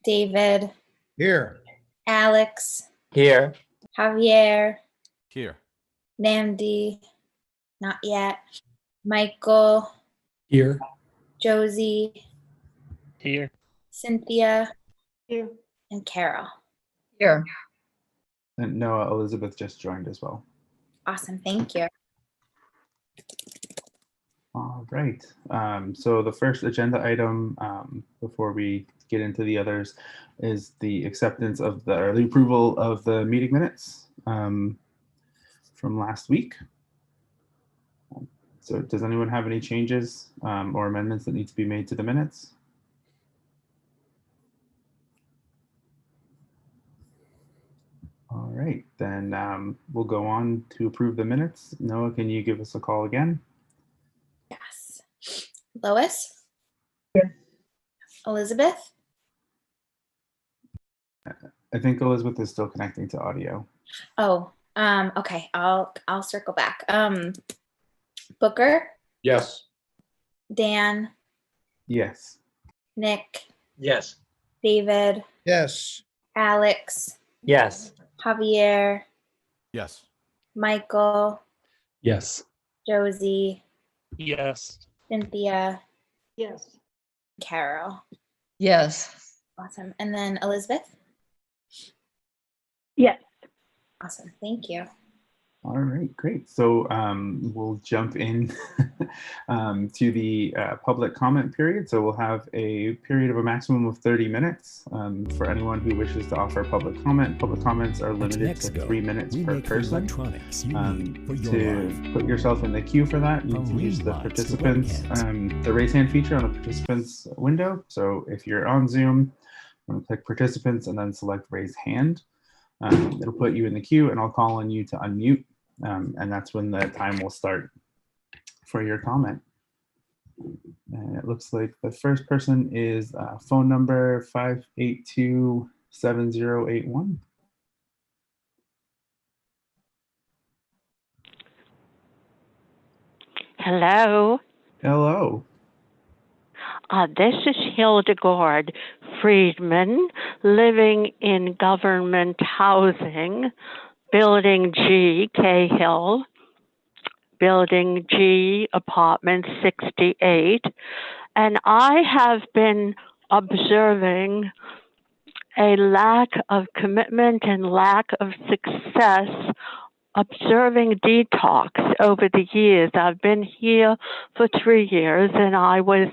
David, Here. Alex, Here. Javier, Here. Nandi, not yet, Michael, Here. Josie, Here. Cynthia, Here. and Carol. Here. And Noah, Elizabeth just joined as well. Awesome, thank you. All right. So the first agenda item before we get into the others is the acceptance of the approval of the meeting minutes from last week. So does anyone have any changes or amendments that need to be made to the minutes? All right, then we'll go on to approve the minutes. Noah, can you give us a call again? Yes. Lois? Here. Elizabeth? I think Elizabeth is still connecting to audio. Oh, okay, I'll circle back. Booker, Yes. Dan, Yes. Nick, Yes. David, Yes. Alex, Yes. Javier, Yes. Michael, Yes. Josie, Yes. Cynthia, Yes. Carol. Yes. Awesome. And then Elizabeth? Yes. Awesome. Thank you. All right, great. So we'll jump in to the public comment period. So we'll have a period of a maximum of 30 minutes for anyone who wishes to offer public comment. Public comments are limited to 3 minutes per person. To put yourself in the queue for that, you need to use the participants, the raise hand feature on the participants window. So if you're on Zoom, I'm going to click participants and then select raise hand. It'll put you in the queue and I'll call on you to unmute. And that's when the time will start for your comment. And it looks like the first person is phone number 582-7081. Hello. Hello. This is Hildegard Friedman, living in government housing, Building G, Cahill, Building G, apartment 68. And I have been observing a lack of commitment and lack of success observing detox over the years. I've been here for 3 years and I was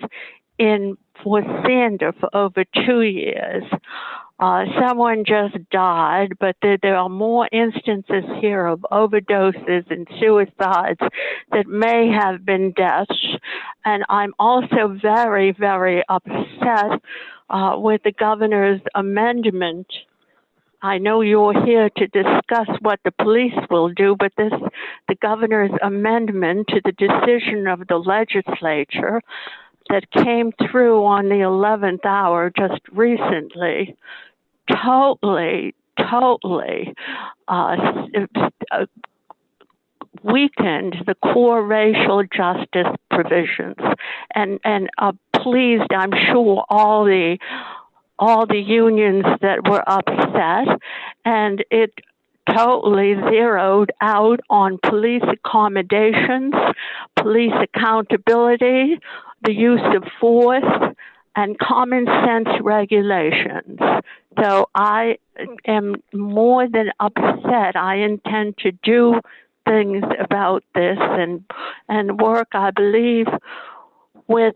in for Sander for over 2 years. Someone just died, but there are more instances here of overdoses and suicides that may have been deaths. And I'm also very, very upset with the governor's amendment. I know you're here to discuss what the police will do, but the governor's amendment to the decision of the legislature that came through on the 11th hour just recently totally weakened the core racial justice provisions and pleased, I'm sure, all the unions that were upset, and it totally zeroed out on police accommodations, police accountability, the use of force, and common sense regulations. So I am more than upset. I intend to do things about this and work, I believe, with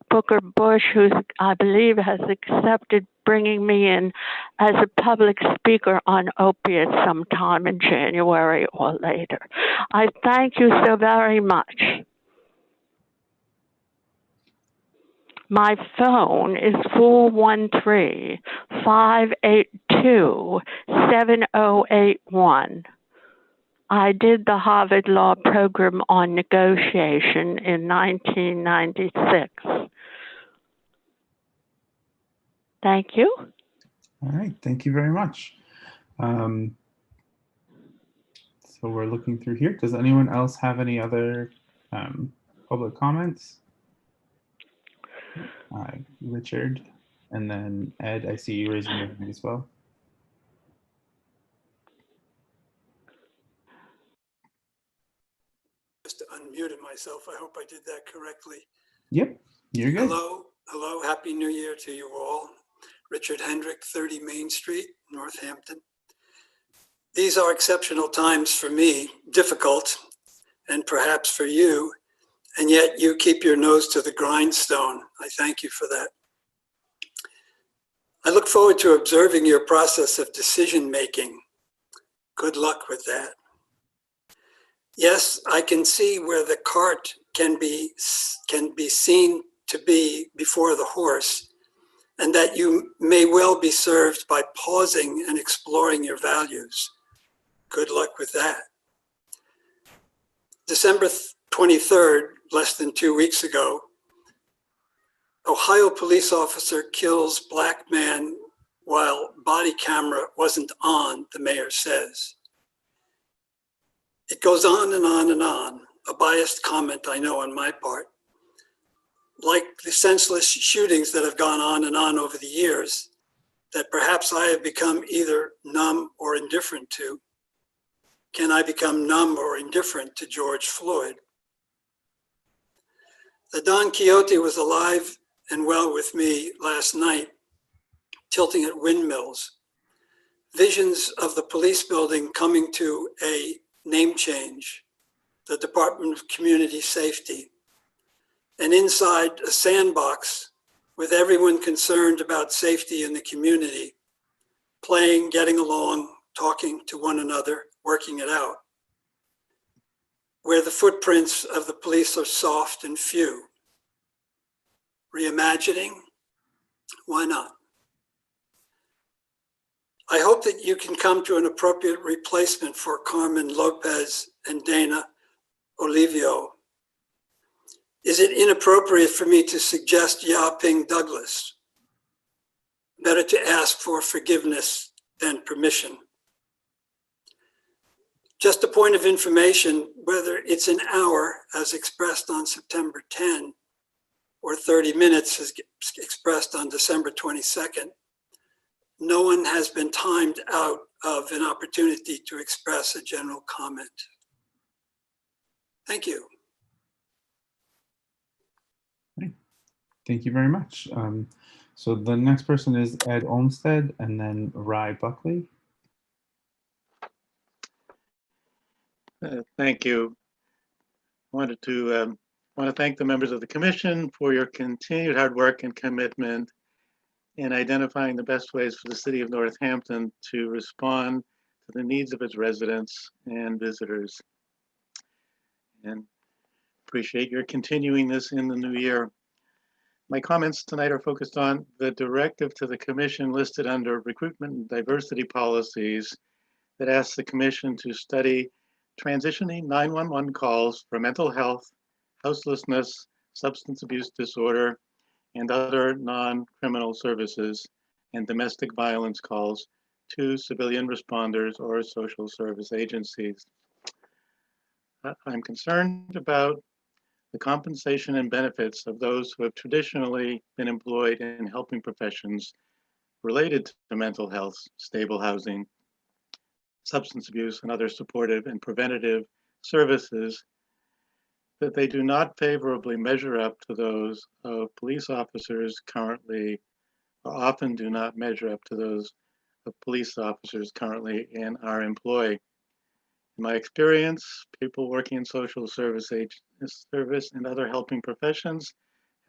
Booker Bush, who I believe has accepted bringing me in as a public speaker on opiates sometime in January or later. I thank you so very much. My phone is 413-582-7081. I did the Harvard Law Program on negotiation in 1996. Thank you. All right, thank you very much. So we're looking through here. Does anyone else have any other public comments? Richard And then Ed, I see you raising your hand as well. Just unmuted myself. I hope I did that correctly. Yep, you're good. Hello, Happy New Year to you all. Richard Hendrick, 30 Main Street, Northampton. These are exceptional times for me, difficult, and perhaps for you, and yet you keep your nose to the grindstone. I thank you for that. I look forward to observing your process of decision making. Good luck with that. Yes, I can see where the cart can be seen to be before the horse, and that you may well be served by pausing and exploring your values. Good luck with that. December 23rd, less than 2 weeks ago, Ohio police officer kills black man while body camera wasn't on, the mayor says. It goes on and on and on, a biased comment I know on my part. Like the senseless shootings that have gone on and on over the years, that perhaps I have become either numb or indifferent to. Can I become numb or indifferent to George Floyd? The Don Quixote was alive and well with me last night, tilting at windmills. Visions of the police building coming to a name change, the Department of Community Safety, and inside a sandbox with everyone concerned about safety in the community, playing, getting along, talking to one another, working it out, where the footprints of the police are soft and few. Reimagining? Why not? I hope that you can come to an appropriate replacement for Carmen Lopez and Dana Olivio. Is it inappropriate for me to suggest Yaping Douglas? Better to ask for forgiveness than permission. Just a point of information, whether it's an hour as expressed on September 10 or 30 minutes as expressed on December 22nd, no one has been timed out of an opportunity to express a general comment. Thank you. Thank you very much. So the next person is Ed Olmsted and then Rye Buckley. Thank you. I want to thank the members of the commission for your continued hard work and commitment in identifying the best ways for the city of Northampton to respond to the needs of its residents and visitors. And appreciate your continuing this in the new year. My comments tonight are focused on the directive to the commission listed under recruitment and diversity policies that asks the commission to study transitioning 911 calls for mental health, houselessness, substance abuse disorder, and other non-criminal services and domestic violence calls to civilian responders or social service agencies. I'm concerned about the compensation and benefits of those who have traditionally been employed in helping professions related to mental health, stable housing, substance abuse, and other supportive and preventative services, that they do not favorably measure up to those of police officers currently, or often do not measure up to those of police officers currently in our employ. In my experience, people working in social service and other helping professions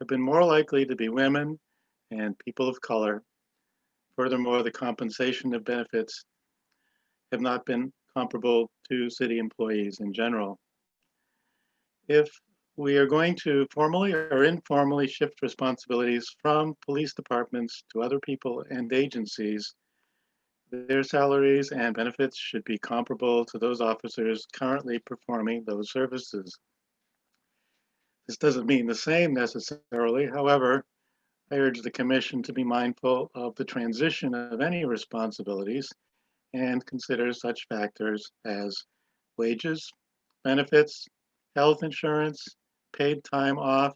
have been more likely to be women and people of color. Furthermore, the compensation of benefits have not been comparable to city employees in general. If we are going to formally or informally shift responsibilities from police departments to other people and agencies, their salaries and benefits should be comparable to those officers currently performing those services. This doesn't mean the same necessarily. However, I urge the commission to be mindful of the transition of any responsibilities and consider such factors as wages, benefits, health insurance, paid time off,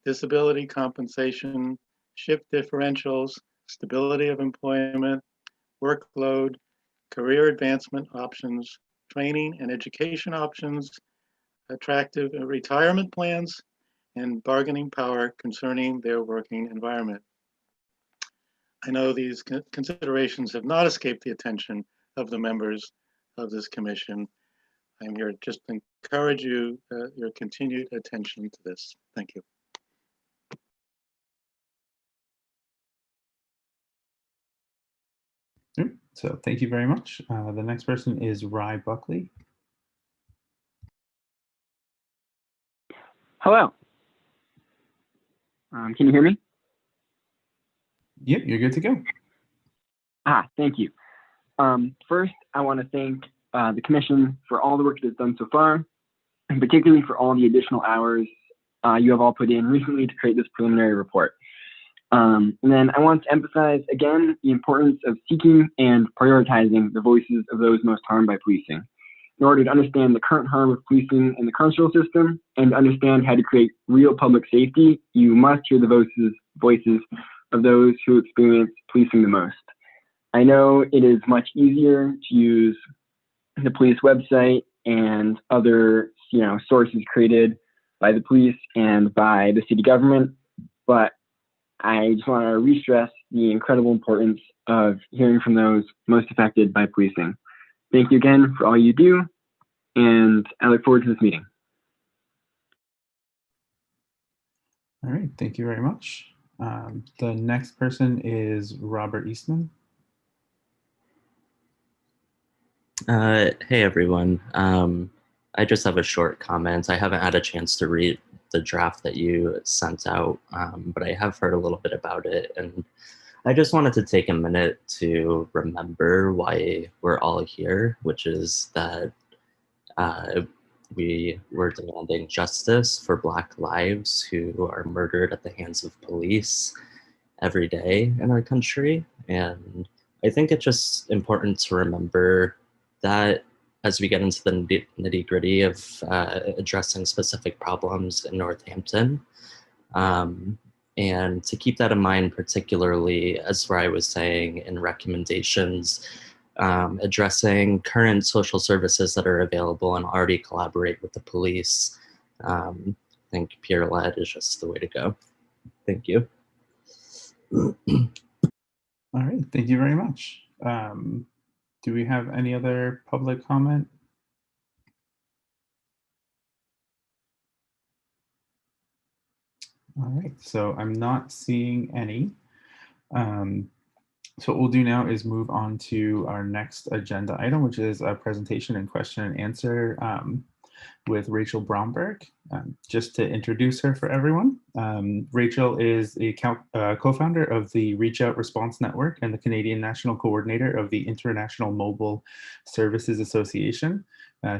disability compensation, shift differentials, stability of employment, workload, career advancement options, training and education options, attractive retirement plans, and bargaining power concerning their working environment. I know these considerations have not escaped the attention of the members of this commission. I'm here just to encourage you, your continued attention to this. Thank you. So thank you very much. The next person is Rye Buckley. Hello. Can you hear me? Yep, you're good to go. Thank you. First, I want to thank the Commission for all the work it has done so far, and particularly for all the additional hours you have all put in recently to create this preliminary report. And then I want to emphasize again the importance of seeking and prioritizing the voices of those most harmed by policing. In order to understand the current harm of policing in the carceral system and to understand how to create real public safety, you must hear the voices of those who experience policing the most. I know it is much easier to use the police website and other sources created by the police and by the city government, but I just want to re-stress the incredible importance of hearing from those most affected by policing. Thank you again for all you do, and I look forward to this meeting. All right, thank you very much. The next person is Robert Eastman. Hey everyone. I just have a short comment. I haven't had a chance to read the draft that you sent out, but I have heard a little bit about it, and I just wanted to take a minute to remember why we're all here, which is that we were demanding justice for Black lives who are murdered at the hands of police every day in our country. And I think it's just important to remember that as we get into the nitty-gritty of addressing specific problems in Northampton. And to keep that in mind, particularly, as Rye was saying, in recommendations, addressing current social services that are available and already collaborate with the police. I think peer-led is just the way to go. Thank you. All right, thank you very much. Do we have any other public comment? All right, so I'm not seeing any. So what we'll do now is move on to our next agenda item, which is a presentation and question and answer with Rachel Brownberg. Just to introduce her for everyone, Rachel is a co-founder of the Reach Out Response Network and the Canadian National Coordinator of the International Mobile Services Association.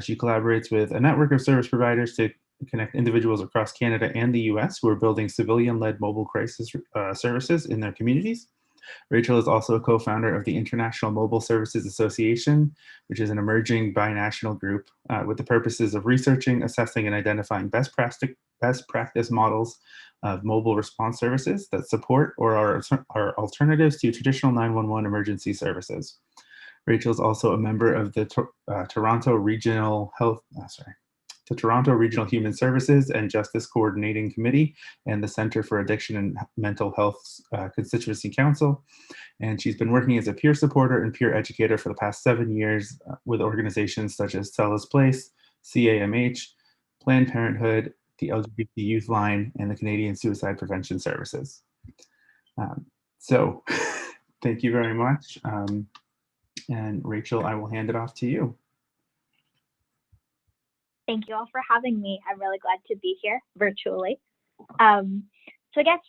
She collaborates with a network of service providers to connect individuals across Canada and the US who are building civilian-led mobile crisis services in their communities. Rachel is also a co-founder of the International Mobile Services Association, which is an emerging binational group with the purposes of researching, assessing, and identifying best practice models of mobile response services that support or are alternatives to traditional 911 emergency services. Rachel is also a member of the Toronto Regional Human Services and Justice Coordinating Committee and the Center for Addiction and Mental Health Constituency Council. And she's been working as a peer supporter and peer educator for the past 7 years with organizations such as Stella's Place, CAMH, Planned Parenthood, the LGBT Youth Line, and the Canadian Suicide Prevention Services. So thank you very much. And Rachel, I will hand it off to you. Thank you all for having me. I'm really glad to be here virtually. So I guess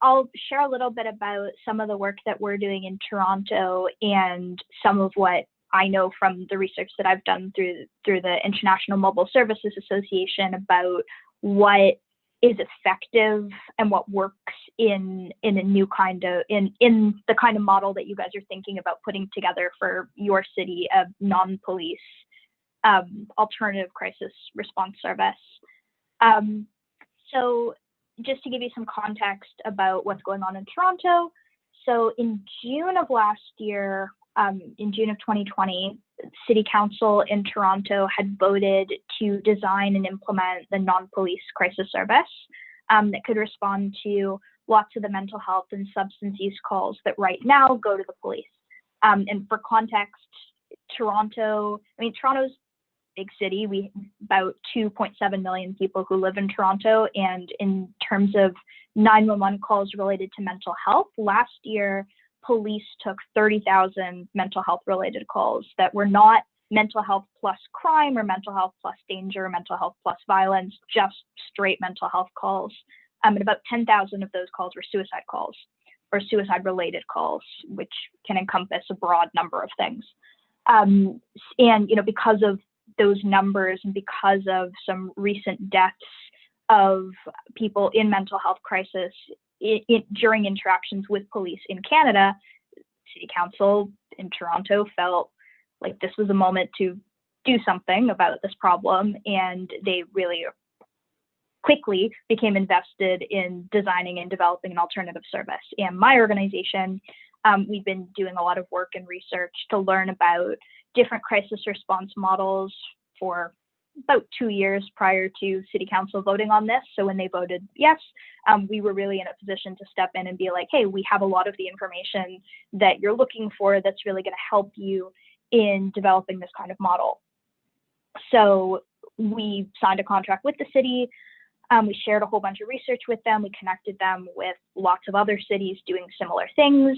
I'll share a little bit about some of the work that we're doing in Toronto and some of what I know from the research that I've done through the International Mobile Services Association about what is effective and what works in a new kind of in the kind of model that you guys are thinking about putting together for your city of non-police alternative crisis response service. So just to give you some context about what's going on in Toronto. So in June of last year, in June of 2020, City Council in Toronto had voted to design and implement the non-police crisis service that could respond to lots of the mental health and substance use calls that right now go to the police. And for context, Toronto's a big city. We about 2.7 million people who live in Toronto. And in terms of 911 calls related to mental health, last year, police took 30,000 mental health related calls that were not mental health plus crime or mental health plus danger, or mental health plus violence, just straight mental health calls. And about 10,000 of those calls were suicide calls or suicide related calls, which can encompass a broad number of things. And, because of those numbers and because of some recent deaths of people in mental health crisis during interactions with police in Canada, City Council in Toronto felt like this was a moment to do something about this problem, and they really quickly became invested in designing and developing an alternative service. And my organization, we've been doing a lot of work and research to learn about different crisis response models for about 2 years prior to City Council voting on this. So when they voted yes, we were really in a position to step in and be like, hey, we have a lot of the information that you're looking for that's really going to help you in developing this kind of model. So we signed a contract with the city. We shared a whole bunch of research with them. We connected them with lots of other cities doing similar things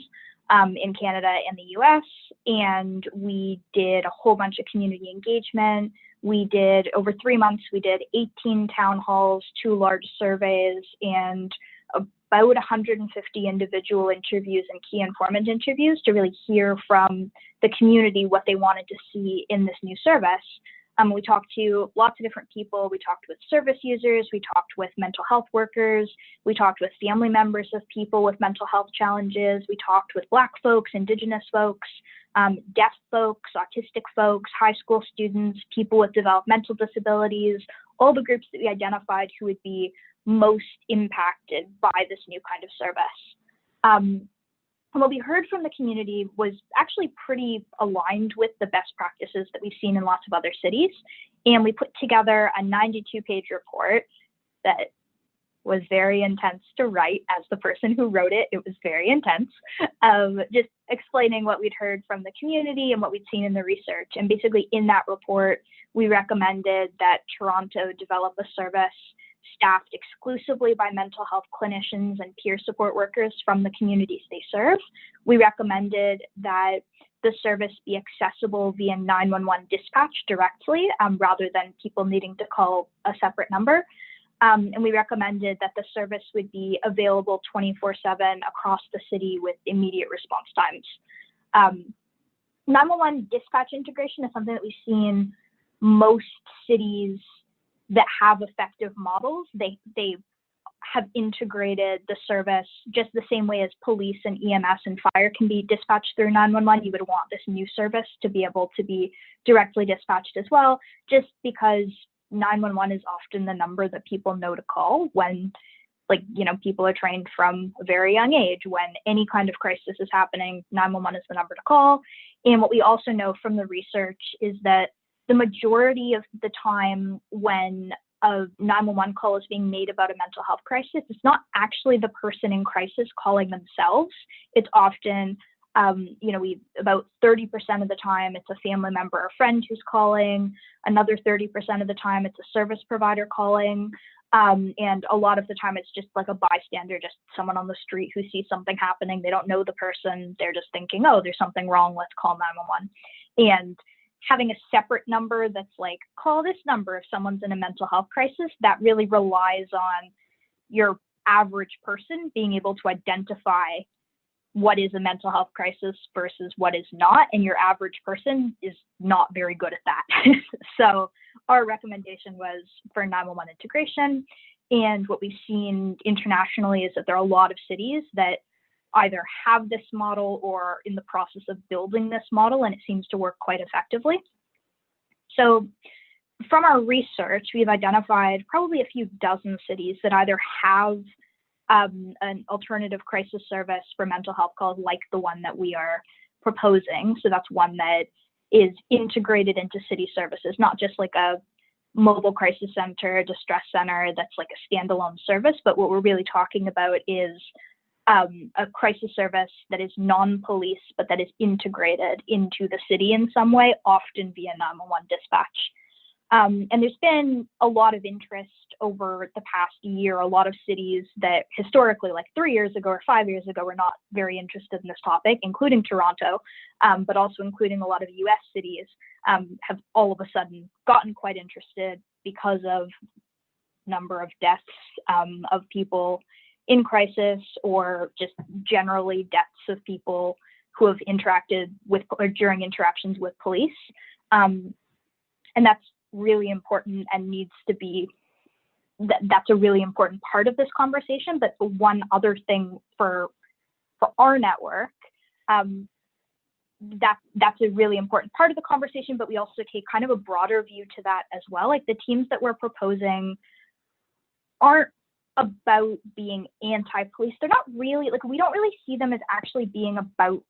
in Canada and the US. And we did a whole bunch of community engagement. We did, over 3 months, we did 18 town halls, 2 large surveys, and about 150 individual interviews and key informant interviews to really hear from the community what they wanted to see in this new service. We talked to lots of different people. We talked with service users. We talked with mental health workers. We talked with family members of people with mental health challenges. We talked with Black folks, Indigenous folks, deaf folks, autistic folks, high school students, people with developmental disabilities, all the groups that we identified who would be most impacted by this new kind of service. And what we heard from the community was actually pretty aligned with the best practices that we've seen in lots of other cities. And we put together a 92-page report that was very intense to write. As the person who wrote it, it was very intense, just explaining what we'd heard from the community and what we'd seen in the research. And basically in that report, we recommended that Toronto develop a service staffed exclusively by mental health clinicians and peer support workers from the communities they serve. We recommended that the service be accessible via 911 dispatch directly, rather than people needing to call a separate number. And we recommended that the service would be available 24/7 across the city with immediate response times. 911 dispatch integration is something that we've seen most cities that have effective models. They have integrated the service just the same way as police and EMS and fire can be dispatched through 911. You would want this new service to be able to be directly dispatched as well, just because 911 is often the number that people know to call when, people are trained from a very young age. When any kind of crisis is happening, 911 is the number to call. And what we also know from the research is that the majority of the time when a 911 call is being made about a mental health crisis, it's not actually the person in crisis calling themselves. It's often, about 30% of the time, it's a family member or friend who's calling. Another 30% of the time, it's a service provider calling. And a lot of the time, it's just like a bystander, just someone on the street who sees something happening. They don't know the person. They're just thinking, oh, there's something wrong. Let's call 911. And having a separate number that's like, call this number if someone's in a mental health crisis, that really relies on your average person being able to identify what is a mental health crisis versus what is not. And your average person is not very good at that. So our recommendation was for 911 integration. And what we've seen internationally is that there are a lot of cities that either have this model or are in the process of building this model, and it seems to work quite effectively. So from our research, we've identified probably a few dozen cities that either have an alternative crisis service for mental health calls like the one that we are proposing. So that's one that is integrated into city services, not just like a mobile crisis center, distress center that's like a standalone service, but what we're really talking about is a crisis service that is non-police, but that is integrated into the city in some way, often via 911 dispatch. And there's been a lot of interest over the past year. A lot of cities that historically, like 3 years ago or 5 years ago, were not very interested in this topic, including Toronto, but also including a lot of US cities, have all of a sudden gotten quite interested because of number of deaths of people in crisis, or just generally deaths of people who have interacted with or during interactions with police. And that's really important and needs to be, that's a really important part of this conversation. But one other thing for our network, that's a really important part of the conversation, but we also take kind of a broader view to that as well. Like the teams that we're proposing aren't about being anti-police. They're not really, like, we don't really see them as actually being about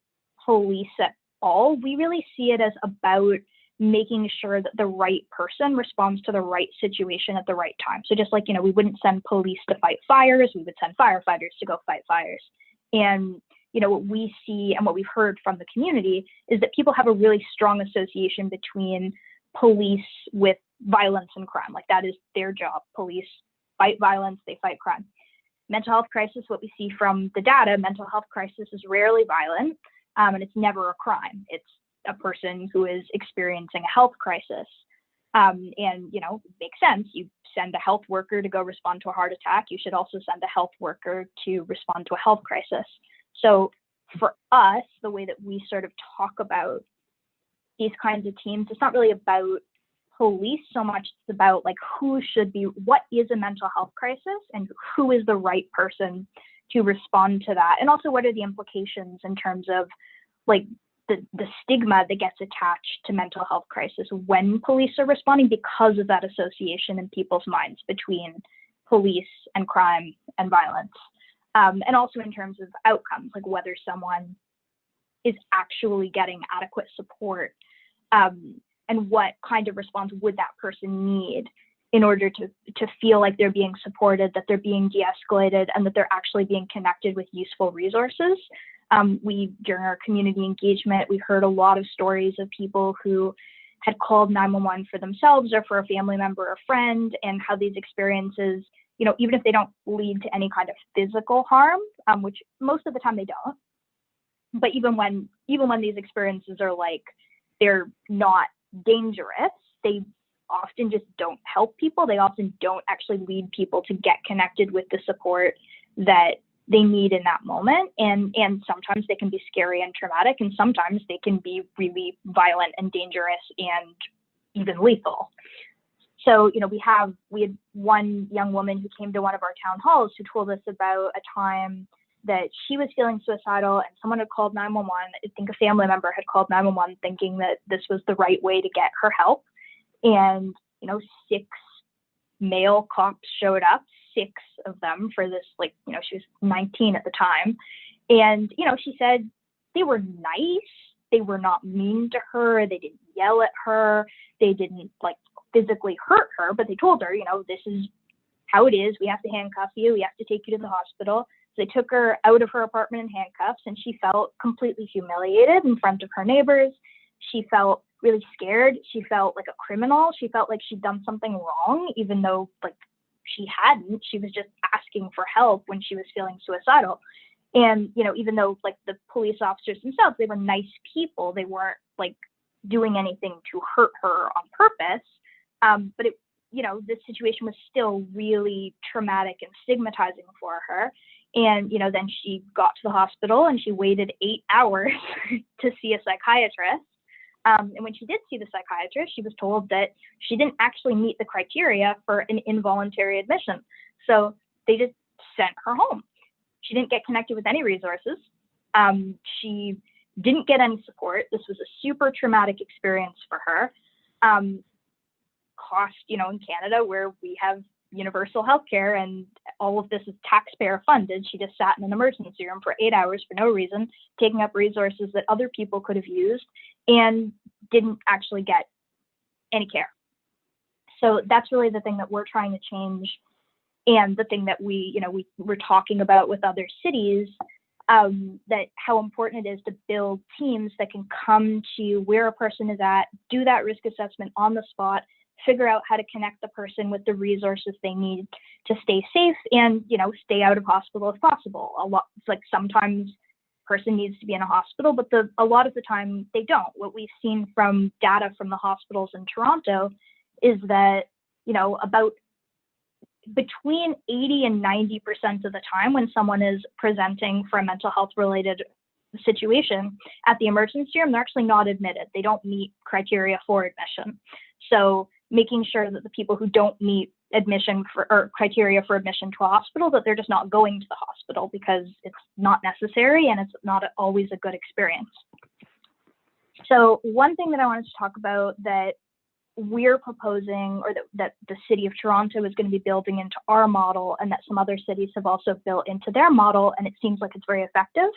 police at all. We really see it as about making sure that the right person responds to the right situation at the right time. So just like, you know, we wouldn't send police to fight fires, we would send firefighters to go fight fires. And, you know, what we see and what we've heard from the community is that people have a really strong association between police with violence and crime. Like that is their job. Police fight violence, they fight crime. Mental health crisis, what we see from the data, mental health crisis is rarely violent, and it's never a crime. It's a person who is experiencing a health crisis. And, you know, it makes sense. You send a health worker to go respond to a heart attack. You should also send a health worker to respond to a health crisis. So for us, the way that we sort of talk about these kinds of teams, it's not really about police so much. It's about like who should be, what is a mental health crisis and who is the right person to respond to that. And also what are the implications in terms of like the stigma that gets attached to mental health crisis when police are responding because of that association in people's minds between police and crime and violence. And also in terms of outcomes, like whether someone is actually getting adequate support, and what kind of response would that person need in order to feel like they're being supported, that they're being de-escalated, and that they're actually being connected with useful resources. During our community engagement, we heard a lot of stories of people who had called 911 for themselves or for a family member or friend, and how these experiences, you know, even if they don't lead to any kind of physical harm, which most of the time they don't, but even when these experiences are like, they're not dangerous, they often just don't help people. They often don't actually lead people to get connected with the support that they need in that moment. And sometimes they can be scary and traumatic, and sometimes they can be really violent and dangerous and even lethal. So, you know, we had one young woman who came to one of our town halls who told us about a time that she was feeling suicidal and someone had called 911. I think a family member had called 911 thinking that this was the right way to get her help. And, you know, 6 male cops showed up, 6 of them for this, like, you know, she was 19 at the time. And, you know, she said they were nice. They were not mean to her. They didn't yell at her. They didn't like physically hurt her, but they told her, you know, this is how it is. We have to handcuff you. We have to take you to the hospital. So they took her out of her apartment in handcuffs, and she felt completely humiliated in front of her neighbors. She felt really scared. She felt like a criminal. She felt like she'd done something wrong, even though like she hadn't. She was just asking for help when she was feeling suicidal. And, you know, even though like the police officers themselves, they were nice people, they weren't like doing anything to hurt her on purpose. But it, you know, this situation was still really traumatic and stigmatizing for her. And, you know, then she got to the hospital and she waited 8 hours to see a psychiatrist. And when she did see the psychiatrist, she was told that she didn't actually meet the criteria for an involuntary admission. So they just sent her home. She didn't get connected with any resources. She didn't get any support. This was a super traumatic experience for her. cost, in Canada where we have universal healthcare and all of this is taxpayer funded. She just sat in an emergency room for 8 hours for no reason, taking up resources that other people could have used and didn't actually get any care. So that's really the thing that we're trying to change, and the thing that we're talking about with other cities, that how important it is to build teams that can come to where a person is at, do that risk assessment on the spot, figure out how to connect the person with the resources they need to stay safe and, stay out of hospital if possible. It's like sometimes a person needs to be in a hospital, but a lot of the time they don't. What we've seen from data from the hospitals in Toronto is that, about between 80 and 90% of the time when someone is presenting for a mental health related situation at the emergency room, they're actually not admitted. They don't meet criteria for admission. So making sure that the people who don't meet admission or criteria for admission to a hospital, that they're just not going to the hospital because it's not necessary and it's not always a good experience. So one thing that I wanted to talk about that we're proposing, or that the city of Toronto is going to be building into our model, and that some other cities have also built into their model, and it seems like it's very effective,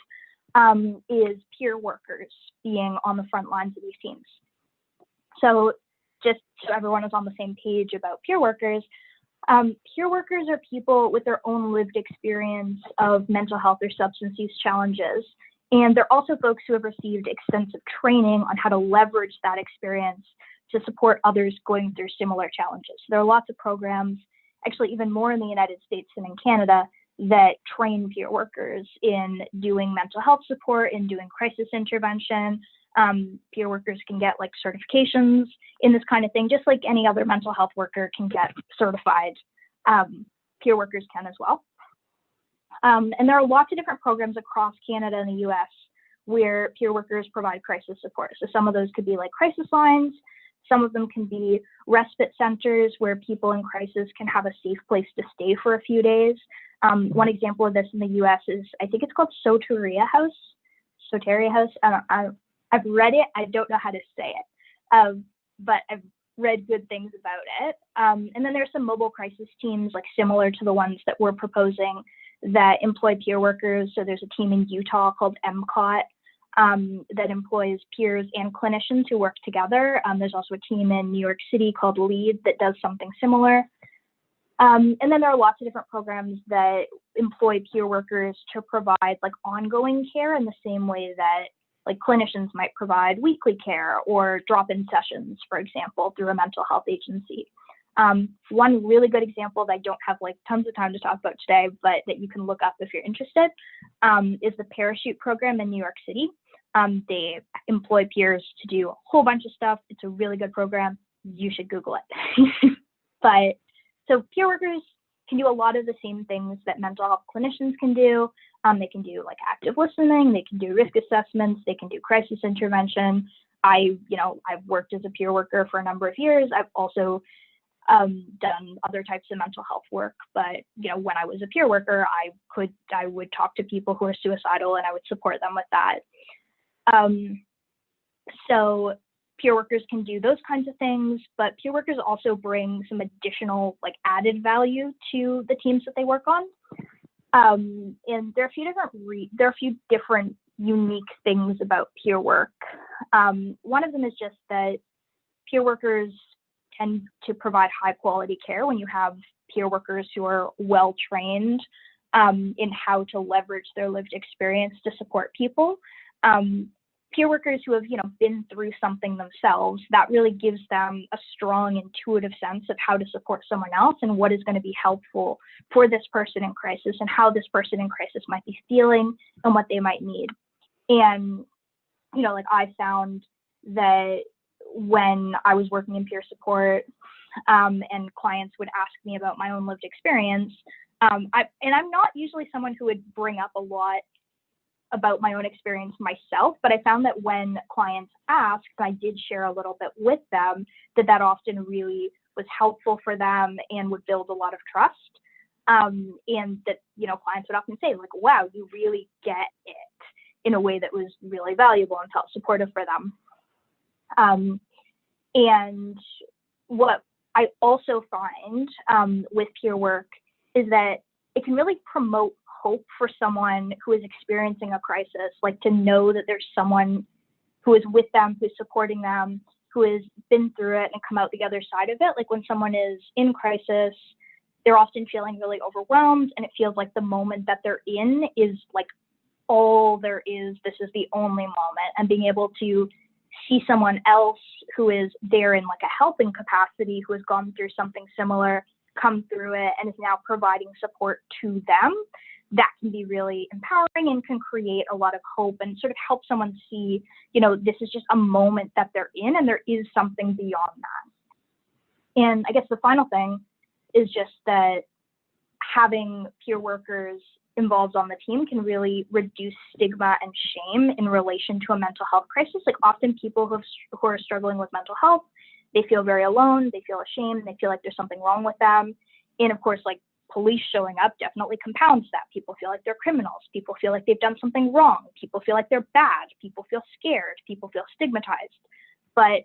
is peer workers being on the front lines of these teams. So just so everyone is on the same page about peer workers are people with their own lived experience of mental health or substance use challenges. And they're also folks who have received extensive training on how to leverage that experience to support others going through similar challenges. So there are lots of programs, actually even more in the United States than in Canada, that train peer workers in doing mental health support, in doing crisis intervention. Peer workers can get like certifications in this kind of thing, just like any other mental health worker can get certified. Peer workers can as well. And there are lots of different programs across Canada and the US where peer workers provide crisis support. So some of those could be like crisis lines. Some of them can be respite centers where people in crisis can have a safe place to stay for a few days. One example of this in the US is, I think it's called Soteria House. I've read it. I don't know how to say it, but I've read good things about it. And then there's some mobile crisis teams, like similar to the ones that we're proposing, that employ peer workers. So there's a team in Utah called MCOT that employs peers and clinicians who work together. There's also a team in New York City called LEAD that does something similar. And then there are lots of different programs that employ peer workers to provide like ongoing care in the same way that like clinicians might provide weekly care or drop-in sessions, for example, through a mental health agency. One really good example that I don't have like tons of time to talk about today, but that you can look up if you're interested, is the Parachute program in New York City. They employ peers to do a whole bunch of stuff. It's a really good program. You should Google it. But so peer workers can do a lot of the same things that mental health clinicians can do. They can do like active listening. They can do risk assessments. They can do crisis intervention. I've worked as a peer worker for a number of years. I've also done other types of mental health work, but when I was a peer worker, I would talk to people who are suicidal and I would support them with that. So peer workers can do those kinds of things, but peer workers also bring some additional like added value to the teams that they work on. And there are a few different unique things about peer work. One of them is just that peer workers tend to provide high quality care when you have peer workers who are well trained in how to leverage their lived experience to support people. Peer workers who have been through something themselves, that really gives them a strong intuitive sense of how to support someone else and what is going to be helpful for this person in crisis and how this person in crisis might be feeling and what they might need. And like I found that when I was working in peer support and clients would ask me about my own lived experience, I'm not usually someone who would bring up a lot about my own experience myself, but I found that when clients asked, I did share a little bit with them, that often really was helpful for them and would build a lot of trust. And that, clients would often say like, wow, you really get it, in a way that was really valuable and felt supportive for them. And what I also find with peer work is that it can really promote hope for someone who is experiencing a crisis, like to know that there's someone who is with them, who's supporting them, who has been through it and come out the other side of it. Like when someone is in crisis, they're often feeling really overwhelmed, and it feels like the moment that they're in is like all there is. This is the only moment, and being able to see someone else who is there in like a helping capacity, who has gone through something similar, come through it, and is now providing support to them, that can be really empowering and can create a lot of hope and sort of help someone see, you know, this is just a moment that they're in and there is something beyond that. And I guess the final thing is just that having peer workers involved on the team can really reduce stigma and shame in relation to a mental health crisis. Like often people who are struggling with mental health, they feel very alone, they feel ashamed, they feel like there's something wrong with them. And of course, like police showing up definitely compounds that. People feel like they're criminals. People feel like they've done something wrong. People feel like they're bad. People feel scared. People feel stigmatized. But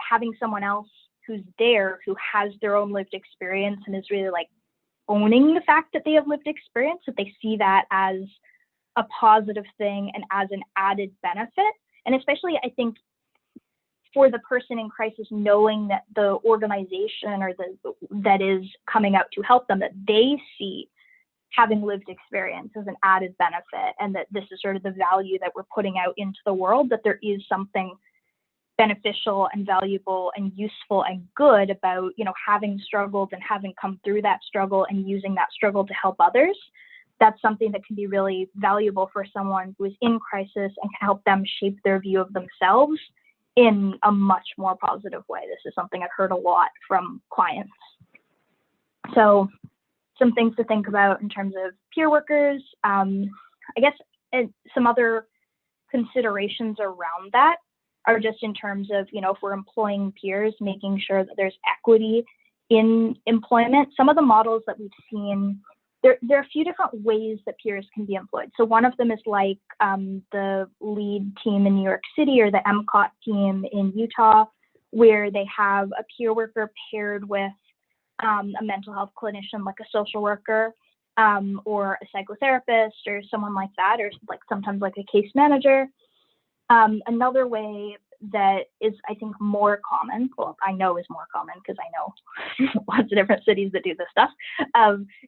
having someone else who's there, who has their own lived experience and is really like owning the fact that they have lived experience, that they see that as a positive thing and as an added benefit. And especially, I think, for the person in crisis, knowing that the organization or that is coming out to help them, that they see having lived experience as an added benefit, and that this is sort of the value that we're putting out into the world, that there is something beneficial and valuable and useful and good about, you know, having struggled and having come through that struggle and using that struggle to help others. That's something that can be really valuable for someone who is in crisis and can help them shape their view of themselves in a much more positive way. This is something I've heard a lot from clients. So some things to think about in terms of peer workers. I guess some other considerations around that are just in terms of, you know, if we're employing peers, making sure that there's equity in employment. Some of the models that we've seen, there are a few different ways that peers can be employed. So one of them is like the LEAD team in New York City or the MCOT team in Utah, where they have a peer worker paired with a mental health clinician, like a social worker or a psychotherapist or someone like that, or like sometimes like a case manager. Another way that is, I think, more common, well, I know is more common because I know lots of different cities that do this stuff,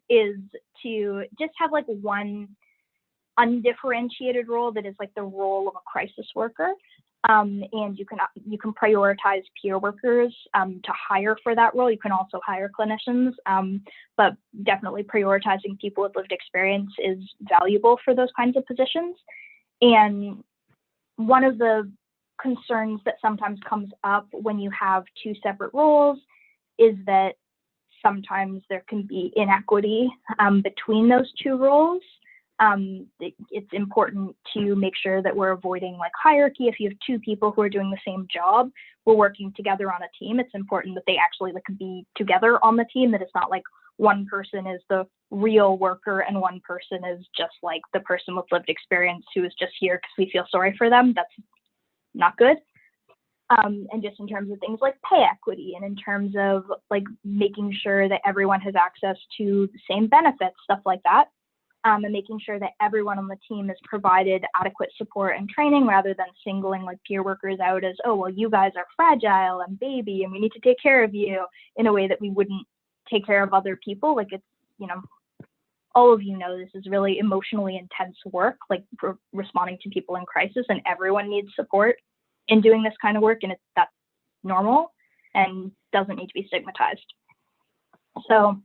is to just have like one undifferentiated role that is like the role of a crisis worker. And you can prioritize peer workers to hire for that role. You can also hire clinicians, but definitely prioritizing people with lived experience is valuable for those kinds of positions. And one of the concerns that sometimes comes up when you have two separate roles is that sometimes there can be inequity between those two roles. It's important to make sure that we're avoiding like hierarchy. If you have two people who are doing the same job, we're working together on a team, it's important that they actually like be together on the team, that it's not like one person is the real worker and one person is just like the person with lived experience who is just here because we feel sorry for them. That's not good. And just in terms of things like pay equity and in terms of like making sure that everyone has access to the same benefits, stuff like that. And making sure that everyone on the team is provided adequate support and training rather than singling like peer workers out as, oh, well, you guys are fragile and baby and we need to take care of you, in a way that we wouldn't take care of other people. Like it's, you know, all of you know this is really emotionally intense work, like for responding to people in crisis, and everyone needs support in doing this kind of work, and that's normal and doesn't need to be stigmatized. So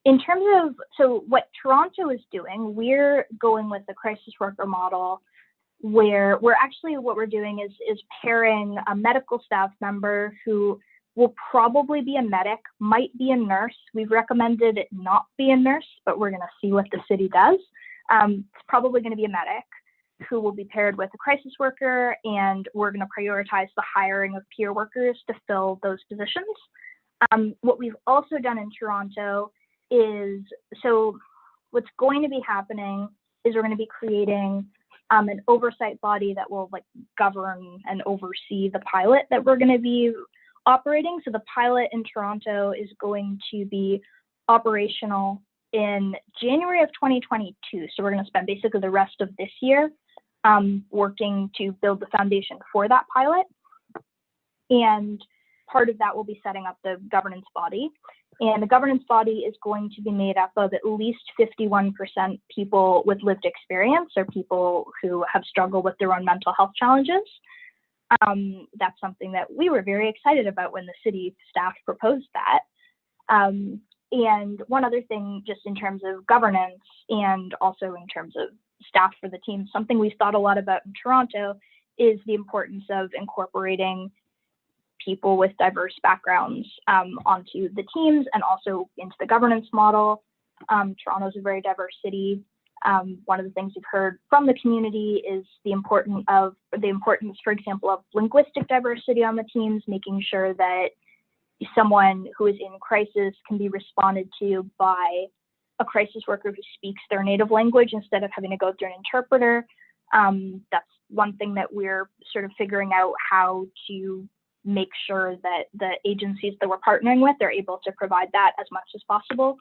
in terms of, so what Toronto is doing, we're going with the crisis worker model, where what we're doing is pairing a medical staff member who will probably be a medic, might be a nurse. We've recommended it not be a nurse, but we're going to see what the city does. It's probably going to be a medic who will be paired with a crisis worker, and we're going to prioritize the hiring of peer workers to fill those positions. What we've also done in Toronto is, so what's going to be happening is we're going to be creating an oversight body that will like govern and oversee the pilot that we're going to be operating. So the pilot in Toronto is going to be operational in January of 2022. So we're going to spend basically the rest of this year working to build the foundation for that pilot. And part of that will be setting up the governance body. And the governance body is going to be made up of at least 51% people with lived experience, or people who have struggled with their own mental health challenges. That's something that we were very excited about when the city staff proposed that. And one other thing, just in terms of governance and also in terms of staff for the team, something we've thought a lot about in Toronto is the importance of incorporating people with diverse backgrounds onto the teams and also into the governance model. Toronto is a very diverse city. One of the things we've heard from the community is the importance, for example, of linguistic diversity on the teams, making sure that someone who is in crisis can be responded to by a crisis worker who speaks their native language instead of having to go through an interpreter. That's one thing that we're sort of figuring out, how to make sure that the agencies that we're partnering with are able to provide that as much as possible.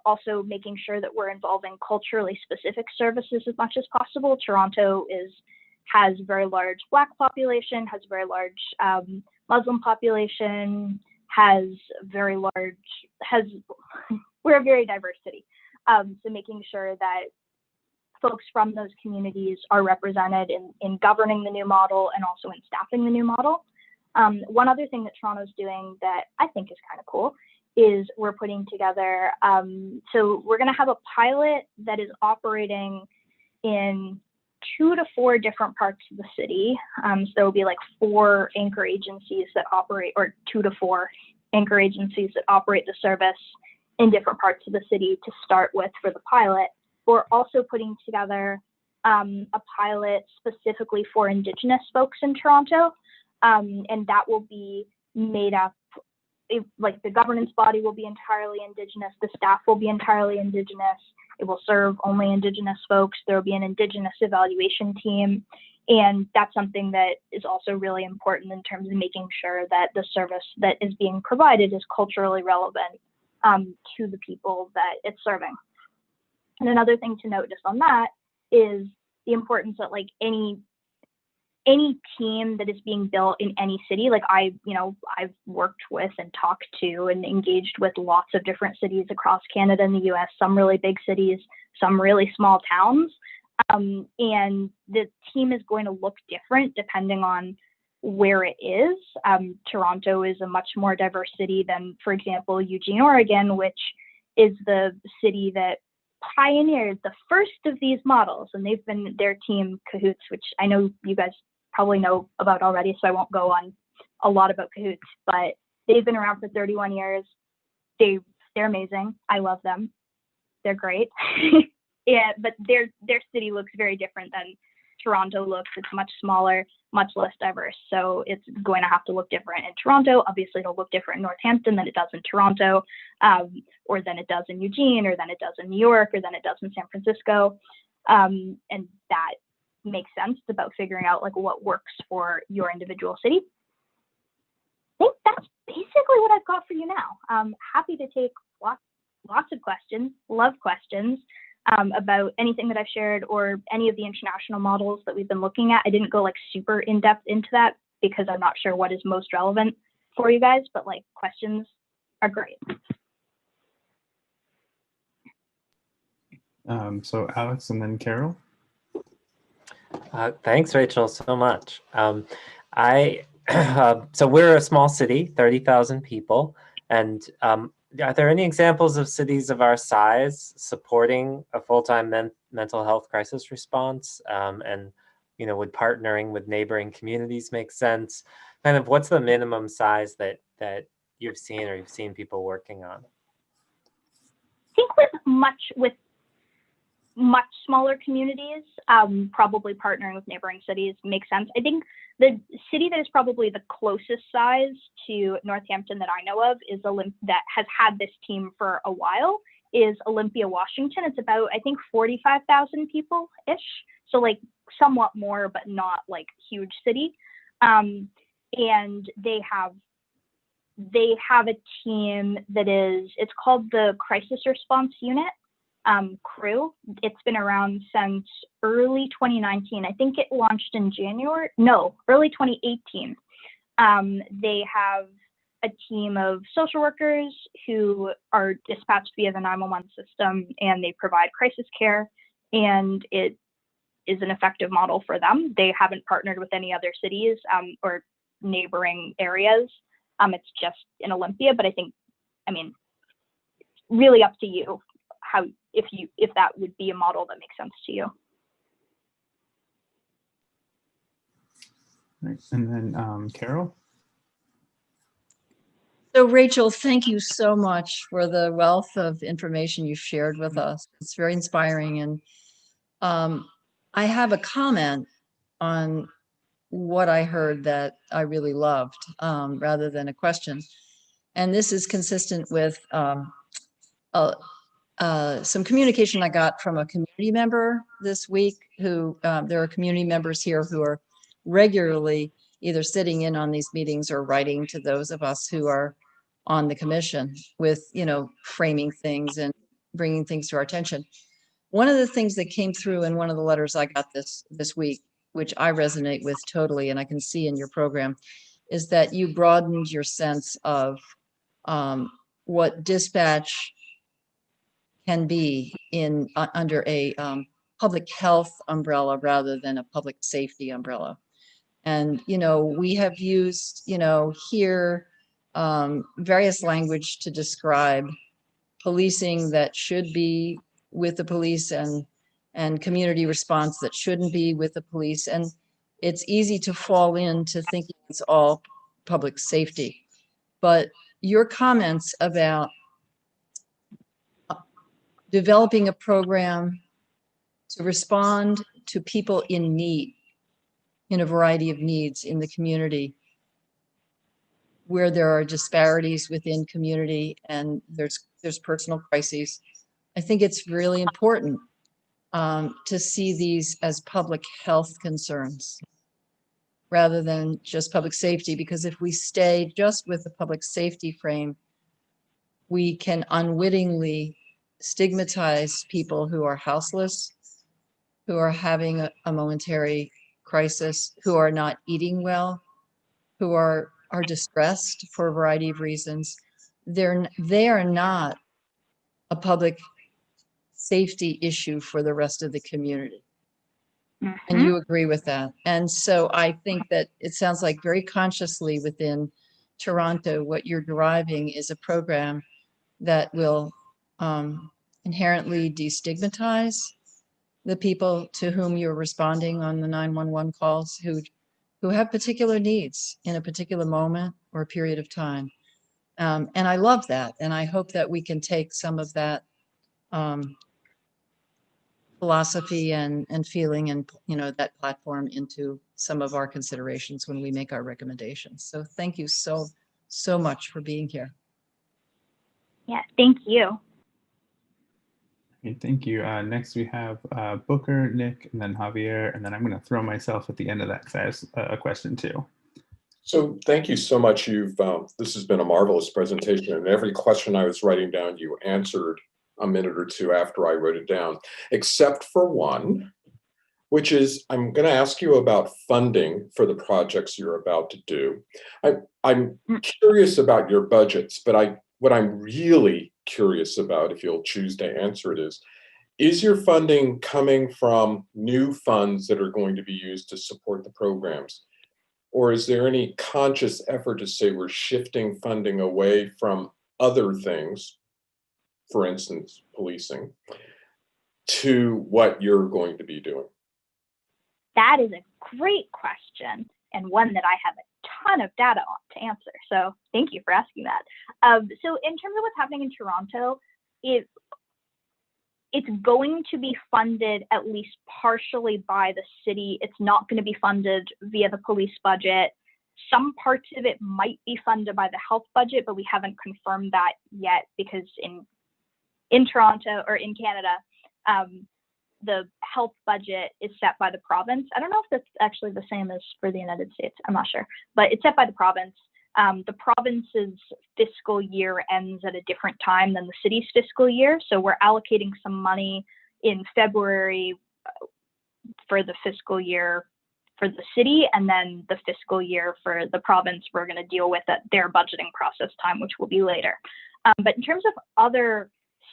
Also making sure that we're involving culturally specific services as much as possible. Toronto has a very large Black population, has a very large Muslim population, we're a very diverse city. So making sure that folks from those communities are represented in governing the new model and also in staffing the new model. One other thing that Toronto's doing that I think is kind of cool is we're putting together, so we're going to have a pilot that is operating in 2 to 4 different parts of the city. So there'll be like 4 anchor agencies that operate, or 2 to 4 anchor agencies that operate the service in different parts of the city to start with for the pilot. We're also putting together a pilot specifically for Indigenous folks in Toronto. And that will be made up, like the governance body will be entirely Indigenous, the staff will be entirely Indigenous, it will serve only Indigenous folks, there will be an Indigenous evaluation team, and that's something that is also really important in terms of making sure that the service that is being provided is culturally relevant to the people that it's serving. And another thing to note just on that is the importance that like any team that is being built in any city, like I've worked with and talked to and engaged with lots of different cities across Canada and the US, some really big cities, some really small towns. And the team is going to look different depending on where it is. Toronto is a much more diverse city than, for example, Eugene, Oregon, which is the city that pioneered the first of these models, and they've been their team Cahoots, which I know you guys probably know about already, so I won't go on a lot about Cahoots, but they've been around for 31 years. They're amazing. I love them. They're great. Yeah, but their city looks very different than Toronto looks. It's much smaller, much less diverse. So it's going to have to look different in Toronto. Obviously, it'll look different in Northampton than it does in Toronto, or than it does in Eugene, or than it does in New York, or than it does in San Francisco. And that makes sense. It's about figuring out like what works for your individual city. I think that's basically what I've got for you now. I'm happy to take lots of questions, love questions. About anything that I've shared or any of the international models that we've been looking at. I didn't go like super in depth into that because I'm not sure what is most relevant for you guys, but like questions are great. So Alex and then Carol. Thanks, Rachel, so much. So we're a small city, 30,000 people, and are there any examples of cities of our size supporting a full-time mental health crisis response? And, would partnering with neighboring communities make sense? Kind of what's the minimum size that you've seen people working on? I think with much smaller communities, probably partnering with neighboring cities makes sense. I think the city that is probably the closest size to Northampton that I know of is that has had this team for a while is Olympia, Washington. It's about, I think, 45,000 people-ish. So like somewhat more, but not like huge city. And they have they have a team that it's called the Crisis Response Unit, CREW. It's been around since early 2019. I think it launched in early 2018. They have a team of social workers who are dispatched via the 911 system, and they provide crisis care, and it is an effective model for them. They haven't partnered with any other cities or neighboring areas. It's just in Olympia, but I mean, really up to you if that would be a model that makes sense to you. Right. And then Carol? So Rachel, thank you so much for the wealth of information you shared with us. It's very inspiring. And I have a comment on what I heard that I really loved rather than a question. And this is consistent with some communication I got from a community member this week who, there are community members here who are regularly either sitting in on these meetings or writing to those of us who are on the commission with, framing things and bringing things to our attention. One of the things that came through in one of the letters I got this week, which I resonate with totally, and I can see in your program, is that you broadened your sense of what dispatch can be under a public health umbrella rather than a public safety umbrella. And, we have used, here various language to describe policing that should be with the police and community response that shouldn't be with the police. And it's easy to fall into thinking it's all public safety. But your comments about developing a program to respond to people in need, in a variety of needs in the community, where there are disparities within community and there's personal crises. I think it's really important to see these as public health concerns rather than just public safety, because if we stay just with the public safety frame, we can unwittingly stigmatize people who are houseless, who are having a momentary crisis, who are not eating well, who are distressed for a variety of reasons. They are not a public safety issue for the rest of the community. And you agree with that. And so I think that it sounds like very consciously within Toronto, what you're deriving is a program that will inherently destigmatize the people to whom you're responding on the 911 calls who have particular needs in a particular moment or period of time. And I love that. And I hope that we can take some of that philosophy and feeling and, that platform into some of our considerations when we make our recommendations. So thank you so much for being here. Yeah, thank you. Okay, thank you. Next we have Booker, Nick, and then Javier, and then I'm going to throw myself at the end of that because I have a question too. So thank you so much. This has been a marvelous presentation, and every question I was writing down, you answered a minute or two after I wrote it down, except for one, which is I'm going to ask you about funding for the projects you're about to do. I'm curious about your budgets, but what I'm really curious about, if you'll choose to answer it, is your funding coming from new funds that are going to be used to support the programs? Or is there any conscious effort to say we're shifting funding away from other things, for instance, policing, to what you're going to be doing? That is a great question, and one that I have a ton of data on to answer. So thank you for asking that. So in terms of what's happening in Toronto, it's going to be funded at least partially by the city. It's not going to be funded via the police budget. Some parts of it might be funded by the health budget, but we haven't confirmed that yet because in Toronto or in Canada, the health budget is set by the province. I don't know if that's actually the same as for the United States. I'm not sure, but it's set by the province. The province's fiscal year ends at a different time than the city's fiscal year. So we're allocating some money in February for the fiscal year for the city, and then the fiscal year for the province, we're going to deal with at their budgeting process time, which will be later. But in terms of other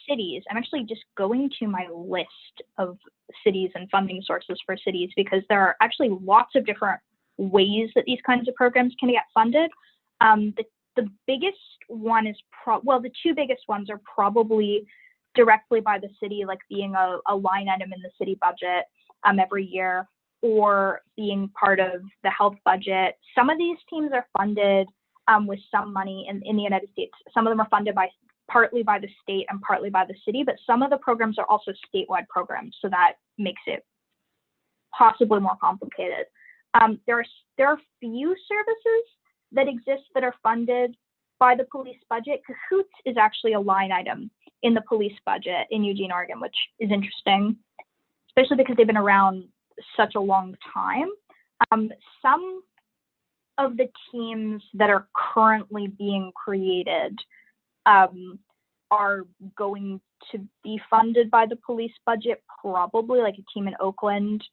cities, I'm actually just going to my list of cities and funding sources for cities, because there are actually lots of different ways that these kinds of programs can get funded. The biggest one is, the two biggest ones are probably directly by the city, like being a line item in the city budget every year, or being part of the health budget. Some of these teams are funded with some money in the United States. Some of them are funded partly by the state and partly by the city, but some of the programs are also statewide programs, so that makes it possibly more complicated. There are few services that exist that are funded by the police budget. Cahoots is actually a line item in the police budget in Eugene, Oregon, which is interesting, especially because they've been around such a long time. Some of the teams that are currently being created are going to be funded by the police budget, probably, like a team in Oakland,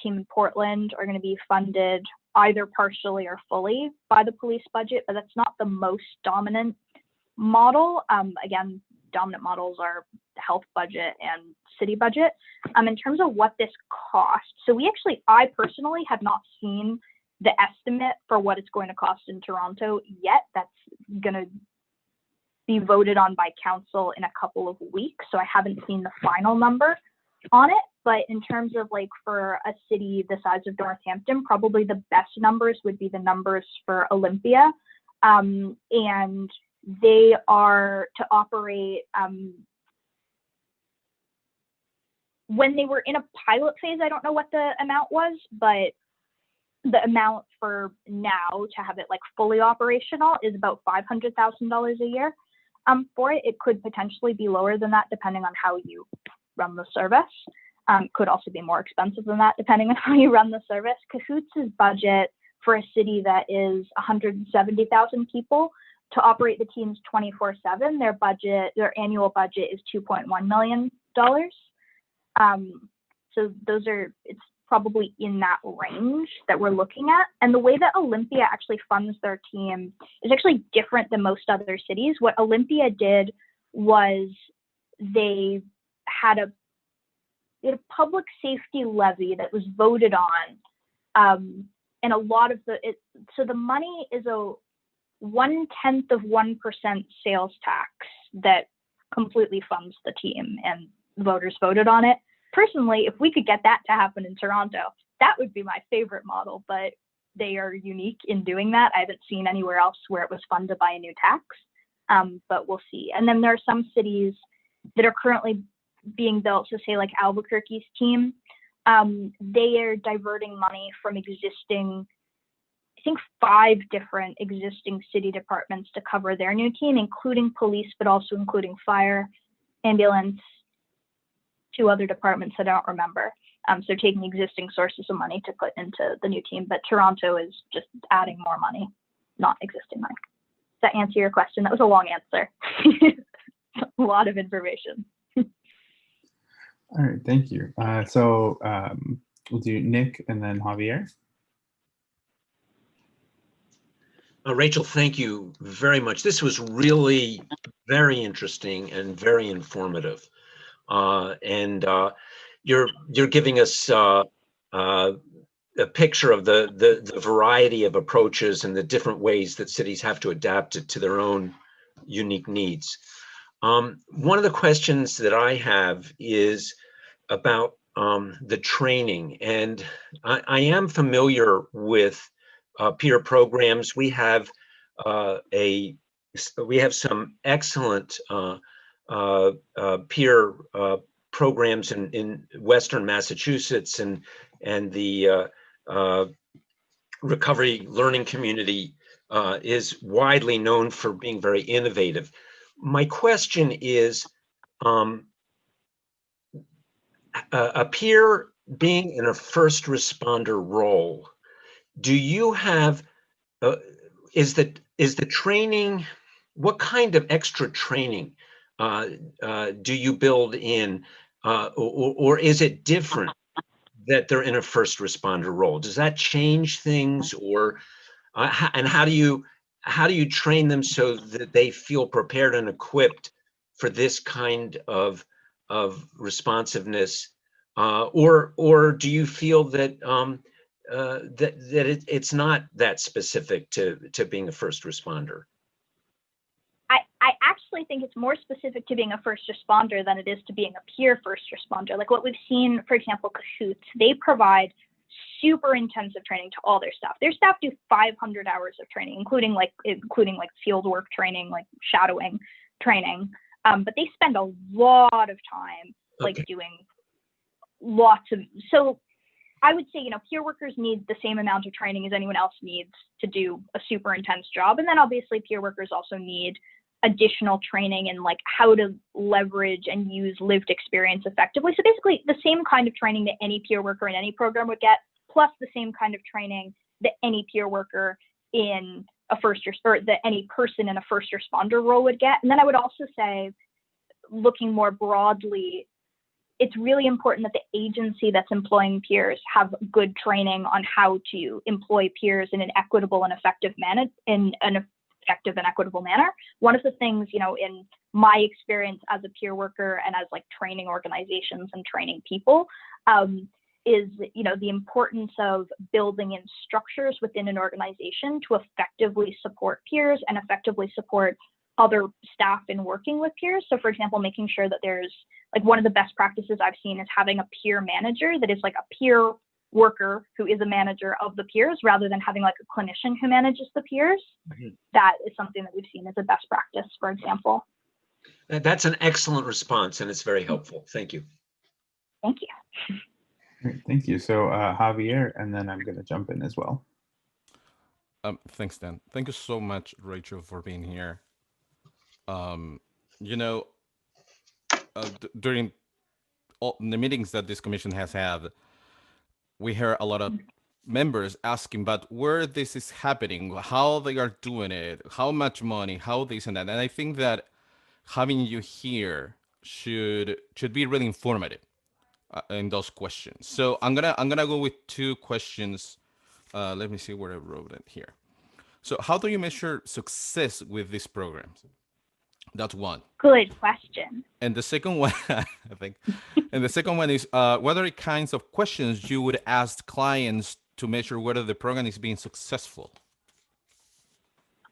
team in Portland are going to be funded either partially or fully by the police budget, but that's not the most dominant model. Again, dominant models are health budget and city budget. In terms of what this costs, so I personally have not seen the estimate for what it's going to cost in Toronto yet. That's going to be voted on by council in a couple of weeks, so I haven't seen the final number on it. But in terms of for a city the size of Northampton, probably the best numbers would be the numbers for Olympia, and they are to operate when they were in a pilot phase. I don't know what the amount was, but the amount for now to have it fully operational is about $500,000 a year. For it, it could potentially be lower than that depending on how you run the service. Could also be more expensive than that depending on how you run the service. Cahoots' budget for a city that is 170,000 people to operate the teams 24/7, their annual budget is $2.1 million. So it's probably in that range that we're looking at. And the way that Olympia actually funds their team is actually different than most other cities. What Olympia did was they had a public safety levy that was voted on, and a lot of so the money is a 0.1% sales tax that completely funds the team, and voters voted on it. Personally, if we could get that to happen in Toronto, that would be my favorite model, but they are unique in doing that. I haven't seen anywhere else where it was funded by a new tax, but we'll see. And then there are some cities that are currently being built, so say like Albuquerque's team, they are diverting money from existing, I think 5 different existing city departments to cover their new team, including police, but also including fire, ambulance, 2 other departments that I don't remember. So taking existing sources of money to put into the new team, but Toronto is just adding more money, not existing money. Does that answer your question? That was a long answer. A lot of information. All right, thank you. So we'll do Nick and then Javier. Rachel, thank you very much. This was really very interesting and very informative. And you're giving us a picture of the variety of approaches and the different ways that cities have to adapt it to their own unique needs. One of the questions that I have is about the training, and I am familiar with peer programs. We have some excellent peer programs in Western Massachusetts, and the recovery learning community is widely known for being very innovative. My question is, a peer being in a first responder role, do you have, is the training, what kind of extra training do you build in, or is it different that they're in a first responder role? Does that change things, or and how do you train them so that they feel prepared and equipped for this kind of responsiveness, or do you feel that it's not that specific to being a first responder? I actually think it's more specific to being a first responder than it is to being a peer first responder. Like what we've seen, for example, Cahoots, they provide super intensive training to all their staff. Their staff do 500 hours of training, including like field work training, like shadowing training. But they spend a lot of time like doing lots of, so I would say, peer workers need the same amount of training as anyone else needs to do a super intense job. And then obviously peer workers also need additional training in like how to leverage and use lived experience effectively. So basically the same kind of training that any peer worker in any program would get, plus the same kind of training that any peer worker in a that any person in a first responder role would get. And then I would also say, looking more broadly, it's really important that the agency that's employing peers have good training on how to employ peers in an equitable and effective manner, One of the things, in my experience as a peer worker and as like training organizations and training people, is, the importance of building in structures within an organization to effectively support peers and effectively support other staff in working with peers. So for example, making sure that there's like one of the best practices I've seen is having a peer manager that is like a peer worker who is a manager of the peers rather than having like a clinician who manages the peers. Mm-hmm. That is something that we've seen as a best practice, for example. That's an excellent response, and it's very helpful. Thank you. Thank you. Great, thank you. So Javier, and then I'm going to jump in as well. Thanks, Dan. Thank you so much, Rachel, for being here. During all the meetings that this commission has had, we hear a lot of members asking about where this is happening, how they are doing it, how much money, how this and that. And I think that having you here should be really informative in those questions. So I'm gonna go with two questions. Let me see where I wrote it here. So how do you measure success with these programs? That's one. Good question. And the second one, I think, and the second one is what are the kinds of questions you would ask clients to measure whether the program is being successful?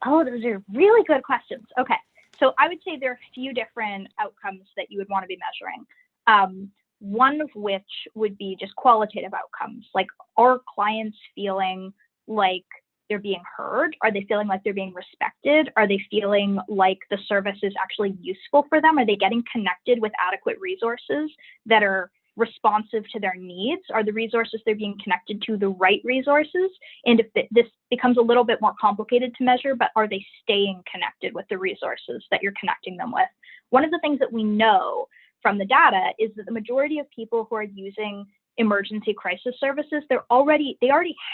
Oh, those are really good questions. Okay. So I would say there are a few different outcomes that you would want to be measuring. One of which would be just qualitative outcomes. Like, are clients feeling like they're being heard? Are they feeling like they're being respected? Are they feeling like the service is actually useful for them? Are they getting connected with adequate resources that are responsive to their needs? Are the resources they're being connected to the right resources? And if this becomes a little bit more complicated to measure, but are they staying connected with the resources that you're connecting them with? One of the things that we know from the data is that the majority of people who are using emergency crisis services, they already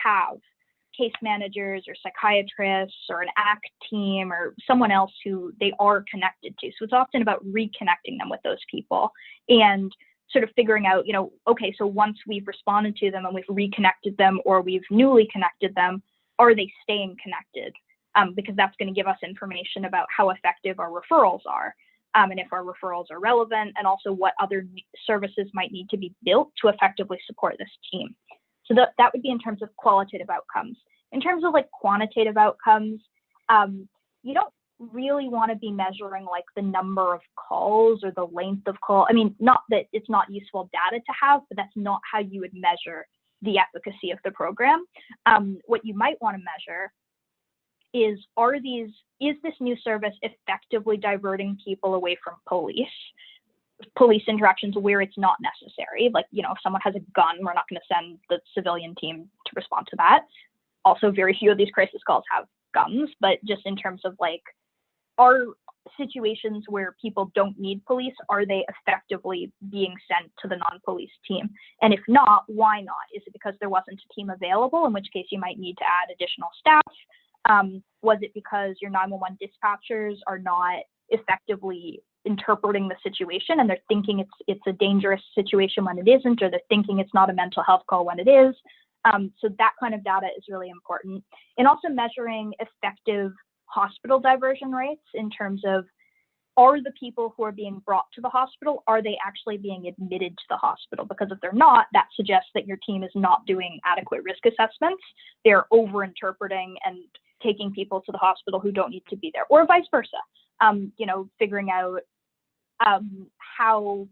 have case managers or psychiatrists or an ACT team or someone else who they are connected to. So it's often about reconnecting them with those people and sort of figuring out, okay, so once we've responded to them and we've reconnected them or we've newly connected them, are they staying connected? Because that's going to give us information about how effective our referrals are. And if our referrals are relevant, and also what other services might need to be built to effectively support this team. So that would be in terms of qualitative outcomes. In terms of like quantitative outcomes, you don't really want to be measuring like the number of calls or the length of call. I mean, not that it's not useful data to have, but that's not how you would measure the efficacy of the program. What you might want to measure is this new service effectively diverting people away from police interactions where it's not necessary? Like, if someone has a gun, we're not going to send the civilian team to respond to that. Also, very few of these crisis calls have guns, but just in terms of like, are situations where people don't need police, are they effectively being sent to the non-police team? And if not, why not? Is it because there wasn't a team available, in which case you might need to add additional staff? Was it because your 911 dispatchers are not effectively interpreting the situation and they're thinking it's a dangerous situation when it isn't, or they're thinking it's not a mental health call when it is? So that kind of data is really important. And also measuring effective hospital diversion rates in terms of, are the people who are being brought to the hospital, are they actually being admitted to the hospital? Because if they're not, that suggests that your team is not doing adequate risk assessments. They're over-interpreting and taking people to the hospital who don't need to be there, or vice versa. Figuring out how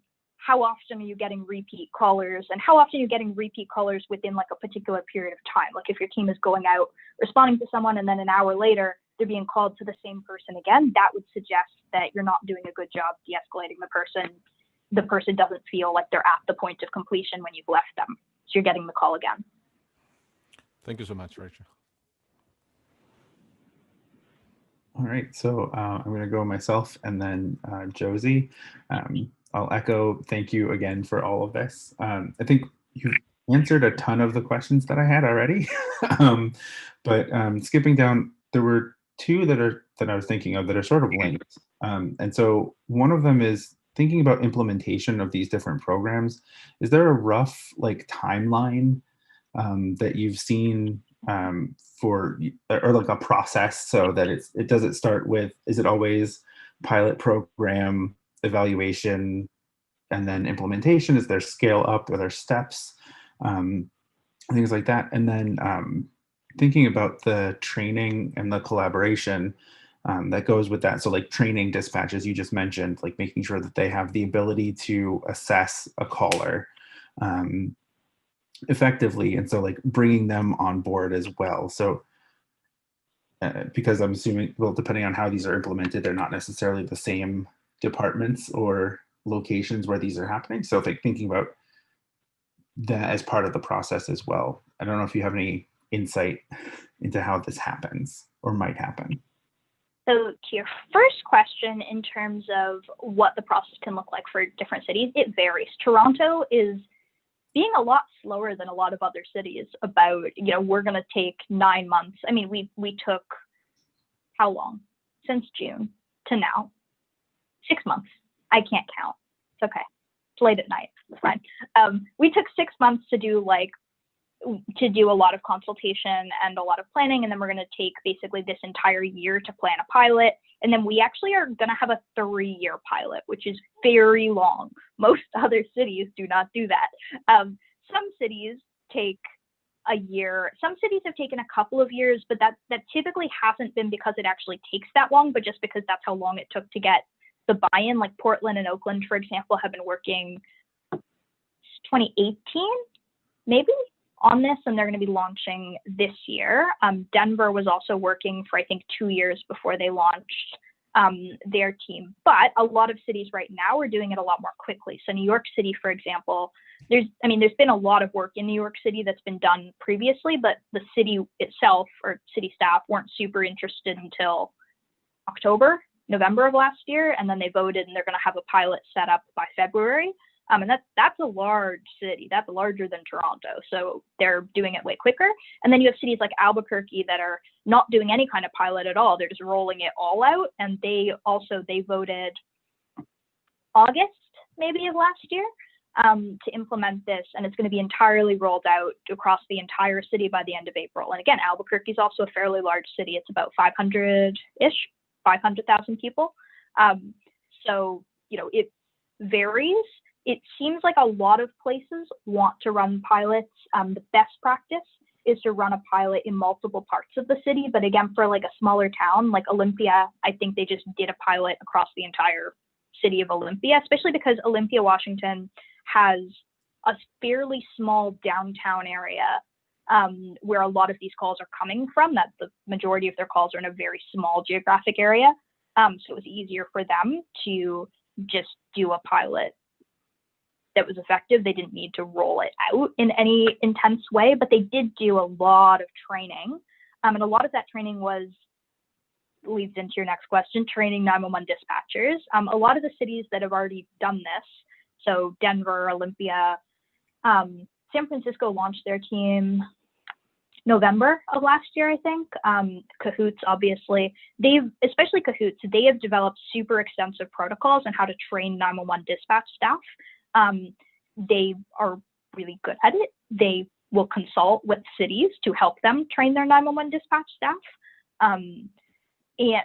often are you getting repeat callers, and how often are you getting repeat callers within like a particular period of time. Like if your team is going out responding to someone and then an hour later they're being called to the same person again, that would suggest that you're not doing a good job de-escalating the person. The person doesn't feel like they're at the point of completion when you've left them, so you're getting the call again. Thank you so much, Rachel. All right, so I'm going to go myself and then Josie. I'll echo thank you again for all of this. I think you've answered a ton of the questions that I had already, but skipping down, there were two that I was thinking of that are sort of linked. And so one of them is thinking about implementation of these different programs. Is there a rough timeline that you've seen for, or like a process, so that does it start with, is it always pilot program, evaluation, and then implementation? Is there scale up? Are there steps? Things like that. And then thinking about the training and the collaboration that goes with that. So like training dispatches, you just mentioned, like making sure that they have the ability to assess a caller effectively, and so like bringing them on board as well. So because I'm assuming, well, depending on how these are implemented, they're not necessarily the same departments or locations where these are happening. So like thinking about that as part of the process as well. I don't know if you have any insight into how this happens or might happen. So to your first question, in terms of what the process can look like for different cities, it varies. Toronto is being a lot slower than a lot of other cities about, we're going to take 9 months. I mean, we took how long? Since June to now? 6 months. I can't count. It's okay. It's late at night. It's fine. We took 6 months to do a lot of consultation and a lot of planning, and then we're going to take basically this entire year to plan a pilot, and then we actually are going to have a 3-year pilot, which is very long. Most other cities do not do that. Some cities take a year. Some cities have taken a couple of years, but that typically hasn't been because it actually takes that long, but just because that's how long it took to get the buy-in. Like Portland and Oakland, for example, have been working 2018, maybe, on this, and they're going to be launching this year. Denver was also working for, I think, 2 years before they launched their team. But a lot of cities right now are doing it a lot more quickly. So New York City, for example, there's been a lot of work in New York City that's been done previously, but the city itself or city staff weren't super interested until November of last year, and then they voted, and they're going to have a pilot set up by February. And that's a large city. That's larger than Toronto. So they're doing it way quicker. And then you have cities like Albuquerque that are not doing any kind of pilot at all. They're just rolling it all out. And they voted August maybe of last year to implement this. And it's going to be entirely rolled out across the entire city by the end of April. And again, Albuquerque is also a fairly large city. It's about 500,000 people. So, it varies. It seems like a lot of places want to run pilots. The best practice is to run a pilot in multiple parts of the city. But again, for like a smaller town like Olympia, I think they just did a pilot across the entire city of Olympia, especially because Olympia, Washington has a fairly small downtown area where a lot of these calls are coming from, that the majority of their calls are in a very small geographic area. So it was easier for them to just do a pilot that was effective. They didn't need to roll it out in any intense way, but they did do a lot of training. And a lot of that training leads into your next question, training 911 dispatchers. A lot of the cities that have already done this, so Denver, Olympia, San Francisco launched their team November of last year, I think. Cahoots, obviously, especially Cahoots, they have developed super extensive protocols on how to train 911 dispatch staff. They are really good at it. They will consult with cities to help them train their 911 dispatch staff. And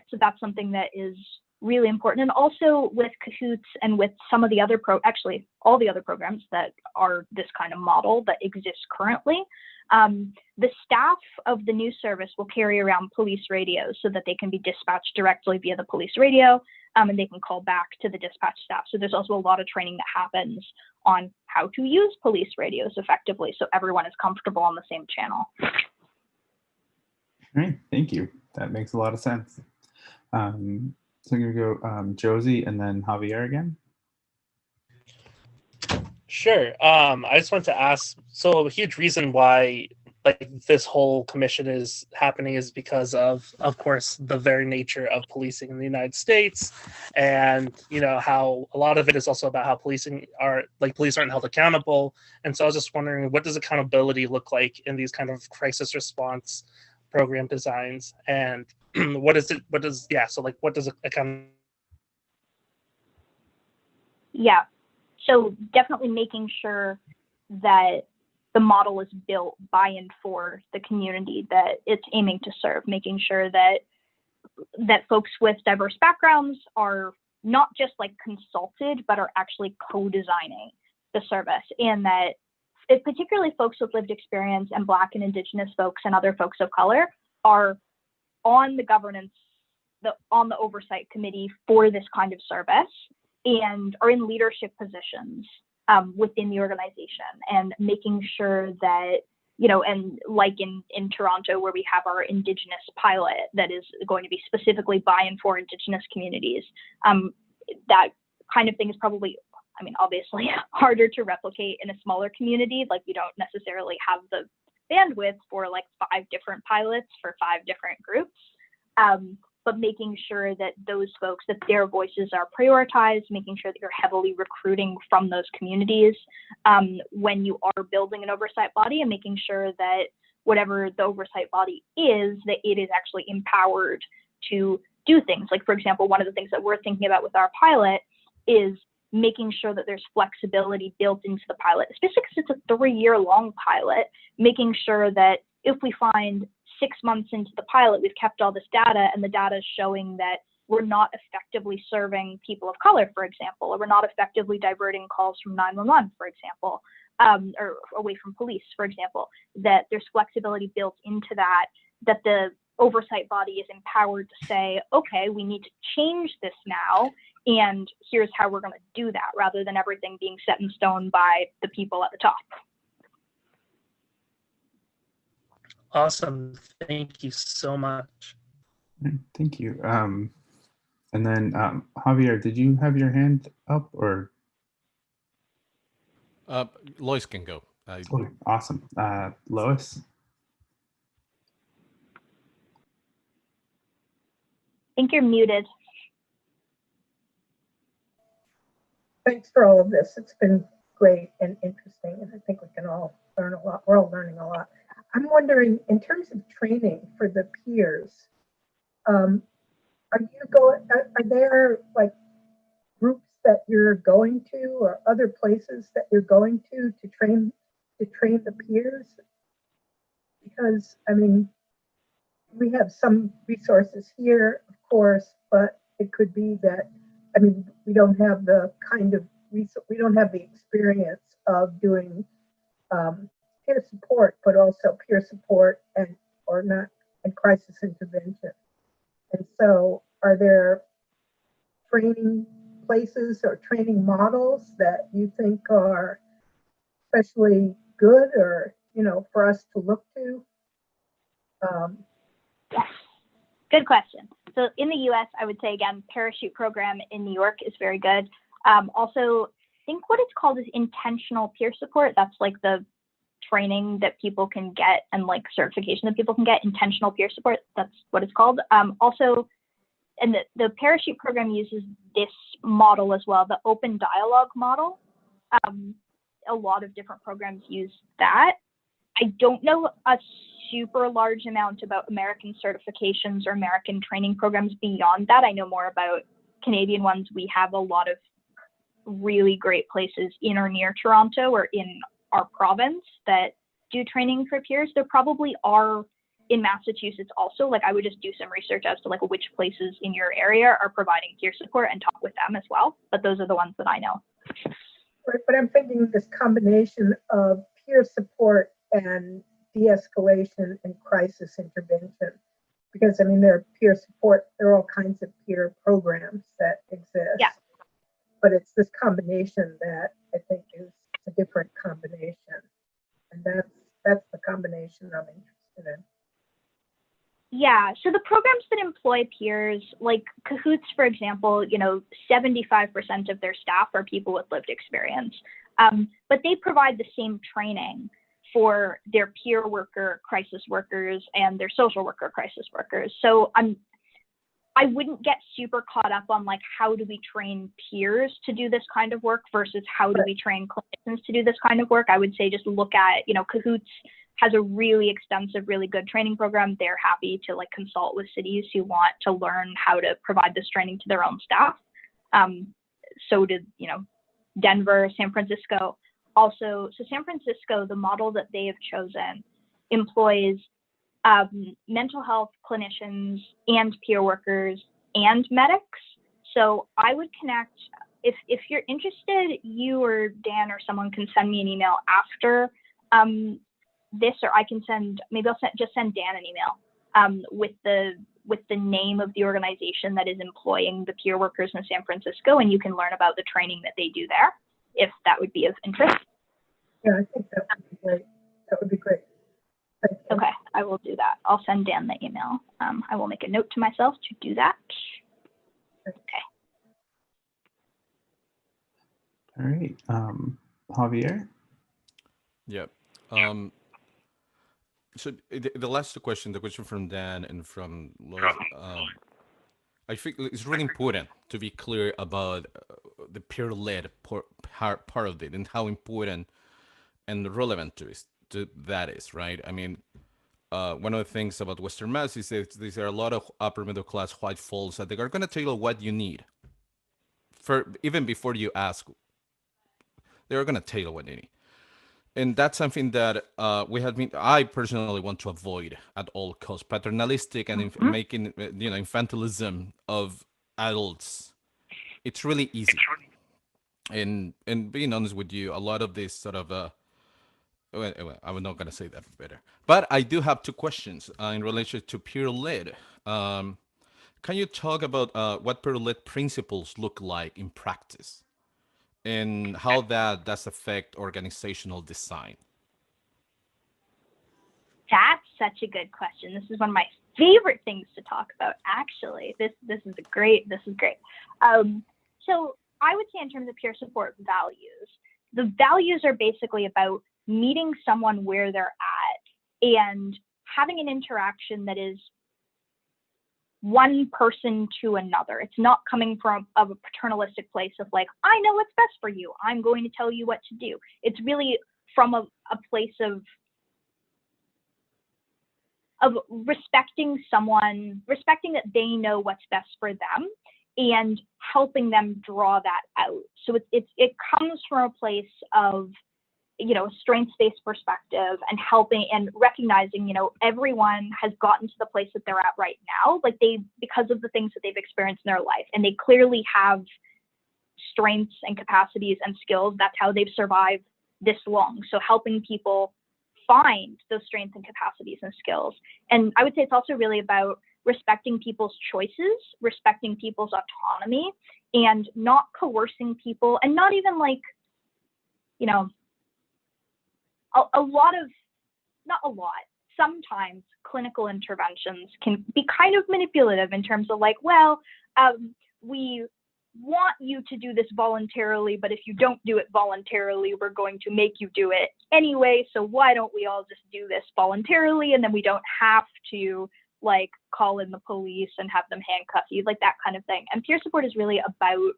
so that's something that is really important. And also with Cahoots and with some of the other actually all the other programs that are this kind of model that exists currently, the staff of the new service will carry around police radios so that they can be dispatched directly via the police radio, and they can call back to the dispatch staff. So there's also a lot of training that happens on how to use police radios effectively so everyone is comfortable on the same channel. All right, thank you. That makes a lot of sense. So I'm gonna go Josie and then Javier again. Sure. I just want to ask, so a huge reason why like this whole commission is happening is because of course, the very nature of policing in the United States, and you know how a lot of it is also about how police aren't held accountable. And so I was just wondering, what does accountability look like in these kind of crisis response program designs, and what does accountability? Yeah, so definitely making sure that the model is built by and for the community that it's aiming to serve, making sure that folks with diverse backgrounds are not just like consulted, but are actually co-designing the service, and that particularly folks with lived experience and Black and Indigenous folks and other folks of color are on the governance, on the oversight committee for this kind of service, and are in leadership positions within the organization, and making sure that, you know, and like in Toronto, where we have our Indigenous pilot that is going to be specifically by and for Indigenous communities, that kind of thing is probably, I mean, obviously harder to replicate in a smaller community. Like, you don't necessarily have the bandwidth for like 5 different pilots for 5 different groups. But making sure that those folks, that their voices are prioritized, making sure that you're heavily recruiting from those communities when you are building an oversight body, and making sure that whatever the oversight body is, that it is actually empowered to do things. Like, for example, one of the things that we're thinking about with our pilot is making sure that there's flexibility built into the pilot, especially because it's a 3-year-long pilot, making sure that if we find 6 months into the pilot, we've kept all this data, and the data is showing that we're not effectively serving people of color, for example, or we're not effectively diverting calls from 911, for example, or away from police, for example, that there's flexibility built into that the oversight body is empowered to say, okay, we need to change this now, and here's how we're going to do that, rather than everything being set in stone by the people at the top. Awesome. Thank you so much. Thank you. And then Javier, did you have your hand up, or? Lois can go. Okay, awesome. Lois? I think you're muted. Thanks for all of this. It's been great and interesting, and I think we can all learn a lot. We're all learning a lot. I'm wondering, in terms of training for the peers, are there like groups that you're going to, or other places that you're going to train the peers? Because I mean, we have some resources here, of course, but it could be that, I mean, we don't have the kind of we don't have the experience of doing peer support, but also peer support and crisis intervention. And so, are there training places or training models that you think are especially good, or for us to look to? Yes, good question. So in the U.S., I would say again, parachute program in New York is very good. Also, I think what it's called is intentional peer support. That's like the training that people can get, and like certification that people can get. Intentional peer support, that's what it's called. Also, and the parachute program uses this model as well, the open dialogue model. A lot of different programs use that. I don't know a super large amount about American certifications or American training programs beyond that. I know more about Canadian ones. We have a lot of really great places in or near Toronto or in our province that do training for peers. There probably are in Massachusetts also. Like, I would just do some research as to like which places in your area are providing peer support and talk with them as well. But those are the ones that I know. Right, but I'm thinking this combination of peer support and de-escalation and crisis intervention. Because I mean, there are peer support, there are all kinds of peer programs that exist. Yeah. But it's this combination that I think is a different combination. And that's the combination I'm interested in. Yeah, so the programs that employ peers, like Cahoots, for example, 75% of their staff are people with lived experience, but they provide the same training for their peer worker crisis workers and their social worker crisis workers. So I wouldn't get super caught up on like, how do we train peers to do this kind of work versus how do we train clinicians to do this kind of work? I would say just look at, Cahoots has a really extensive, really good training program. They're happy to like consult with cities who want to learn how to provide this training to their own staff. So did, Denver, San Francisco. Also, so San Francisco, the model that they have chosen employs mental health clinicians and peer workers and medics. So I would connect, if you're interested, you or Dan or someone can send me an email after this, or I can maybe I'll just send Dan an email with the name of the organization that is employing the peer workers in San Francisco, and you can learn about the training that they do there, if that would be of interest. Yeah, I think that would be great. That would be great. Okay, I will do that. I'll send Dan the email. I will make a note to myself to do that. Okay. All right. Javier? Yeah. So the last question, the question from Dan and from Lois, I think it's really important to be clear about the peer-led part of it and how important and relevant to that is, right? I mean, one of the things about Western Mass is that there are a lot of upper middle class white folks that they are going to tell you what you need. Even before you ask, they're going to tell you what you need. And that's something that I personally want to avoid at all costs. Paternalistic and making, infantilism of adults. It's really easy. And being honest with you, a lot of this sort of, well, I'm not going to say that better. But I do have two questions in relation to peer-led. Can you talk about what peer-led principles look like in practice? And how that does affect organizational design? That's such a good question. This is one of my favorite things to talk about, actually. This is great. So I would say in terms of peer support values, the values are basically about meeting someone where they're at and having an interaction that is one person to another. It's not coming from a paternalistic place of like, I know what's best for you, I'm going to tell you what to do. It's really from a place of respecting someone, respecting that they know what's best for them and helping them draw that out. So it comes from a place of, a strengths-based perspective and helping and recognizing, everyone has gotten to the place that they're at right now, like because of the things that they've experienced in their life, and they clearly have strengths and capacities and skills. That's how they've survived this long. So helping people find those strengths and capacities and skills. And I would say it's also really about respecting people's choices, respecting people's autonomy, and not coercing people, and not even like, sometimes clinical interventions can be kind of manipulative in terms of like, we want you to do this voluntarily, but if you don't do it voluntarily, we're going to make you do it anyway. So why don't we all just do this voluntarily, and then we don't have to like call in the police and have them handcuff you, like that kind of thing. And peer support is really about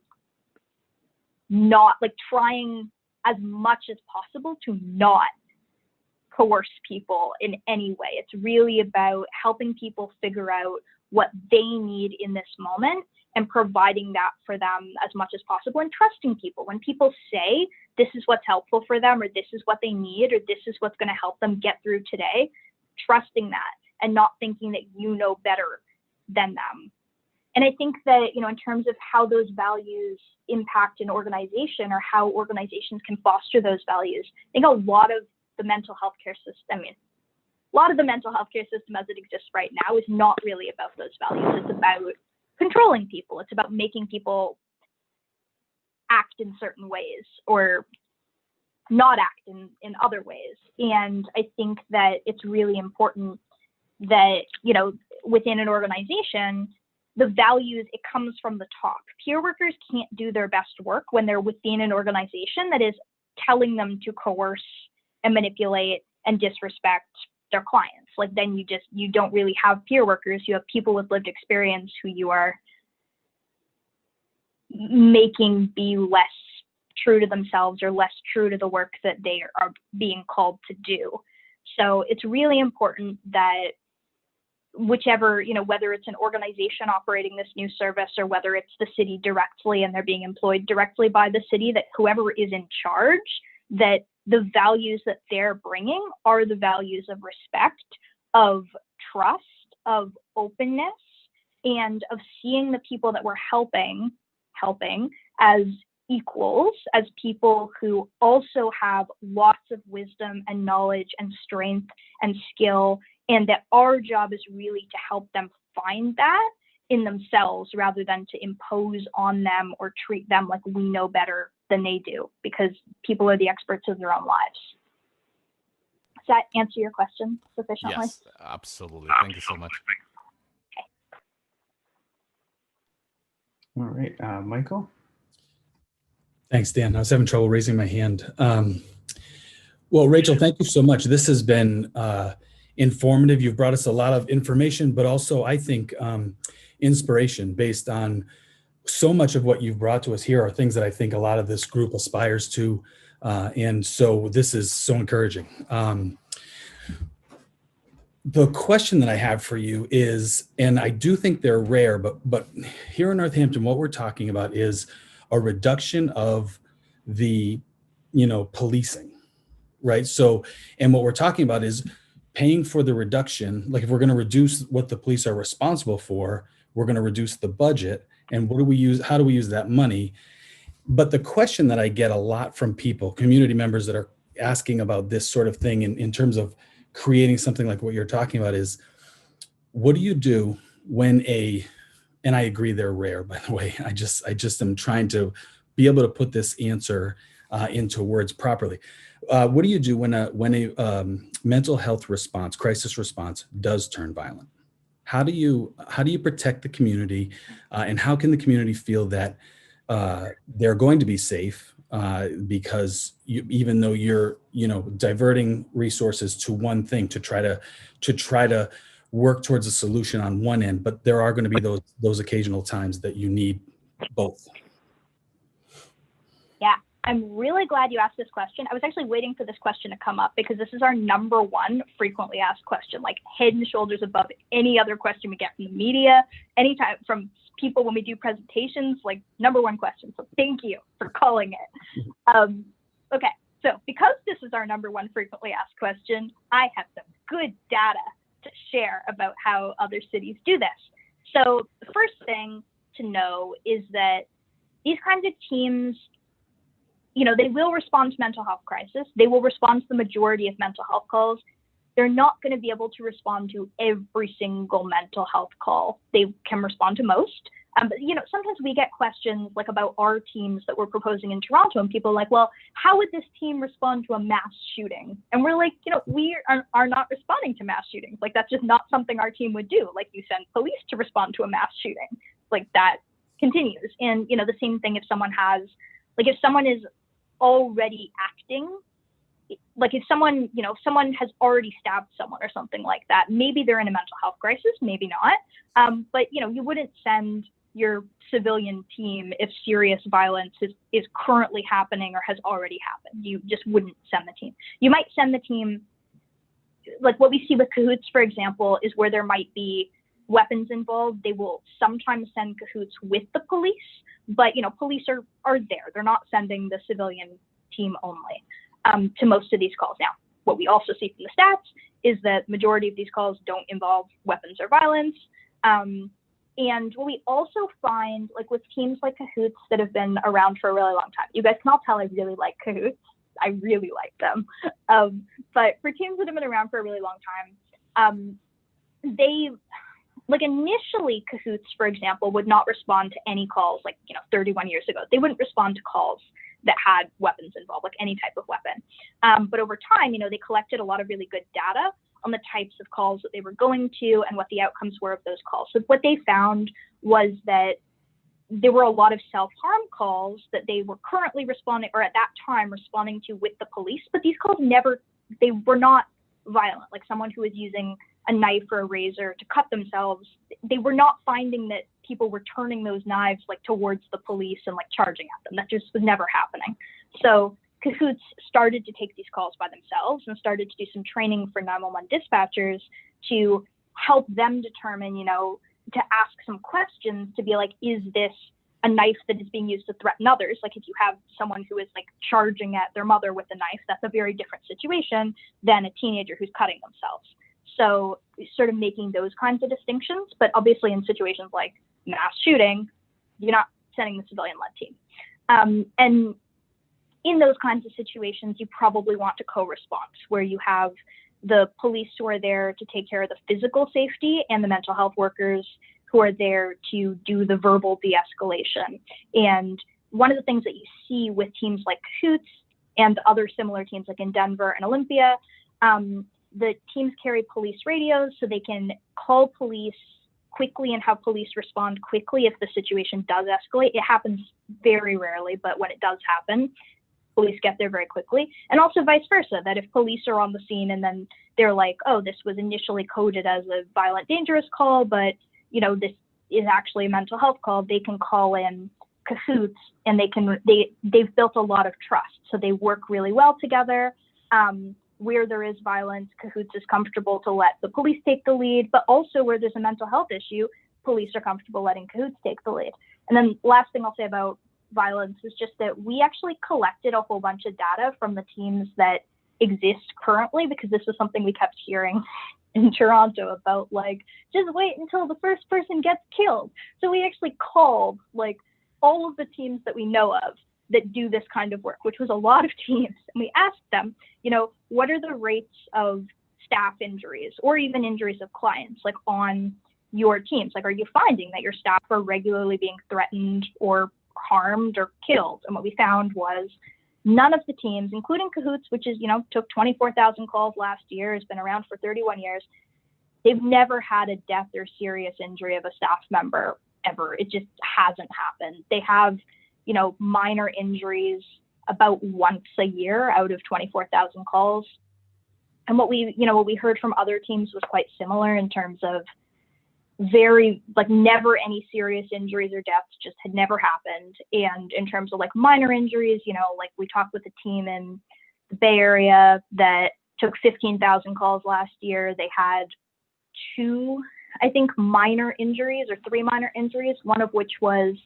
not like trying as much as possible to not coerce people in any way. It's really about helping people figure out what they need in this moment and providing that for them as much as possible, and trusting people. When people say this is what's helpful for them, or this is what they need, or this is what's going to help them get through today, trusting that and not thinking that you know better than them. And I think that, you know, in terms of how those values impact an organization or how organizations can foster those values, I think a lot of the mental health care system, a lot of the mental health care system as it exists right now is not really about those values. It's about controlling people. It's about making people act in certain ways or not act in other ways. And I think that it's really important that, you know, within an organization, the values, it comes from the top. Peer workers can't do their best work when they're within an organization that is telling them to coerce and manipulate and disrespect their clients. Like, then you don't really have peer workers. You have people with lived experience who you are making be less true to themselves or less true to the work that they are being called to do. So it's really important that whichever, you know, whether it's an organization operating this new service or whether it's the city directly and they're being employed directly by the city, that whoever is in charge, that the values that they're bringing are the values of respect, of trust, of openness, and of seeing the people that we're helping as equals, as people who also have lots of wisdom and knowledge and strength and skill, and that our job is really to help them find that in themselves rather than to impose on them or treat them like we know better than they do, because people are the experts of their own lives. Does that answer your question sufficiently? Yes, absolutely. Thank you so much. All right, Michael. Thanks, Dan. I was having trouble raising my hand. Well, Rachel, thank you so much. This has been informative. You've brought us a lot of information, but also, I think, inspiration based on so much of what you've brought to us here are things that I think a lot of this group aspires to. And so this is so encouraging. The question that I have for you is, and I do think they're rare, but here in Northampton, what we're talking about is a reduction of the, policing, right? So, and what we're talking about is paying for the reduction. Like, if we're going to reduce what the police are responsible for, we're going to reduce the budget. And what do we use? How do we use that money? But the question that I get a lot from people, community members that are asking about this sort of thing in terms of creating something like what you're talking about is, what do you do when and I agree they're rare, by the way. I just am trying to be able to put this answer into words properly. What do you do when a mental health response, crisis response, does turn violent? How do you protect the community, and how can the community feel that they're going to be safe because even though you're diverting resources to one thing to try to work towards a solution on one end, but there are going to be those occasional times that you need both. Yeah, I'm really glad you asked this question. I was actually waiting for this question to come up because this is our number one frequently asked question, like head and shoulders above any other question we get from the media, anytime from people when we do presentations, like number one question. So thank you for calling it. Okay, so because this is our number one frequently asked question, I have some good data to share about how other cities do this. So the first thing to know is that these kinds of teams, they will respond to mental health crisis. They will respond to the majority of mental health calls. They're not going to be able to respond to every single mental health call. They can respond to most. But, sometimes we get questions like about our teams that we're proposing in Toronto, and people are like, well, how would this team respond to a mass shooting? And we're like, we are not responding to mass shootings. Like, that's just not something our team would do. Like, you send police to respond to a mass shooting. Like, that continues. And, the same thing if someone is already acting, like if someone has already stabbed someone or something like that, maybe they're in a mental health crisis, maybe not. But, you wouldn't send your civilian team if serious violence is currently happening or has already happened. You just wouldn't send the team. You might send the team like what we see with cahoots, for example, is where there might be weapons involved. They will sometimes send cahoots with the police, but police are there. They're not sending the civilian team only to most of these calls. Now, what we also see from the stats is that majority of these calls don't involve weapons or violence. And what we also find, like with teams like Cahoots that have been around for a really long time, you guys can all tell I really like Cahoots. I really like them. But for teams that have been around for a really long time, they, like initially Cahoots, for example, would not respond to any calls 31 years ago. They wouldn't respond to calls that had weapons involved, like any type of weapon. But over time, they collected a lot of really good data on the types of calls that they were going to and what the outcomes were of those calls. So what they found was that there were a lot of self-harm calls that they were currently responding, or at that time responding to with the police, but these calls they were not violent, like someone who was using a knife or a razor to cut themselves. They were not finding that people were turning those knives towards the police and charging at them. That just was never happening. So Cahoots started to take these calls by themselves and started to do some training for 911 dispatchers to help them determine, to ask some questions to be like, is this a knife that is being used to threaten others? Like if you have someone who is charging at their mother with a knife, that's a very different situation than a teenager who's cutting themselves. So sort of making those kinds of distinctions, but obviously in situations like mass shooting, you're not sending the civilian-led team. And in those kinds of situations, you probably want a co-response where you have the police who are there to take care of the physical safety and the mental health workers who are there to do the verbal de-escalation. And one of the things that you see with teams like Cahoots and other similar teams like in Denver and Olympia, the teams carry police radios so they can call police quickly and have police respond quickly if the situation does escalate. It happens very rarely, but when it does happen, police get there very quickly. And also vice versa, that if police are on the scene and then they're like, oh, this was initially coded as a violent, dangerous call, but this is actually a mental health call, they can call in Cahoots and they've built a lot of trust. So they work really well together. Where there is violence, Cahoots is comfortable to let the police take the lead, but also where there's a mental health issue, police are comfortable letting Cahoots take the lead. And then last thing I'll say about violence is just that we actually collected a whole bunch of data from the teams that exist currently, because this was something we kept hearing in Toronto about, just wait until the first person gets killed. So we actually called all of the teams that we know of that do this kind of work, which was a lot of teams. And we asked them, what are the rates of staff injuries or even injuries of clients on your teams? Are you finding that your staff are regularly being threatened or harmed or killed? And what we found was none of the teams, including Cahoots, which is, took 24,000 calls last year, has been around for 31 years. They've never had a death or serious injury of a staff member ever. It just hasn't happened. They have, minor injuries about once a year out of 24,000 calls. And what we heard from other teams was quite similar in terms of very never any serious injuries or deaths, just had never happened. And in terms of minor injuries, we talked with a team in the Bay Area that took 15,000 calls last year. They had 2, I think, minor injuries or 3 minor injuries, one of which was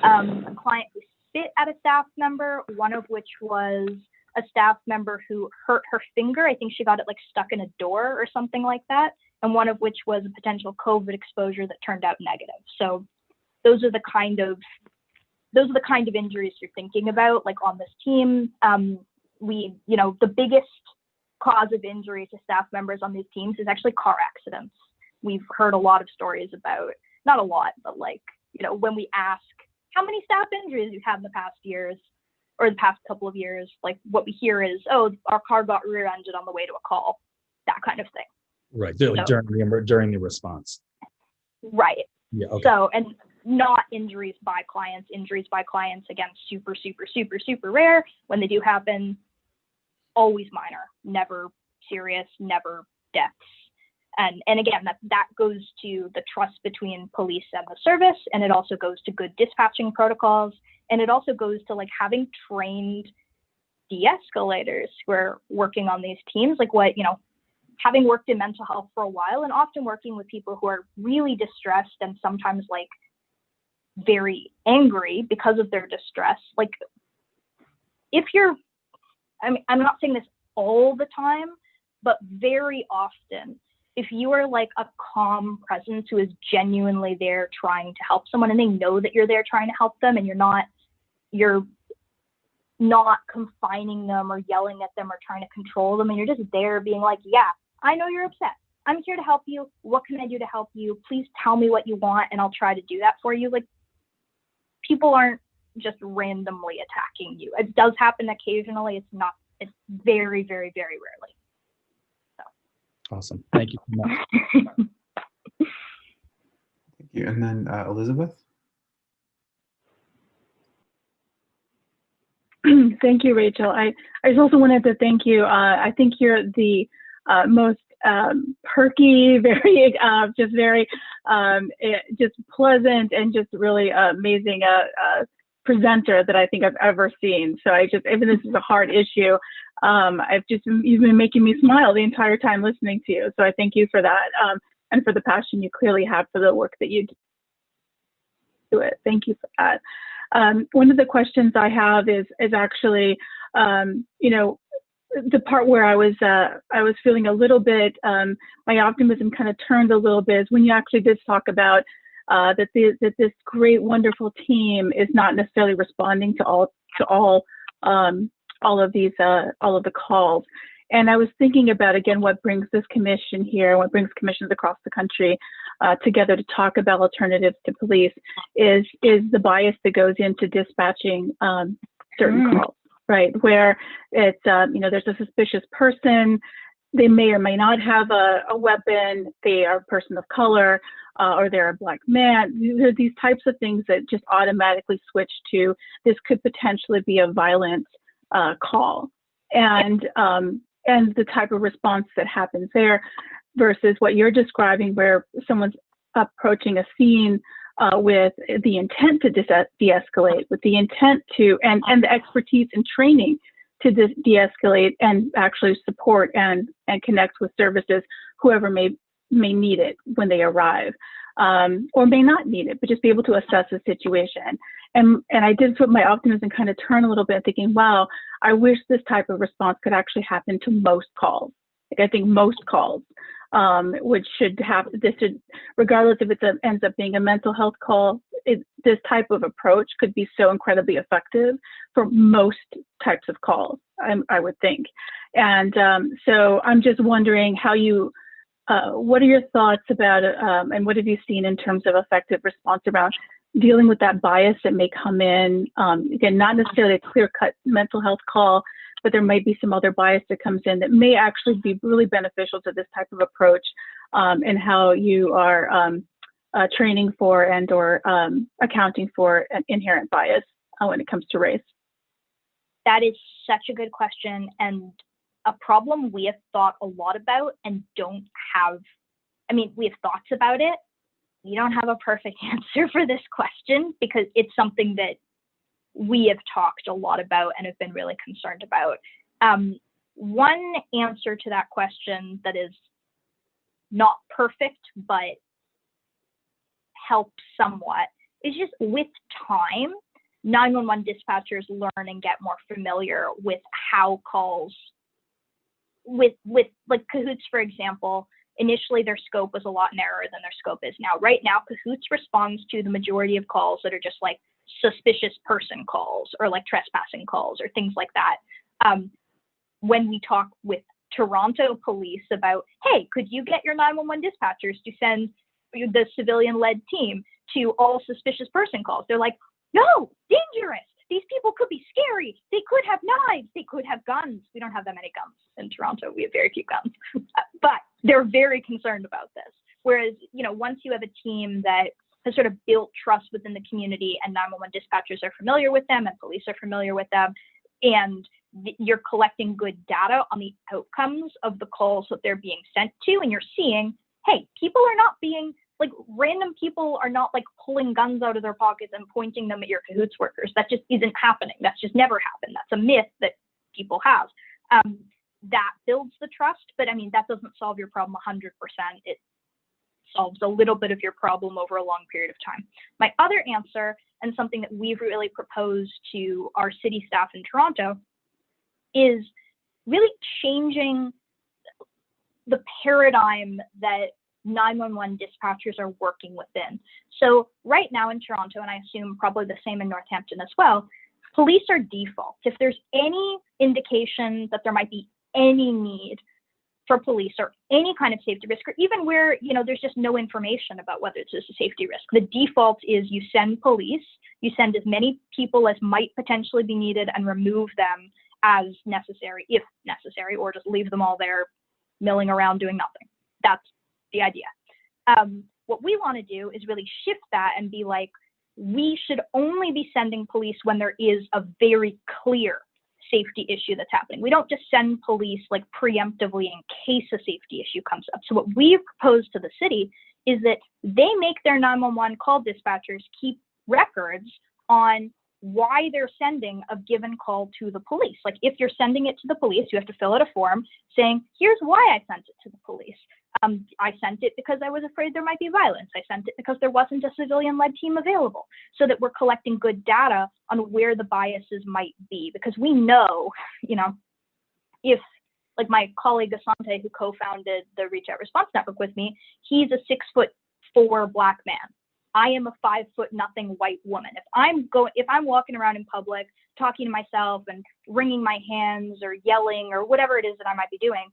a client who spit at a staff member, one of which was a staff member who hurt her finger. I think she got it stuck in a door or something like that. And one of which was a potential COVID exposure that turned out negative. So those are the kind of injuries you're thinking about on this team. The biggest cause of injury to staff members on these teams is actually car accidents. We've heard a lot of stories about, not a lot, but when we ask how many staff injuries you've had in the past years or the past couple of years, what we hear is, oh, our car got rear-ended on the way to a call, that kind of thing. Right, during the response. Right. Yeah. Okay. So, and not injuries by clients. Injuries by clients, again, super, super, super, super rare. When they do happen, always minor, never serious, never deaths. And again, that goes to the trust between police and the service, and it also goes to good dispatching protocols, and it also goes to having trained de-escalators who are working on these teams. having worked in mental health for a while and often working with people who are really distressed and sometimes like very angry because of their distress, like if you're, I mean, I'm not saying this all the time, but very often, if you are like a calm presence who is genuinely there trying to help someone and they know that you're there trying to help them and you're not confining them or yelling at them or trying to control them, and you're just there being like, yeah, I know you're upset. I'm here to help you. What can I do to help you? Please tell me what you want and I'll try to do that for you. Like, people aren't just randomly attacking you. It does happen occasionally. It's very, very, very rarely. Awesome. Thank you so much. Thank you. And then Elizabeth. Thank you, Rachel. I just also wanted to thank you. I think you're the most perky, very just pleasant and just really amazing presenter that I think I've ever seen. So even this is a hard issue, you've been making me smile the entire time listening to you. So I thank you for that, and for the passion you clearly have for the work that you do it. Thank you for that. One of the questions I have is actually, the part where I was feeling a little bit, my optimism kind of turned a little bit, is when you actually did talk about that this great, wonderful team is not necessarily responding to all of the calls. And I was thinking about, again, what brings this commission here, what brings commissions across the country together to talk about alternatives to police is the bias that goes into dispatching certain calls, right? Where it's, there's a suspicious person, they may or may not have a weapon, they are a person of color, or they're a Black man. There are these types of things that just automatically switch to, this could potentially be a violent call. And the type of response that happens there versus what you're describing, where someone's approaching a scene with the intent to de-escalate, with the intent to, and the expertise and training to de-escalate and actually support and connect with services, whoever may need it when they arrive, or may not need it, but just be able to assess the situation. And I did put my optimism kind of turn a little bit, thinking, wow, I wish this type of response could actually happen to most calls. Like, I think most calls, regardless if it ends up being a mental health call, this type of approach could be so incredibly effective for most types of calls, I would think. And so I'm just wondering how what are your thoughts about it, and what have you seen in terms of effective response around dealing with that bias that may come in? Again, not necessarily a clear-cut mental health call, but there might be some other bias that comes in that may actually be really beneficial to this type of approach, and how you are training for and or accounting for an inherent bias when it comes to race. That is such a good question, and a problem we have thought a lot about and don't have, we have thoughts about it. We don't have a perfect answer for this question because it's something that we have talked a lot about and have been really concerned about. One answer to that question that is not perfect, but helps somewhat, is just with time, 911 dispatchers learn and get more familiar with how calls, with like Cahoots, for example. Initially, their scope was a lot narrower than their scope is now. Right now, Cahoots responds to the majority of calls that are just like suspicious person calls or like trespassing calls or things like that. When we talk with Toronto police about, hey, could you get your 911 dispatchers to send the civilian-led team to all suspicious person calls? They're like, no, dangerous. These people could be scary. They could have knives. They could have guns. We don't have that many guns in Toronto. We have very few guns, but they're very concerned about this. Whereas, once you have a team that has sort of built trust within the community and 911 dispatchers are familiar with them and police are familiar with them, and you're collecting good data on the outcomes of the calls that they're being sent to, and you're seeing, hey, people are not being, like, random people are not like pulling guns out of their pockets and pointing them at your Cahoots workers. That just isn't happening. That's just never happened. That's a myth that people have. that builds the trust, but I mean, that doesn't solve your problem 100%. It solves a little bit of your problem over a long period of time. My other answer, and something that we've really proposed to our city staff in Toronto, is really changing the paradigm that 911 dispatchers are working within. So right now in Toronto, and I assume probably the same in Northampton as well, police are default. If there's any indication that there might be any need for police or any kind of safety risk, or even where, you know, there's just no information about whether it's a safety risk, the default is you send police, you send as many people as might potentially be needed and remove them as necessary, if necessary, or just leave them all there milling around doing nothing. That's the idea. What we want to do is really shift that and be like, we should only be sending police when there is a very clear safety issue that's happening. We don't just send police like preemptively in case a safety issue comes up. So what we've proposed to the city is that they make their 911 call dispatchers keep records on why they're sending a given call to the police. Like if you're sending it to the police, you have to fill out a form saying, here's why I sent it to the police. I sent it because I was afraid there might be violence. I sent it because there wasn't a civilian-led team available, so that we're collecting good data on where the biases might be. Because we know, you know, if, like my colleague Asante, who co-founded the Reach Out Response Network with me, he's a 6'4" Black man. I am a 5'0" white woman. If I'm walking around in public, talking to myself and wringing my hands or yelling or whatever it is that I might be doing,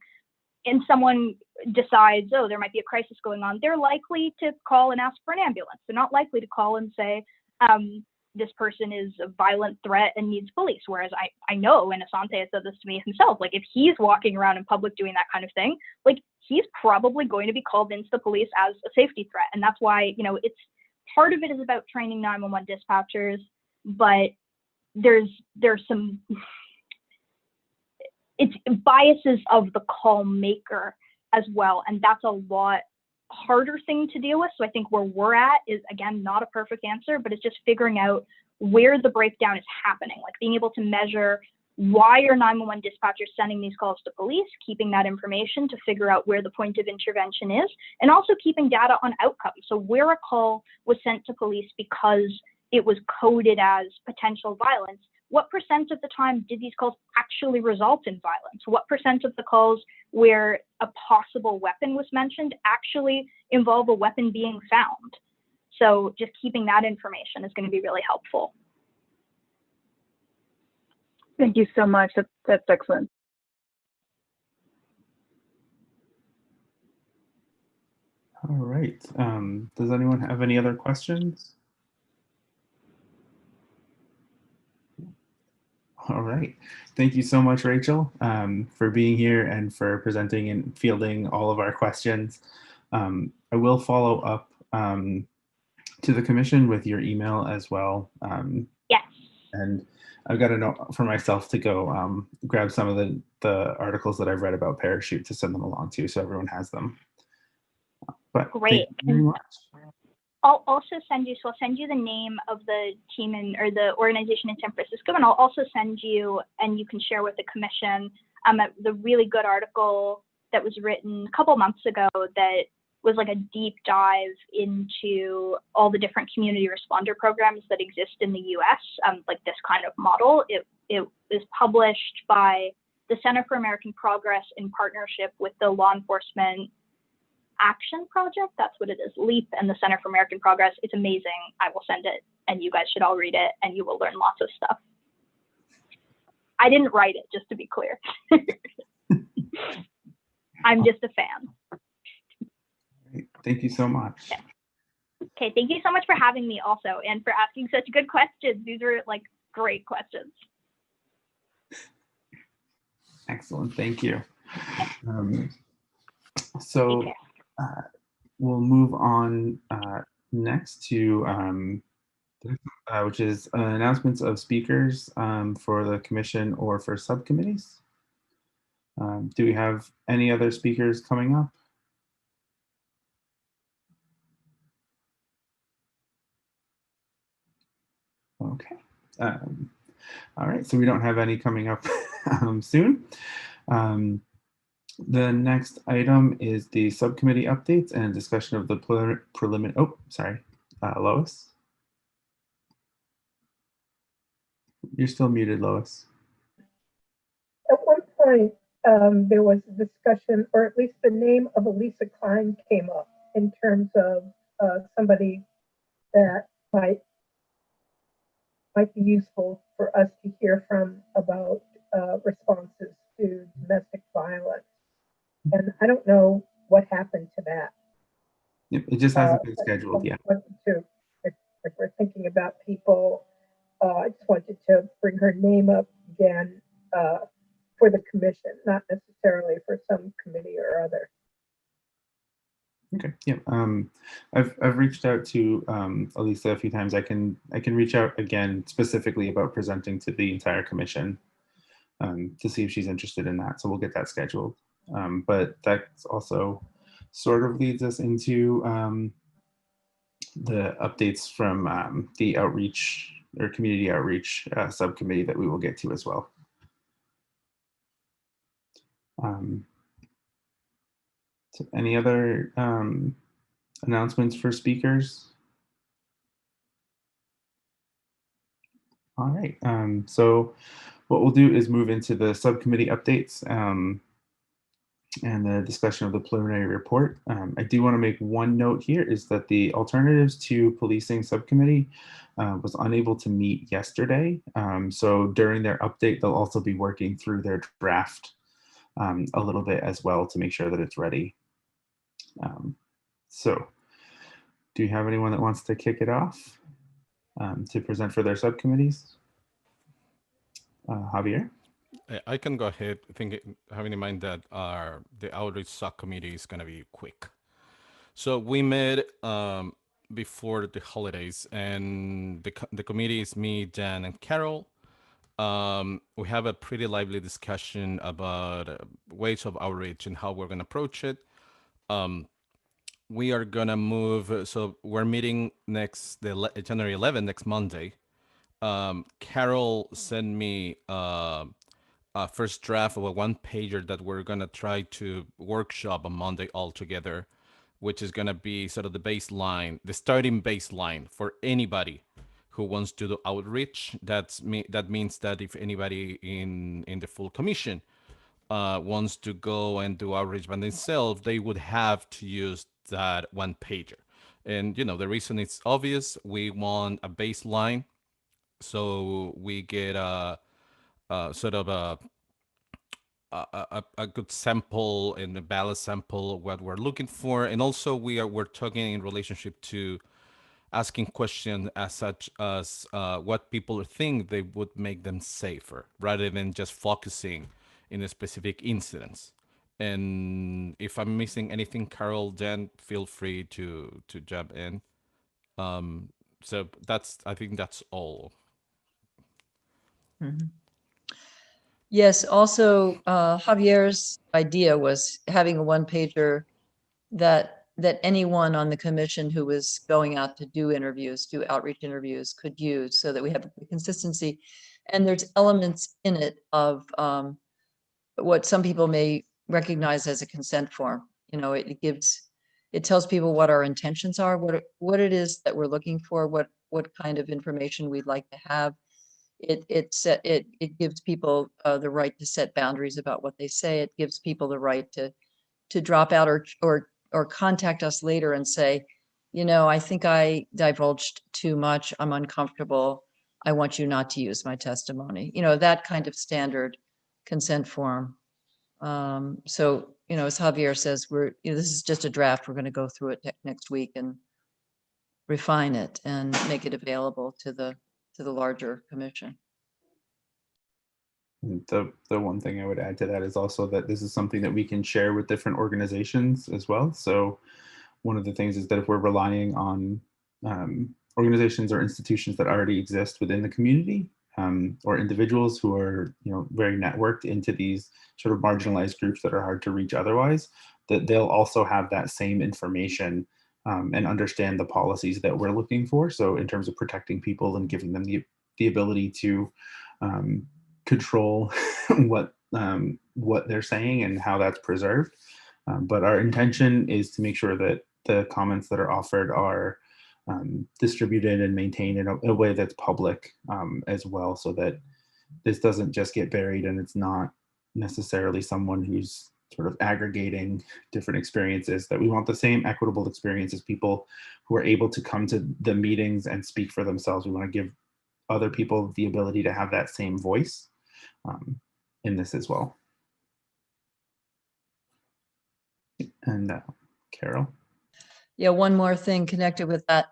and someone decides, oh, there might be a crisis going on, they're likely to call and ask for an ambulance. They're not likely to call and say, this person is a violent threat and needs police. Whereas I know, and Asante has said this to me himself, like if he's walking around in public doing that kind of thing, like he's probably going to be called into the police as a safety threat. And that's why, you know, it's part of it is about training 911 dispatchers, but there's some, it's biases of the call maker as well. And that's a lot harder thing to deal with. So I think where we're at is, again, not a perfect answer, but it's just figuring out where the breakdown is happening, like being able to measure why are 911 dispatchers sending these calls to police, keeping that information to figure out where the point of intervention is, and also keeping data on outcomes. So where a call was sent to police because it was coded as potential violence, what % of the time did these calls actually result in violence? What % of the calls where a possible weapon was mentioned actually involve a weapon being found? So just keeping that information is going to be really helpful. Thank you so much. That's excellent. All right. Does anyone have any other questions? All right. Thank you so much, Rachel, for being here and for presenting and fielding all of our questions. I will follow up to the commission with your email as well. Yes. And I've got a note for myself to go grab some of the articles that I've read about Parachute to send them along to, so everyone has them. But great. Thank you very much. I'll also send you, so I'll send you the name of the team or the organization in San Francisco, and I'll also send you, and you can share with the commission, the really good article that was written a couple months ago that was like a deep dive into all the different community responder programs that exist in the US, like this kind of model. It is published by the Center for American Progress in partnership with the Law Enforcement Action Project. That's what it is, LEAP, and the Center for American Progress. It's amazing. I will send it, and you guys should all read it, and you will learn lots of stuff. I didn't write it, just to be clear. I'm just a fan. Thank you so much. Okay, thank you so much for having me also, and for asking such good questions. These are like great questions. Excellent, thank you. So we'll move on next to which is announcements of speakers for the commission or for subcommittees. Do we have any other speakers coming up? Okay. All right, so we don't have any coming up soon. The next item is the subcommittee updates and discussion of the preliminary. Oh, sorry, Lois. You're still muted, Lois. At one point, there was a discussion, or at least the name of Elisa Klein came up in terms of somebody that might be useful for us to hear from about responses to domestic violence. And I don't know what happened to that. Yep, it just hasn't been scheduled yet. If we're thinking about people, I just wanted to bring her name up again for the commission, not necessarily for some committee or other. Okay. Yeah. I've reached out to Elisa a few times. I can reach out again specifically about presenting to the entire commission to see if she's interested in that. So we'll get that scheduled. But that also sort of leads us into the updates from the outreach or community outreach subcommittee that we will get to as well. So any other announcements for speakers? All right, so what we'll do is move into the subcommittee updates and the discussion of the preliminary report. I do want to make one note here is that the Alternatives to Policing Subcommittee was unable to meet yesterday. So during their update, they'll also be working through their draft a little bit as well to make sure that it's ready. So do you have anyone that wants to kick it off to present for their subcommittees? Javier? I can go ahead, having in mind that the outreach subcommittee is going to be quick. So we met before the holidays, and the committee is me, Dan, and Carol. We have a pretty lively discussion about ways of outreach and how we're going to approach it. We are going to move, so we're meeting January 11th, next Monday. Carol sent me a first draft of a one-pager that we're going to try to workshop on Monday all together, which is going to be sort of the baseline, the starting baseline for anybody who wants to do outreach. That means that if anybody in the full commission wants to go and do outreach by themselves, they would have to use that one-pager. And, you know, the reason is obvious. We want a baseline, so we get a sort of a good sample and a balanced sample of what we're looking for. And also we're talking in relationship to asking questions as such as what people think they would make them safer, rather than just focusing in a specific incidents. And if I'm missing anything, Carol, then feel free to jump in. So I think that's all. Mm-hmm. Yes, also Javier's idea was having a one-pager that anyone on the commission who was going out to do outreach interviews could use, so that we have the consistency. And there's elements in it of what some people may recognize as a consent form. You know, it tells people what our intentions are, what it is that we're looking for, what kind of information we'd like to have. It gives people the right to set boundaries about what they say. It gives people the right to drop out or contact us later and say, you know, I think I divulged too much. I'm uncomfortable. I want you not to use my testimony. You know, that kind of standard consent form. So, you know, as Javier says, this is just a draft. We're going to go through it next week and refine it and make it available to the larger commission. The one thing I would add to that is also that this is something that we can share with different organizations as well. So one of the things is that if we're relying on organizations or institutions that already exist within the community, or individuals who are, you know, very networked into these sort of marginalized groups that are hard to reach otherwise, that they'll also have that same information and understand the policies that we're looking for. So in terms of protecting people and giving them the ability to control what what they're saying and how that's preserved. But our intention is to make sure that the comments that are offered are distributed and maintained in a way that's public as well, so that this doesn't just get buried and it's not necessarily someone who's sort of aggregating different experiences, that we want the same equitable experience as people who are able to come to the meetings and speak for themselves. We want to give other people the ability to have that same voice in this as well. And Carol? Yeah, one more thing connected with that.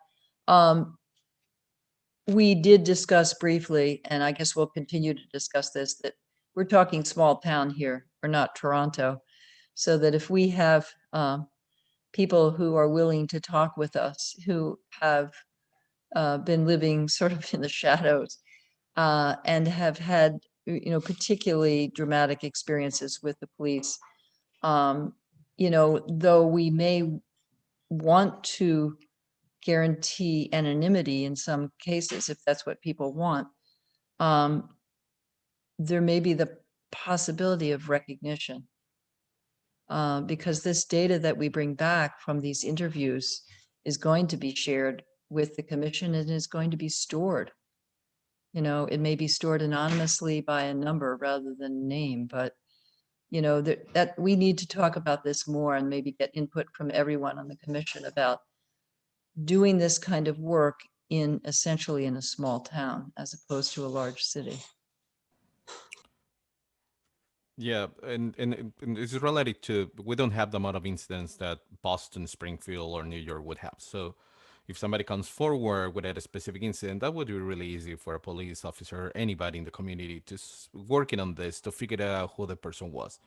We did discuss briefly, and I guess we'll continue to discuss this, that we're talking small town here, we're not Toronto. So that if we have people who are willing to talk with us, who have been living sort of in the shadows and have had, particularly dramatic experiences with the police, though we may want to guarantee anonymity in some cases, if that's what people want, there may be the possibility of recognition. Because this data that we bring back from these interviews is going to be shared with the commission and is going to be stored. It may be stored anonymously by a number rather than name, but that we need to talk about this more and maybe get input from everyone on the commission about doing this kind of work essentially in a small town as opposed to a large city. Yeah, and it's related to, we don't have the amount of incidents that Boston, Springfield, or New York would have. So if somebody comes forward with a specific incident, that would be really easy for a police officer or anybody in the community to working on this to figure out who the person was.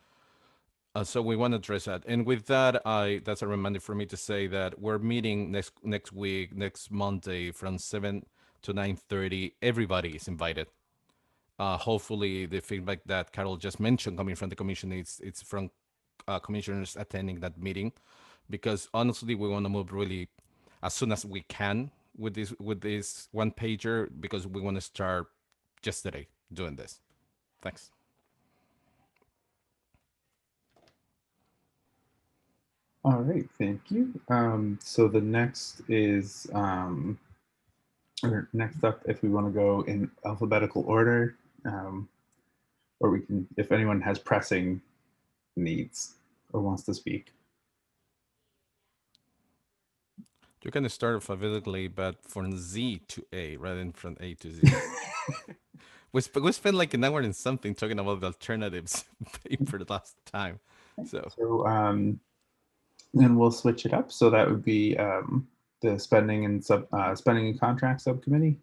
So we want to address that. And with that, that's a reminder for me to say that we're meeting next week, next Monday from 7 to 9:30. Everybody is invited. Hopefully the feedback that Carol just mentioned coming from the commission, it's from commissioners attending that meeting, because honestly we want to move really as soon as we can with this one pager, because we want to start just today doing this. Thanks. All right, thank you. So the next is, or next up, if we want to go in alphabetical order, or we can, if anyone has pressing needs or wants to speak. You can start alphabetically, but from Z to A rather than from A to Z. we spent like an hour and something talking about the alternatives for the last time. So then we'll switch it up. So that would be the spending and spending and contract subcommittee.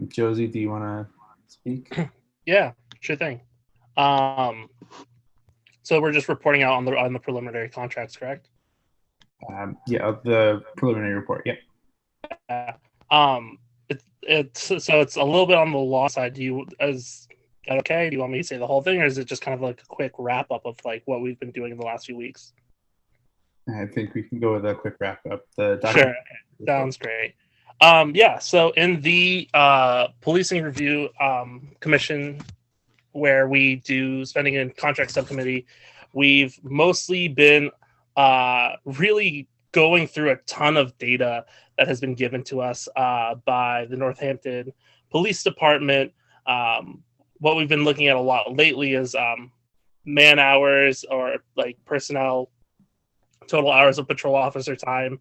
Josie, do you want to speak? Yeah, sure thing. So we're just reporting out on the preliminary contracts, correct? Yeah, the preliminary report. Yep. It's a little bit on the law side. Is that okay? Do you want me to say the whole thing, or is it just kind of like a quick wrap up of like what we've been doing in the last few weeks? I think we can go with a quick wrap up. Sure, sounds great. Yeah. So in the policing review commission, where we do spending and contract subcommittee, we've mostly been really going through a ton of data that has been given to us by the Northampton Police Department. What we've been looking at a lot lately is man hours, or like personnel, total hours of patrol officer time,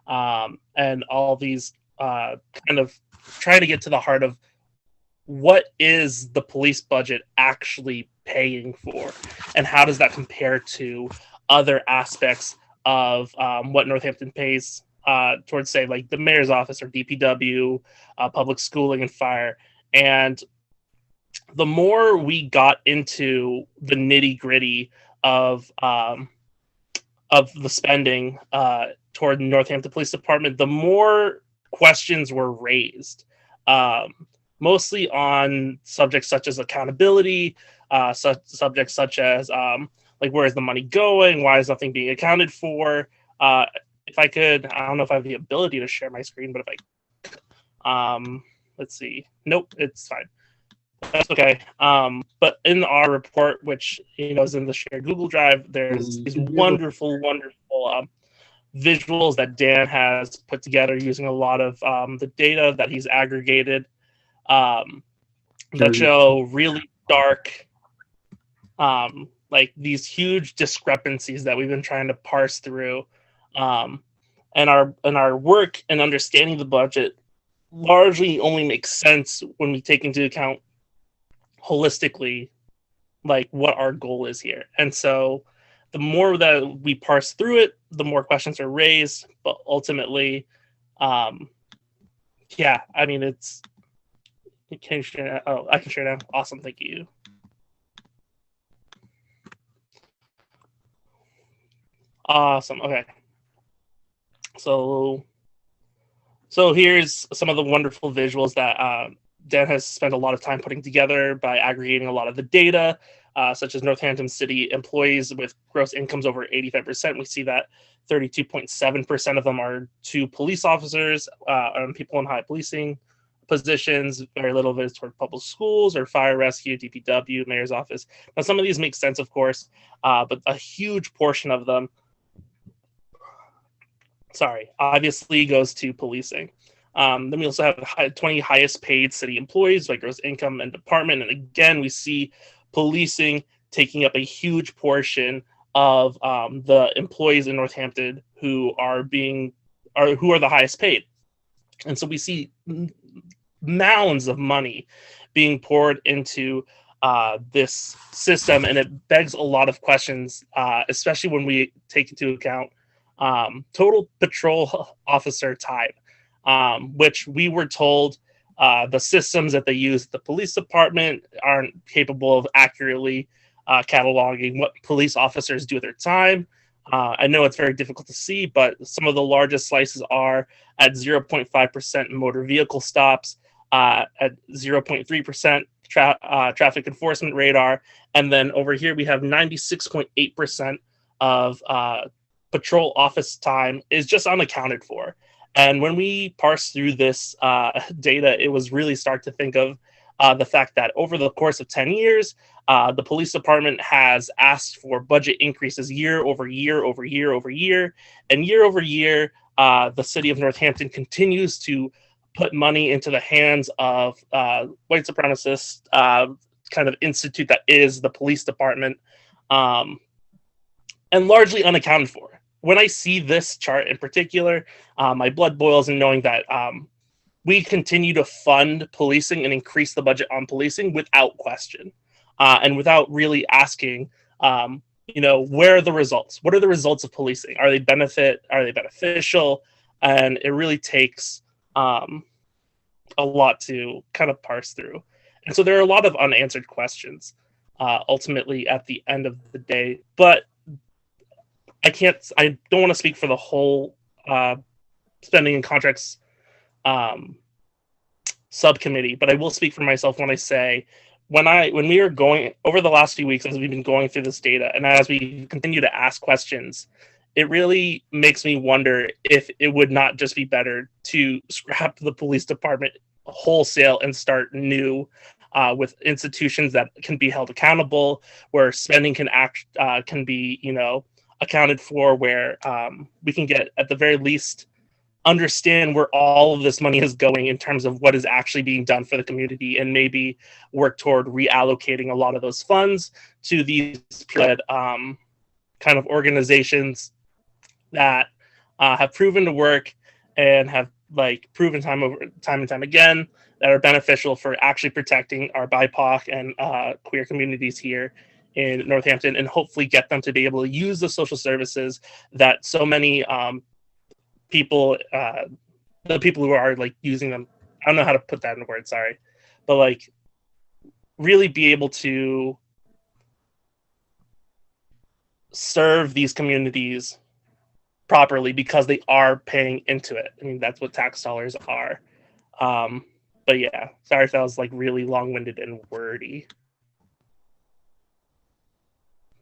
and all these kind of trying to get to the heart of what is the police budget actually paying for, and how does that compare to other aspects of what Northampton pays towards, say, like the mayor's office or DPW, public schooling and fire. And the more we got into the nitty gritty of the spending toward the Northampton Police Department, the more questions were raised, mostly on subjects such as accountability, subjects such as like, where is the money going? Why is nothing being accounted for? If I could, I don't know if I have the ability to share my screen, but if I, let's see. Nope, it's fine. That's okay. But in our report, which is in the shared Google Drive, there's these wonderful visuals that Dan has put together using a lot of the data that he's aggregated that show really dark, like these huge discrepancies that we've been trying to parse through, and our work and understanding the budget largely only makes sense when we take into account holistically like what our goal is here. And so the more that we parse through it, the more questions are raised, but ultimately yeah, I mean, it's can you share? Oh, I can share now. Awesome, thank you. Awesome. Okay. So here's some of the wonderful visuals that Dan has spent a lot of time putting together by aggregating a lot of the data, such as Northampton City employees with gross incomes over 85%. We see that 32.7% of them are to police officers and people in high policing positions. Very little of it is toward public schools or fire rescue, DPW, mayor's office. Now, some of these make sense, of course, but a huge portion of them, obviously goes to policing. Then we also have 20 highest paid city employees by gross income and department. And again, we see policing taking up a huge portion of the employees in Northampton who are the highest paid. And so we see mounds of money being poured into this system, and it begs a lot of questions, especially when we take into account total patrol officer time, which we were told the systems that they use at the police department aren't capable of accurately cataloging what police officers do at their time. I know it's very difficult to see, but some of the largest slices are at 0.5% motor vehicle stops, at 0.3% traffic enforcement radar, and then over here we have 96.8% of patrol office time is just unaccounted for. And when we parse through this data, it was really start to think of the fact that over the course of 10 years, the police department has asked for budget increases year over year over year over year. And year over year, the city of Northampton continues to put money into the hands of white supremacist kind of institute that is the police department, and largely unaccounted for. When I see this chart in particular, my blood boils in knowing that we continue to fund policing and increase the budget on policing without question, and without really asking, where are the results? What are the results of policing? Are they beneficial? And it really takes a lot to kind of parse through. And so there are a lot of unanswered questions ultimately at the end of the day. But I don't want to speak for the whole spending and contracts subcommittee, but I will speak for myself when I say when we are going over the last few weeks as we've been going through this data and as we continue to ask questions, it really makes me wonder if it would not just be better to scrap the police department wholesale and start new with institutions that can be held accountable, where spending can be accounted for, where we can get at the very least understand where all of this money is going in terms of what is actually being done for the community, and maybe work toward reallocating a lot of those funds to these kind of organizations that have proven to work and have proven time and time again that are beneficial for actually protecting our BIPOC and queer communities here in Northampton, and hopefully get them to be able to use the social services that so many people, the people who are using them, I don't know how to put that in words, sorry, but really be able to serve these communities properly because they are paying into it. I mean, that's what tax dollars are. But yeah, sorry if that was really long-winded and wordy.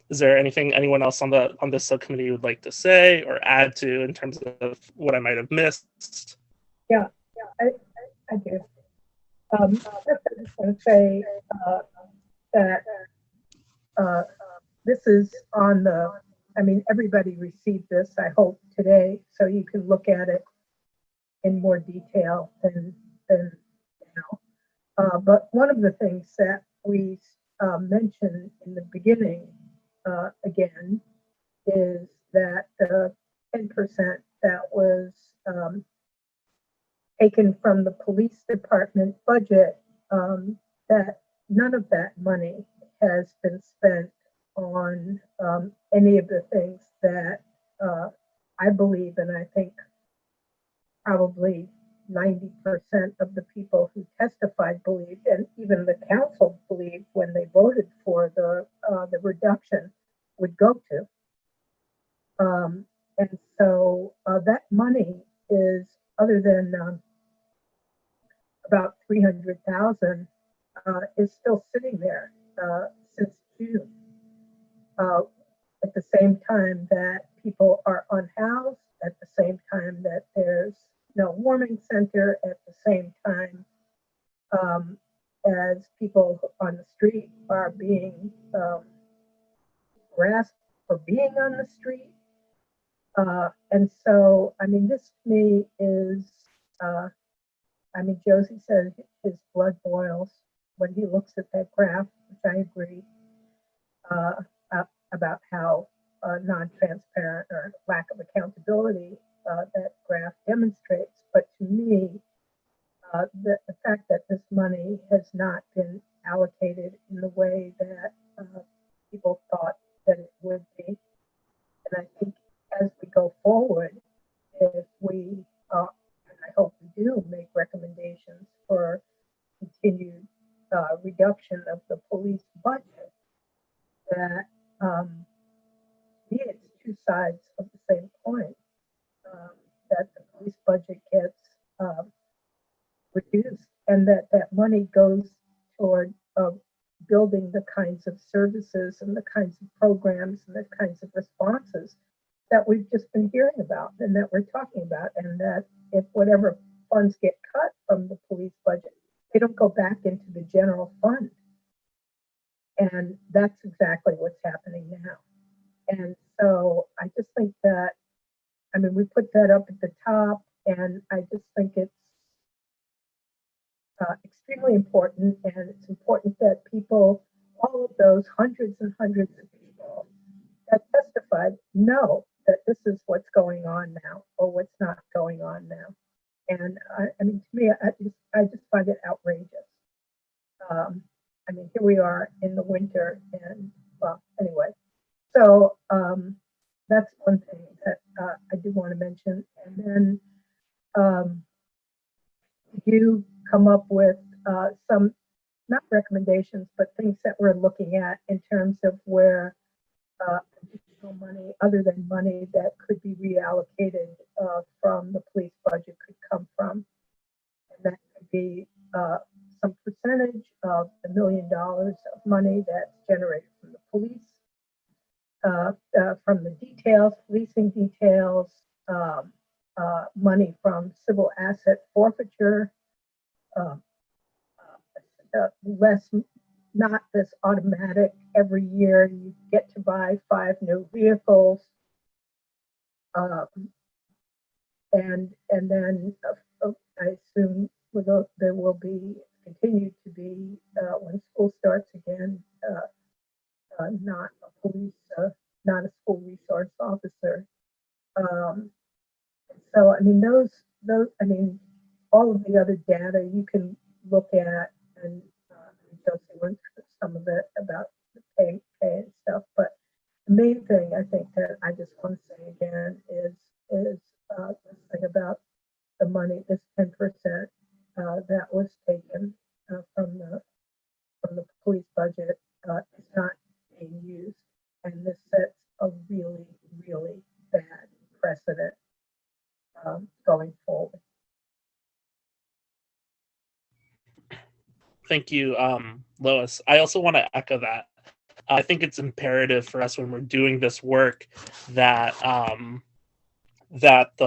Is there anything anyone else on this subcommittee would like to say or add to in terms of what I might have missed? Yeah, I do. First I just want to say that this is on the, I mean, everybody received this, I hope, today, so you can look at it in more detail than now. But one of the things that we mentioned in the beginning, again, is that the 10% that was taken from the police department budget, that none of that money has been spent on any of the things that I believe, and I think probably 90% of the people who testified believed, and even the council believed when they voted for the reduction, would go to. And so that money is, other than about 300,000, is still sitting there since June. At the same time that people are unhoused, at the same time that there's no warming center, at the same time as people on the street are being harassed for being on the street. And so, I mean, this to me is, I mean, Josie said his blood boils when he looks at that graph, which I agree, about how non-transparent or lack of accountability that graph demonstrates. But to me, the fact that this money has not been allocated in the way that people thought that it would be. And I think as we go forward, if we, and I hope we do, make recommendations for continued reduction of the police budget, that it's two sides of the same coin, that the police budget gets reduced and that money goes toward building the kinds of services and the kinds of programs and the kinds of responses that we've just been hearing about and that we're talking about, and that if whatever funds get cut from the police budget, they don't go back into the general fund. And that's exactly what's happening now. And so I just think that, I mean, we put that up at the top, and I just think it's extremely important, and it's important that people, all of those hundreds and hundreds of people that testified, know that this is what's going on now or what's not going on now. And I mean, to me, I just find it outrageous. I mean, here we are in the winter, and well, anyway. So that's one thing that I do want to mention. And then you come up with some, not recommendations, but things that we're looking at in terms of where additional money, other than money that could be reallocated from the police budget, could come from. And that could be some percentage of the $1 million of money that's generated from the police, from the details, policing details, money from civil asset forfeiture, less, not this automatic every year you get to buy 5 new vehicles, and then I assume there will be continue to be when school starts again, not a police, not a school resource officer. So I mean those I mean all of the other data you can look at, and Josie went through some of it about the pay and stuff. But the main thing I think that I just want to say again is this thing about the money, this 10% that was taken from the police budget is not being used, and this sets a really, really bad precedent going forward. Thank you, Lois. I also want to echo that. I think it's imperative for us when we're doing this work that that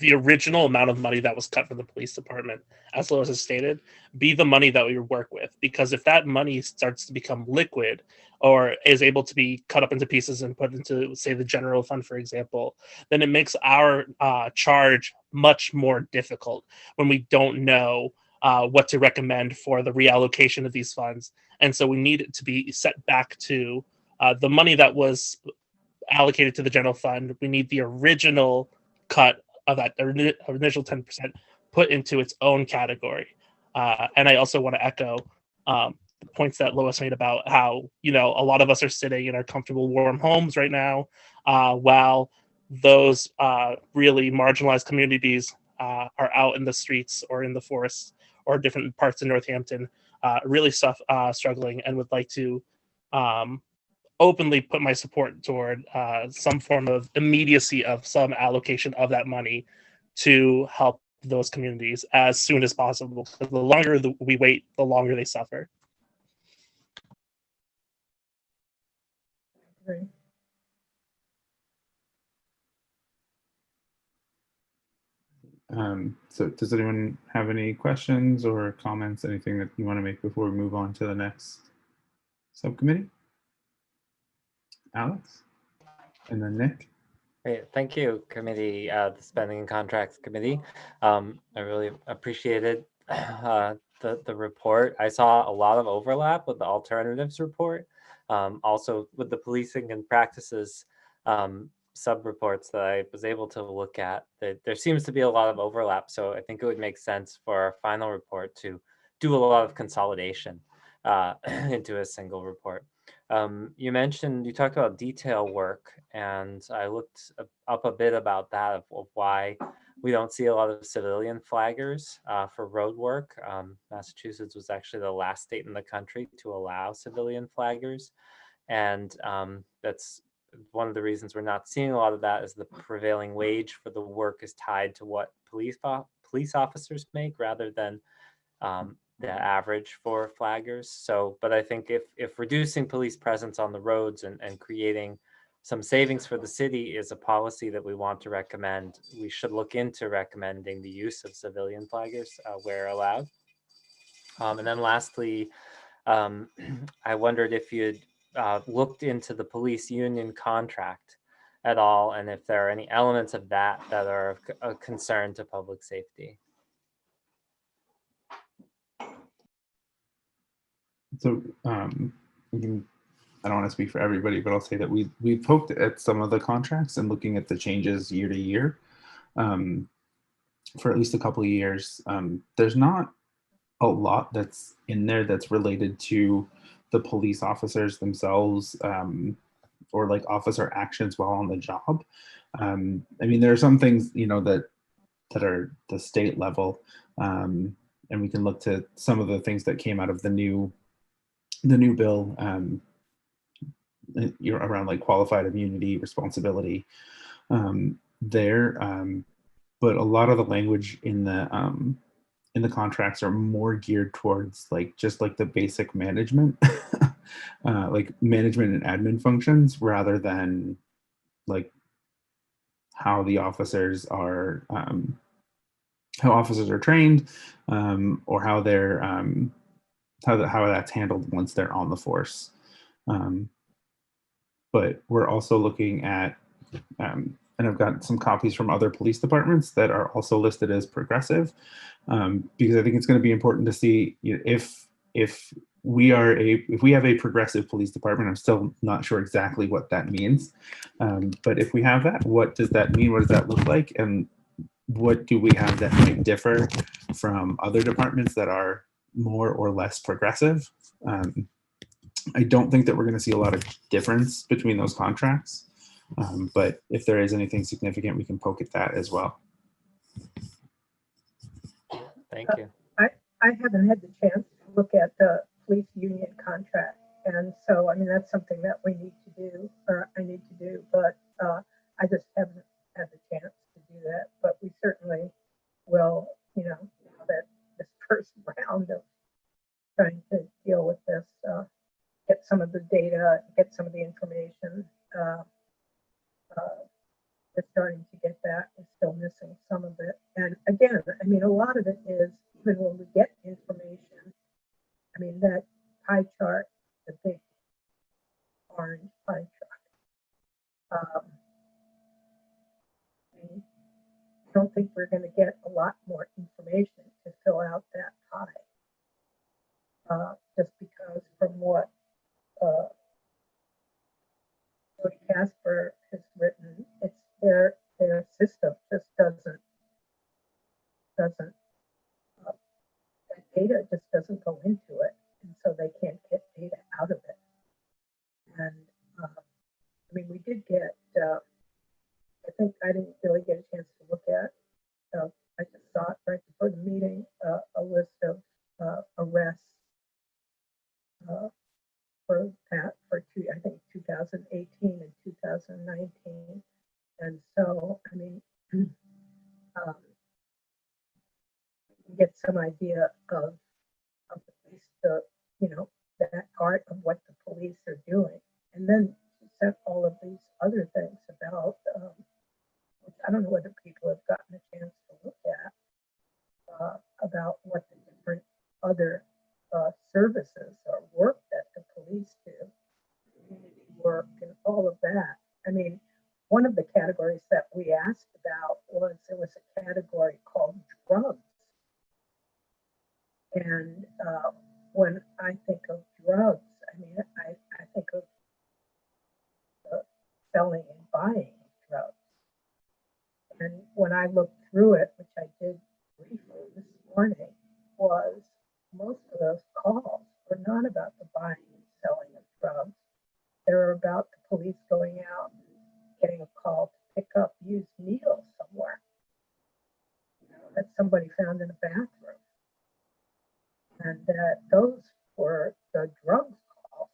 the original amount of money that was cut from the police department, as Lois has stated, be the money that we work with. Because if that money starts to become liquid or is able to be cut up into pieces and put into, say, the general fund, for example, then it makes our charge much more difficult when we don't know what to recommend for the reallocation of these funds. And so we need it to be set back to the money that was allocated to the general fund. We need the original cut of that initial 10% put into its own category. And I also want to echo the points that Lois made about how, a lot of us are sitting in our comfortable, warm homes right now, while those really marginalized communities are out in the streets or in the forests or different parts of Northampton, really struggling, and would like to openly put my support toward some form of immediacy of some allocation of that money to help those communities as soon as possible. Because the longer we wait, the longer they suffer. Great. So does anyone have any questions or comments, anything that you want to make before we move on to the next subcommittee? Alex? And then Nick? Great, thank you, committee, the Spending and Contracts Committee. I really appreciated the report. I saw a lot of overlap with the alternatives report, also with the policing and practices sub-reports that I was able to look at. There seems to be a lot of overlap, so I think it would make sense for our final report to do a lot of consolidation into a single report. You talked about detail work, and I looked up a bit about that, of why we don't see a lot of civilian flaggers for road work. Massachusetts was actually the last state in the country to allow civilian flaggers, and that's one of the reasons we're not seeing a lot of that is the prevailing wage for the work is tied to what police officers make rather than the average for flaggers. So, but I think if reducing police presence on the roads and creating some savings for the city is a policy that we want to recommend, we should look into recommending the use of civilian flaggers where allowed. And then lastly, I wondered if you'd looked into the police union contract at all, and if there are any elements of that that are of concern to public safety. So I don't want to speak for everybody, but I'll say that we poked at some of the contracts and looking at the changes year to year for at least a couple of years. There's not a lot that's in there that's related to the police officers themselves or like officer actions while on the job. I mean, there are some things, that are the state level, and we can look to some of the things that came out of the new bill around like qualified immunity, responsibility there. But a lot of the language in the contracts are more geared towards just the basic management, like management and admin functions, rather than like how the officers are, trained, or how they're how that's handled once they're on the force. But we're also looking at, and I've got some copies from other police departments that are also listed as progressive, because I think it's going to be important to see if we have a progressive police department. I'm still not sure exactly what that means, but if we have that, what does that mean? What does that look like? And what do we have that might differ from other departments that are more or less progressive? I don't think that we're going to see a lot of difference between those contracts, but if there is anything significant, we can poke at that as well. Thank you. I haven't had the chance to look at the police union contract, and so I mean that's something that we need to do, or I need to do, but I just haven't had the chance to do that. But we certainly will, that this first round of trying to deal with this, get some of the data, get some of the information, we're starting to get that. We're still missing some of it. And again, I mean, a lot of it is even when we get information, I mean, that pie chart, the big orange pie chart, I don't think we're going to get a lot more information to fill out that pie. Just because from what Jody Casper has written, it's their system just doesn't that data just doesn't go into it, and so they can't get data out of it. And I mean, we did get. I think I didn't really get a chance to look at. I just saw it right before the meeting. A list of arrests for that for I think 2018 and 2019, and so I mean, you get some idea of at least the that part of what the police are doing, and then she said all of these other things about which I don't know whether people have gotten a chance to look at about what the different other services or work that the police do, community work, and all of that. I mean, one of the categories that we asked about was there was a category called drugs. And when I think of drugs, I mean, I think of selling and buying drugs. And when I looked through it, which I did briefly this morning, was most of those calls were not about the buying and selling of drugs. They were about the police going out and getting a call to pick up used needles somewhere that somebody found in a bathroom. And that those were the drugs calls.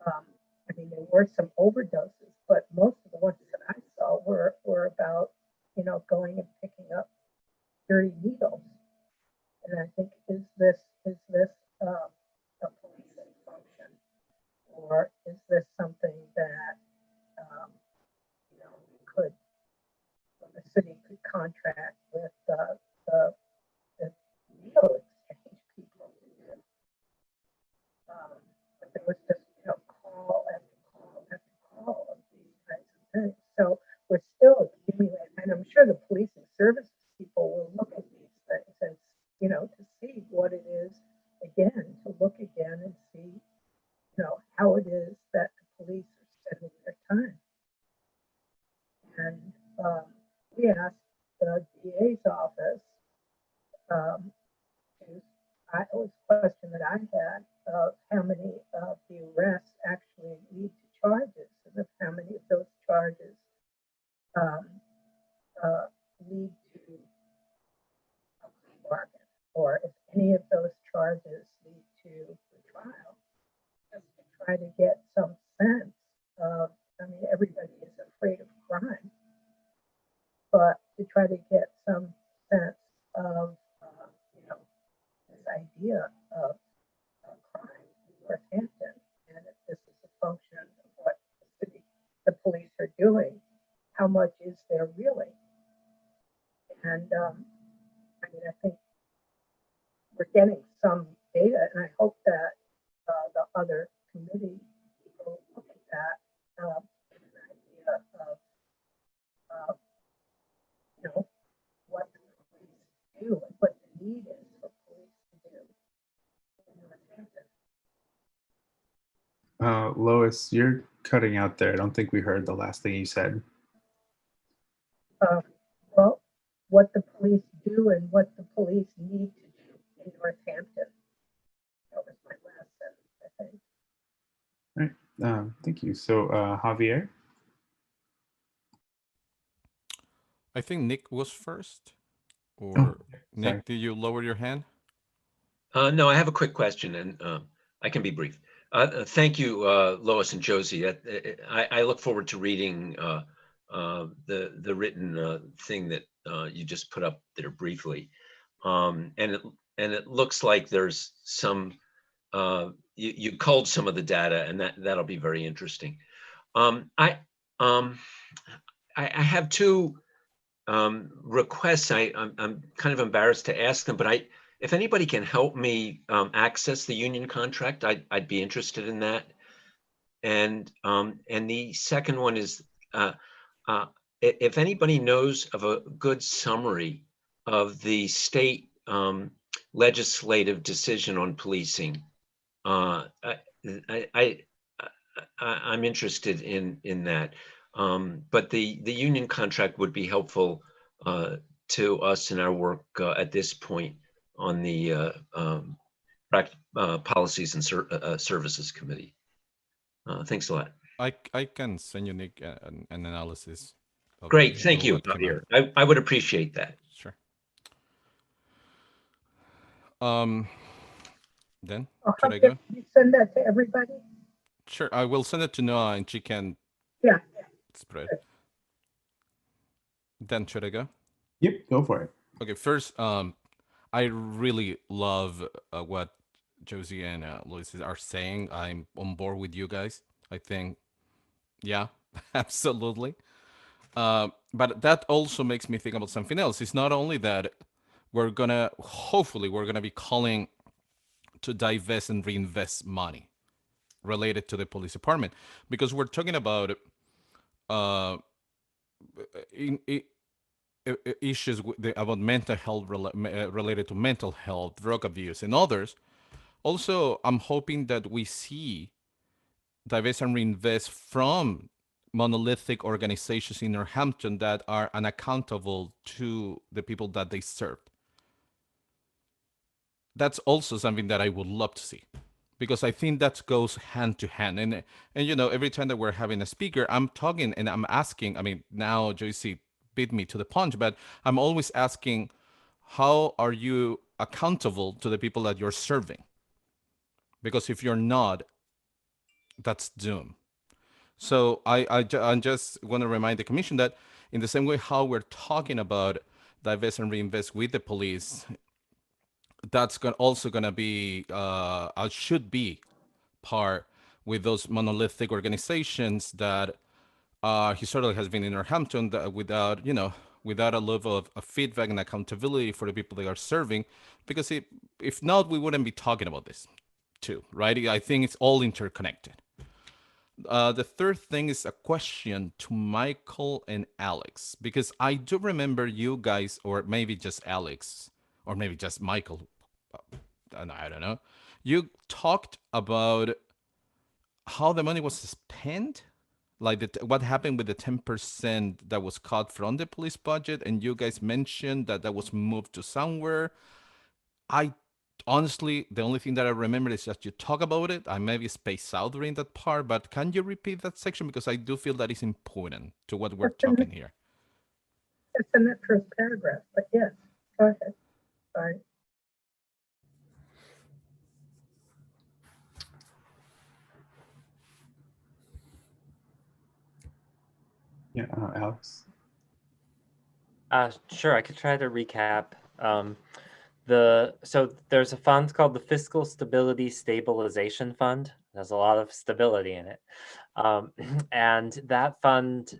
I mean, there were some overdoses, but most of the ones that I saw were about, going and picking up dirty needles. And I think, is this a policing function, or is this something that the city could contract with the needle exchange people to do? But there was just call after call after call of these kinds of things. So we're still accumulating, and I'm sure the police and services people will look at these things and to see what it is again, to look again and see how it is that the police are spending their time. And we asked the DA's office. It was a question that I had of how many of the arrests actually lead to charges, and of how many of those charges lead to a plea bargain, or if any of those charges lead to a trial, just to try to get some sense of, I mean, everybody is afraid of crime, but to try to get some sense of, this idea of crime in Northampton, and if this is a function of what the police are doing, how much is there really? And I mean, I think we're getting some data, and I hope that the other committee people look at that, get an idea of what the police do and what the need is for police to do in Northampton. Lois, you're cutting out there. I don't think we heard the last thing you said. Well, what the police do and what the police need to do in Northampton. That was my last sentence, I think. All right. Thank you. So, Javier? I think Nick was first. Or Nick, sorry. did you lower your hand? No, I have a quick question, and I can be brief. Thank you, Lois and Josie. I look forward to reading the written thing that you just put up there briefly, and it looks like there's some you culled some of the data, and that'll be very interesting. I have two requests. I'm kind of embarrassed to ask them, but if anybody can help me access the union contract, I'd be interested in that. And the second one is if anybody knows of a good summary of the state legislative decision on policing, I'm interested in that. But the union contract would be helpful to us in our work at this point on the Policies and Services Committee. Thanks a lot. I can send you, Nick, an analysis. Great, thank you, Javier. I would appreciate that. Sure. Then should I go? You send that to everybody? Sure, I will send it to Noah, and she can spread. Then should I go? Yep, go for it. Okay, first, I really love what Josie and Luis are saying. I'm on board with you guys. I think, yeah, absolutely. But that also makes me think about something else. It's not only that hopefully we're gonna be calling to divest and reinvest money related to the police department, because we're talking about issues about mental health related to mental health, drug abuse, and others. Also, I'm hoping that we see divest and reinvest from monolithic organizations in Northampton that are unaccountable to the people that they serve. That's also something that I would love to see, because I think that goes hand to hand. And you know, every time that we're having a speaker, I'm talking and I'm asking. I mean, now Joycey beat me to the punch, but I'm always asking, how are you accountable to the people that you're serving? Because if you're not, that's doom. So I just want to remind the commission that in the same way how we're talking about divest and reinvest with the police, that's also going to be, should be part with those monolithic organizations that historically has been in Northampton, that without, you know, without a level of feedback and accountability for the people they are serving, because if not, we wouldn't be talking about this too, right? I think it's all interconnected. The third thing is a question to Michael and Alex, because I do remember you guys, or maybe just Alex, or maybe just Michael, I don't know. You talked about how the money was spent, like what happened with the 10% that was cut from the police budget, and you guys mentioned that that was moved to somewhere. I honestly, the only thing that I remember is that you talk about it. I maybe spaced out during that part, but can you repeat that section? Because I do feel that is important to what we're talking here. It's in that first paragraph, but yes, go ahead. Sorry. Yeah, Alex. Sure, I could try to recap. So there's a fund called the Fiscal Stabilization Fund. There's a lot of stability in it. And that fund,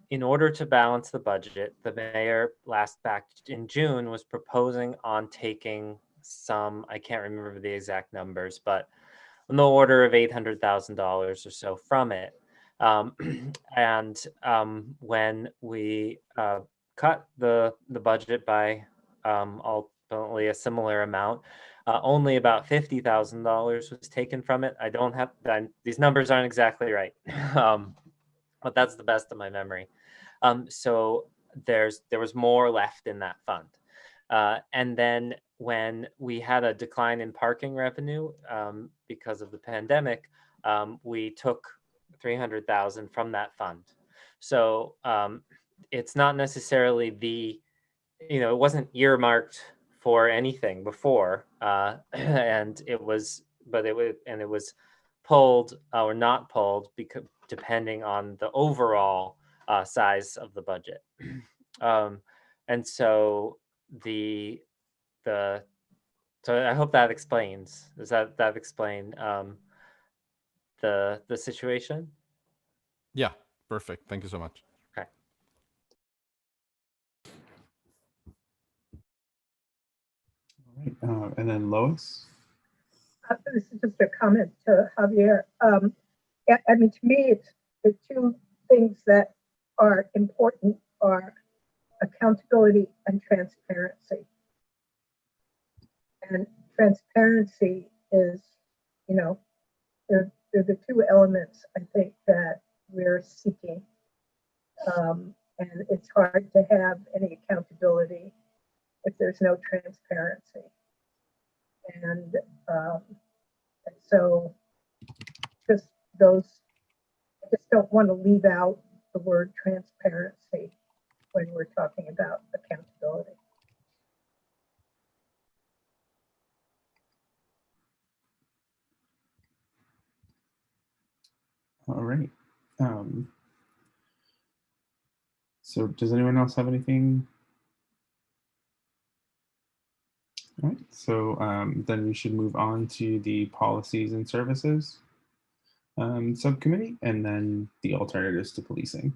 in order to balance the budget, the mayor back in June was proposing on taking some, I can't remember the exact numbers, but in the order of $800,000 or so from it. When we cut the budget by ultimately a similar amount, only about $50,000 was taken from it. I don't have, these numbers aren't exactly right, but that's the best of my memory. So there was more left in that fund. And then when we had a decline in parking revenue because of the pandemic, we took $300,000 from that fund. So it's not necessarily it wasn't earmarked for anything before, and it was pulled or not pulled because depending on the overall size of the budget. And so so I hope that explains. Does that explain the situation? Yeah, perfect. Thank you so much. Okay. Right, and then Lois. This is just a comment to Javier. I mean, to me, it's the two things that are important are accountability and transparency. And transparency is, you know, they're the two elements I think that we're seeking. And it's hard to have any accountability if there's no transparency. And so just those, I just don't want to leave out the word transparency when we're talking about accountability. All right. So does anyone else have anything? All right, so then we should move on to the policies and services subcommittee, and then the alternatives to policing.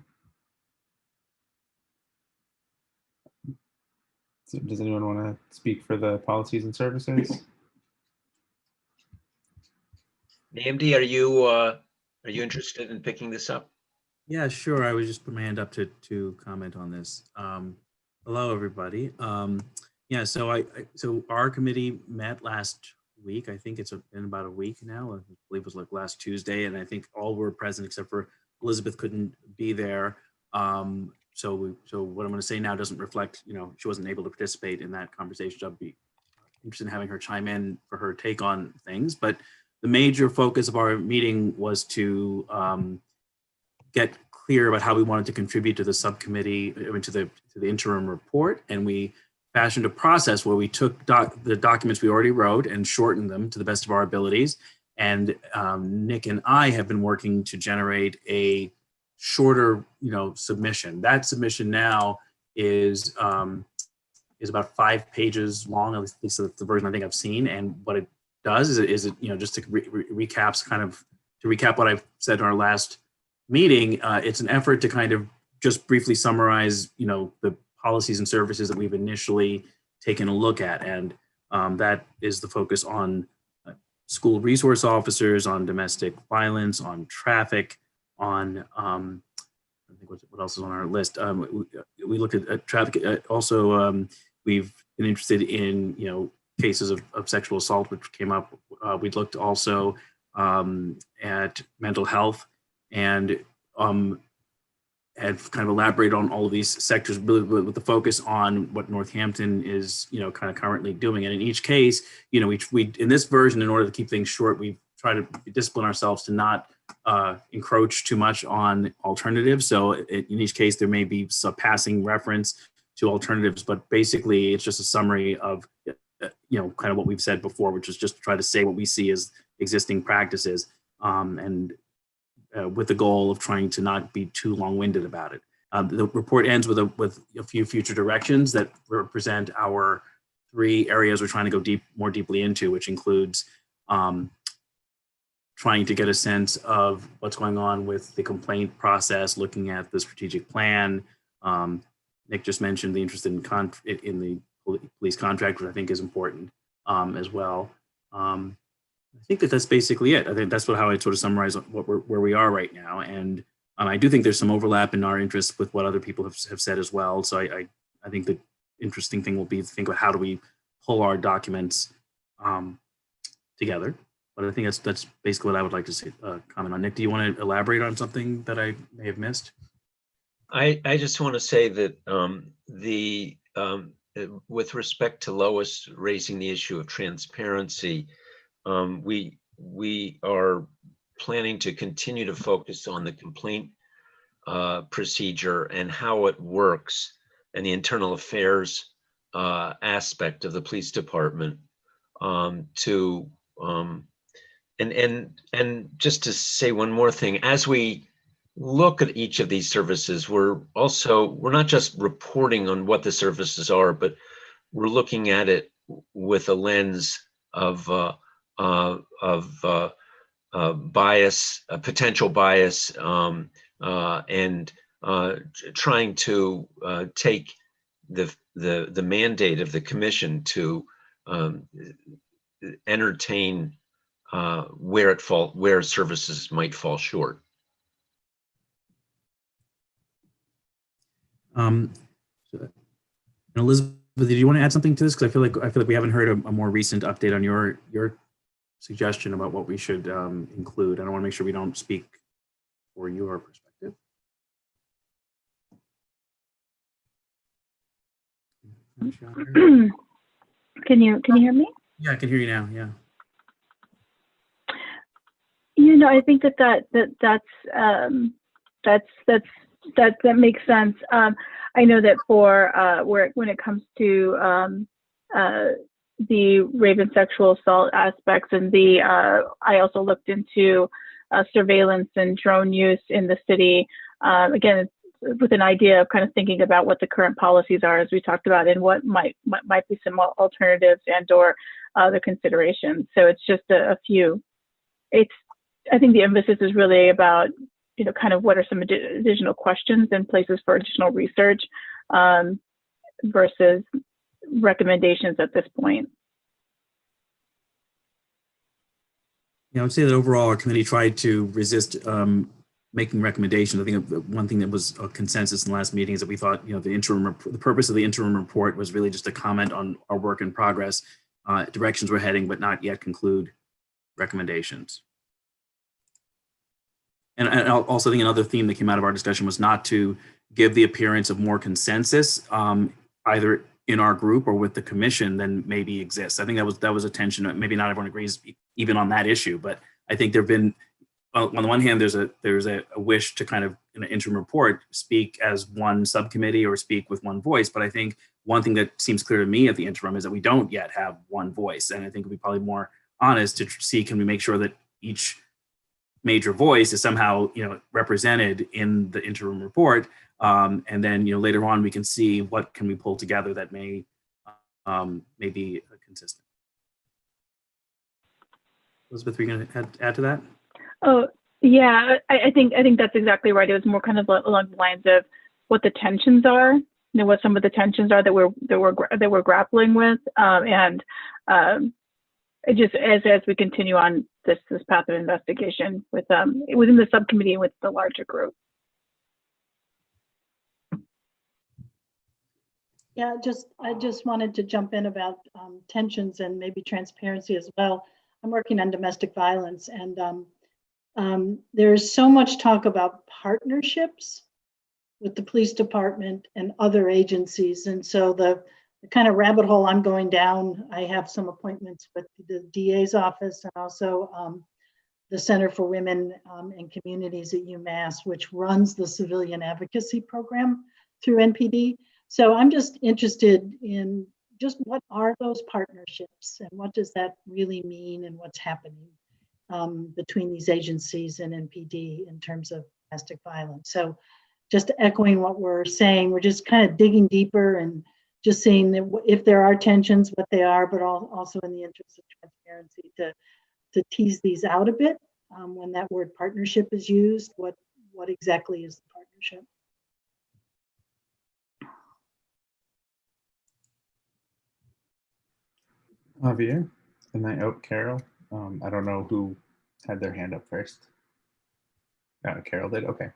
So does anyone want to speak for the policies and services? Namdi, are you interested in picking this up? Yeah, sure. I was just put my hand up to comment on this. Hello, everybody. Yeah, so so our committee met last week. I think it's been about a week now. I believe it was like last Tuesday, and I think all were present except for Elizabeth couldn't be there. So what I'm going to say now doesn't reflect, you know, she wasn't able to participate in that conversation. I'd be interested in having her chime in for her take on things. But the major focus of our meeting was to get clear about how we wanted to contribute to the subcommittee, to the interim report, and we fashioned a process where we took the documents we already wrote and shortened them to the best of our abilities. And Nick and I have been working to generate a shorter, you know, submission. That submission now is about 5 pages long. At least that's the version I think I've seen. And what it does is it you know, just to recap what I've said in our last meeting, it's an effort to kind of just briefly summarize, you know, the policies and services that we've initially taken a look at. And that is the focus on school resource officers, on domestic violence, on traffic, on, I think what else is on our list? We looked at traffic. Also, we've been interested in, you know, cases of sexual assault, which came up. We looked also at mental health, and have kind of elaborated on all of these sectors really with the focus on what Northampton is, you know, kind of currently doing. And in each case, you know, we in this version, in order to keep things short, we try to discipline ourselves to not encroach too much on alternatives. So in each case, there may be some passing reference to alternatives, but basically it's just a summary of, you know, kind of what we've said before, which is just to try to say what we see as existing practices, and with the goal of trying to not be too long-winded about it. The report ends with a few future directions that represent our 3 areas we're trying to go more deeply into, which includes trying to get a sense of what's going on with the complaint process, looking at the strategic plan. Nick just mentioned the interest in the police contract, which I think is important as well. I think that's basically it. I think that's how I sort of summarize where we are right now. And I do think there's some overlap in our interests with what other people have said as well. So I think the interesting thing will be to think about how do we pull our documents together. But I think that's basically what I would like to say, comment on. Nick, do you want to elaborate on something that I may have missed? I just want to say that with respect to Lois raising the issue of transparency, we are planning to continue to focus on the complaint procedure and how it works, and the internal affairs aspect of the police department, and just to say one more thing, as we look at each of these services, we're not just reporting on what the services are, but we're looking at it with a lens of bias, potential bias, and trying to take the mandate of the commission to entertain where services might fall short. And Elizabeth, did you want to add something to this? Because I feel like we haven't heard a more recent update on your suggestion about what we should include. I don't want to make sure we don't speak for your perspective. Can you hear me? Yeah, I can hear you now. Yeah. You know, I think that makes sense. I know that for when it comes to the rape and sexual assault aspects, and I also looked into surveillance and drone use in the city. Again, with an idea of kind of thinking about what the current policies are, as we talked about, and what might be some alternatives and/or other considerations. So it's just a few. I think the emphasis is really about, you know, kind of what are some additional questions and places for additional research versus recommendations at this point. Yeah, I would say that overall our committee tried to resist making recommendations. I think one thing that was a consensus in the last meeting is that we thought, you know, the purpose of the interim report was really just to comment on our work in progress, directions we're heading, but not yet conclude recommendations. And I also think another theme that came out of our discussion was not to give the appearance of more consensus, either in our group or with the commission than maybe exists. I think that was a tension. Maybe not everyone agrees even on that issue, but I think there've been, on the one hand, there's a wish to kind of, in an interim report, speak as one subcommittee or speak with one voice. But I think one thing that seems clear to me at the interim is that we don't yet have one voice. And I think it'd be probably more honest to see, can we make sure that each major voice is somehow, you know, represented in the interim report, and then, you know, later on we can see what can we pull together that may be consistent. Elizabeth, are you going to add to that? Oh yeah, I think that's exactly right. It was more kind of along the lines of what the tensions are, you know, what some of the tensions are that we're grappling with, and just as we continue on this path of investigation with within the subcommittee and with the larger group. Yeah, I just wanted to jump in about tensions and maybe transparency as well. I'm working on domestic violence, and there's so much talk about partnerships with the police department and other agencies. And so the kind of rabbit hole I'm going down, I have some appointments with the DA's office and also the Center for Women and Communities at UMass, which runs the civilian advocacy program through NPD. So I'm just interested in just what are those partnerships and what does that really mean and what's happening between these agencies and NPD in terms of domestic violence. So just echoing what we're saying, we're just kind of digging deeper and just seeing that if there are tensions, what they are, but also in the interest of transparency to tease these out a bit. When that word partnership is used, what exactly is the partnership? Javier, and then Carol. I don't know who had their hand up first. Carol did. Okay.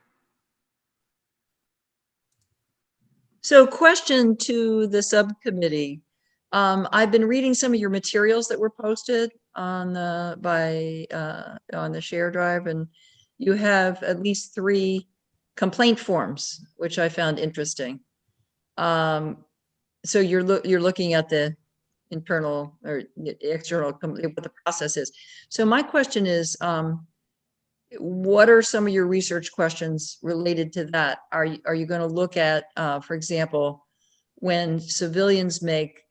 So, question to the subcommittee. I've been reading some of your materials that were posted on the share drive, and you have at least 3 complaint forms, which I found interesting. So you're looking at the internal or external, what the process is. So my question is, what are some of your research questions related to that? Are you going to look at, for example, when civilians make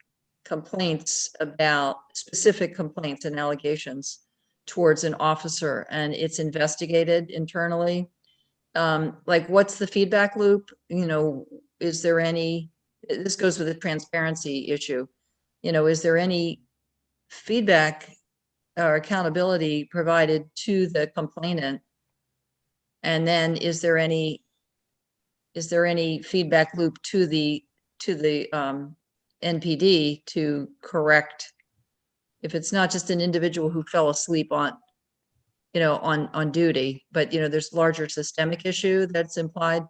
complaints about specific complaints and allegations towards an officer and it's investigated internally? Like, what's the feedback loop? You know, is there any, this goes with the transparency issue, you know, is there any feedback or accountability provided to the complainant? And then is there any feedback loop to the NPD to correct If it's not just an individual who fell asleep on, on duty, but, there's larger systemic issue that's implied.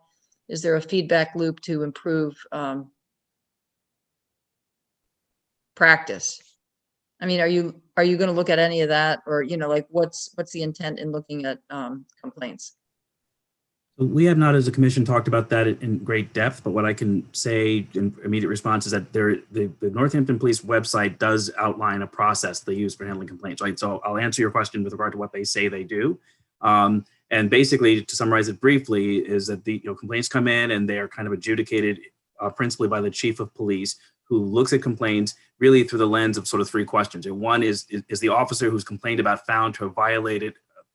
Is there a feedback loop to improve practice? I mean, are you going to look at any of that, or, like what's the intent in looking at complaints? We have not, as a commission, talked about that in great depth, but what I can say in immediate response is that the Northampton Police website does outline a process they use for handling complaints, right? So I'll answer your question with regard to what they say they do. And basically, to summarize it briefly, is that the complaints come in and they are kind of adjudicated principally by the chief of police, who looks at complaints really through the lens of sort of three questions. And one is the officer who's complained about found to have violated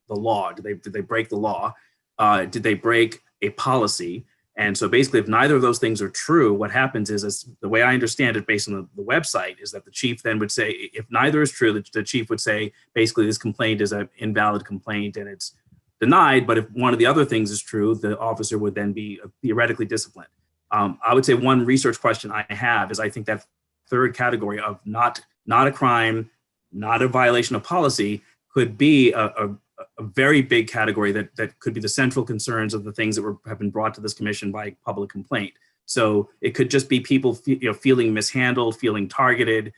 the law? Did they break the law? Did they break a policy? And so basically, if neither of those things are true, what happens is the way I understand it based on the website, is that the chief then would say, if neither is true, the chief would say, basically, this complaint is an invalid complaint and it's denied. But if one of the other things is true, the officer would then be theoretically disciplined. I would say one research question I have is, I think that third category of not a crime, not a violation of policy, could be a very big category that could be the central concerns of the things that have been brought to this commission by public complaint. So it could just be people feeling mishandled, feeling targeted,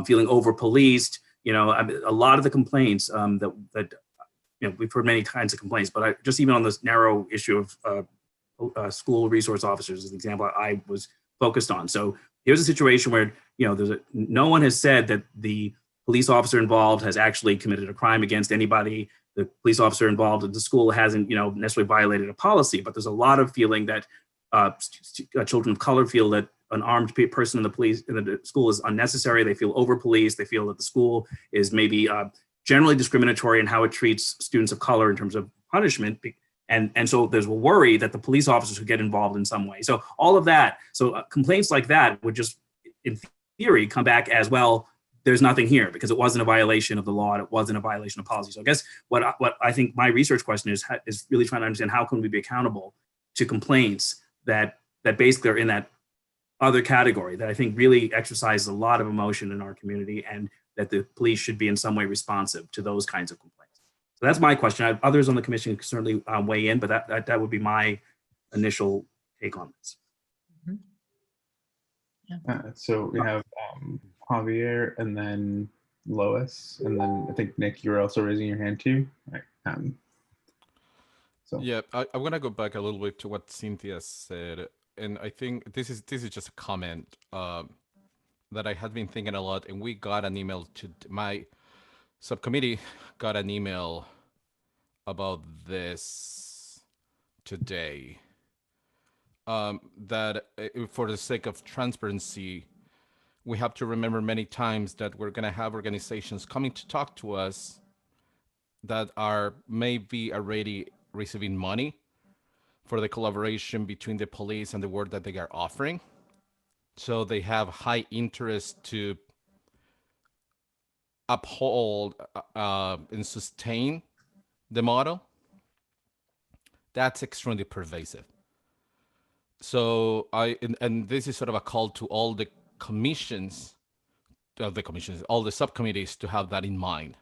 feeling over policed. A lot of the complaints that we've heard many kinds of complaints, but just even on this narrow issue of school resource officers is an example I was focused on. So here's a situation where no one has said that the police officer involved has actually committed a crime against anybody. The police officer involved at the school hasn't necessarily violated a policy, but there's a lot of feeling that children of color feel that an armed person in the school is unnecessary. They feel over policed. They feel that the school is maybe generally discriminatory in how it treats students of color in terms of punishment. And so there's a worry that the police officers could get involved in some way. So all of that, complaints like that would just, in theory, come back as, well, there's nothing here because it wasn't a violation of the law and it wasn't a violation of policy. So I guess what I think my research question is really trying to understand, how can we be accountable to complaints that basically are in that other category that I think really exercises a lot of emotion in our community, and that the police should be in some way responsive to those kinds of complaints. So that's my question. Others on the commission can certainly weigh in, but that would be my initial take on this. So we have Javier, and then Lois, and then I think Nick, you were also raising your hand too. Right. Yeah, I want to go back a little bit to what Cynthia said, and I think this is just a comment that I had been thinking a lot, and we got an email to my subcommittee got an email about this today. That for the sake of transparency, we have to remember many times that we're going to have organizations coming to talk to us that are maybe already receiving money for the collaboration between the police and the work that they are offering. So they have high interest to uphold and sustain the model. That's extremely pervasive. So and this is sort of a call to all the commissions, all the subcommittees, to have that in mind,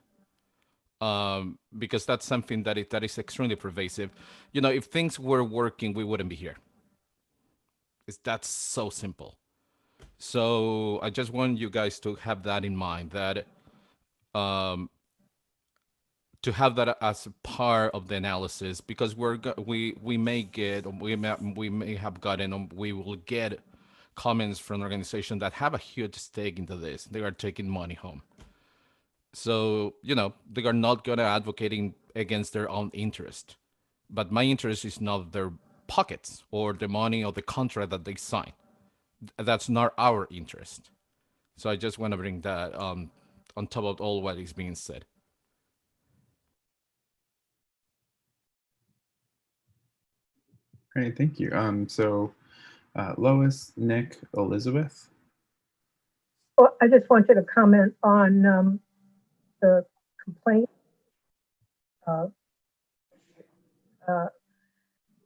because that's something that is extremely pervasive. If things were working, we wouldn't be here. That's so simple. So I just want you guys to have that in mind, that to have that as a part of the analysis, because we may have gotten, we will get comments from organizations that have a huge stake into this. They are taking money home. So, they are not going to advocating against their own interest. But my interest is not their pockets or the money or the contract that they sign. That's not our interest. So I just want to bring that on top of all what is being said. Great, thank you. So Lois, Nick, Elizabeth. Well, I just wanted to comment on the complaint,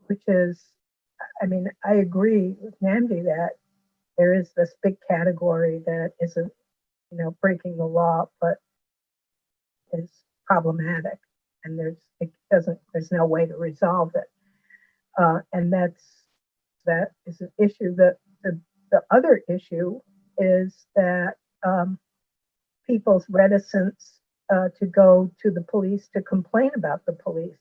which is, I agree with Namdi that there is this big category that isn't, breaking the law, but is problematic, and there's no way to resolve it. And that is an issue. The other issue is that people's reticence to go to the police to complain about the police.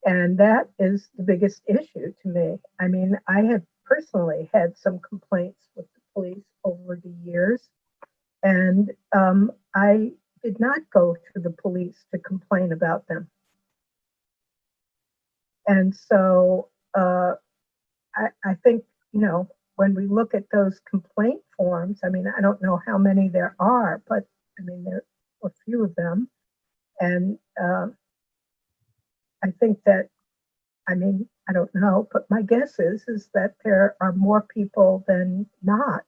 And that is the biggest issue to me. I mean, I have personally had some complaints with the police over the years, and I did not go to the police to complain about them. And so I think, when we look at those complaint forms, I mean, I don't know how many there are, but I mean, there are a few of them. And I think that, I mean, I don't know, but my guess is that there are more people than not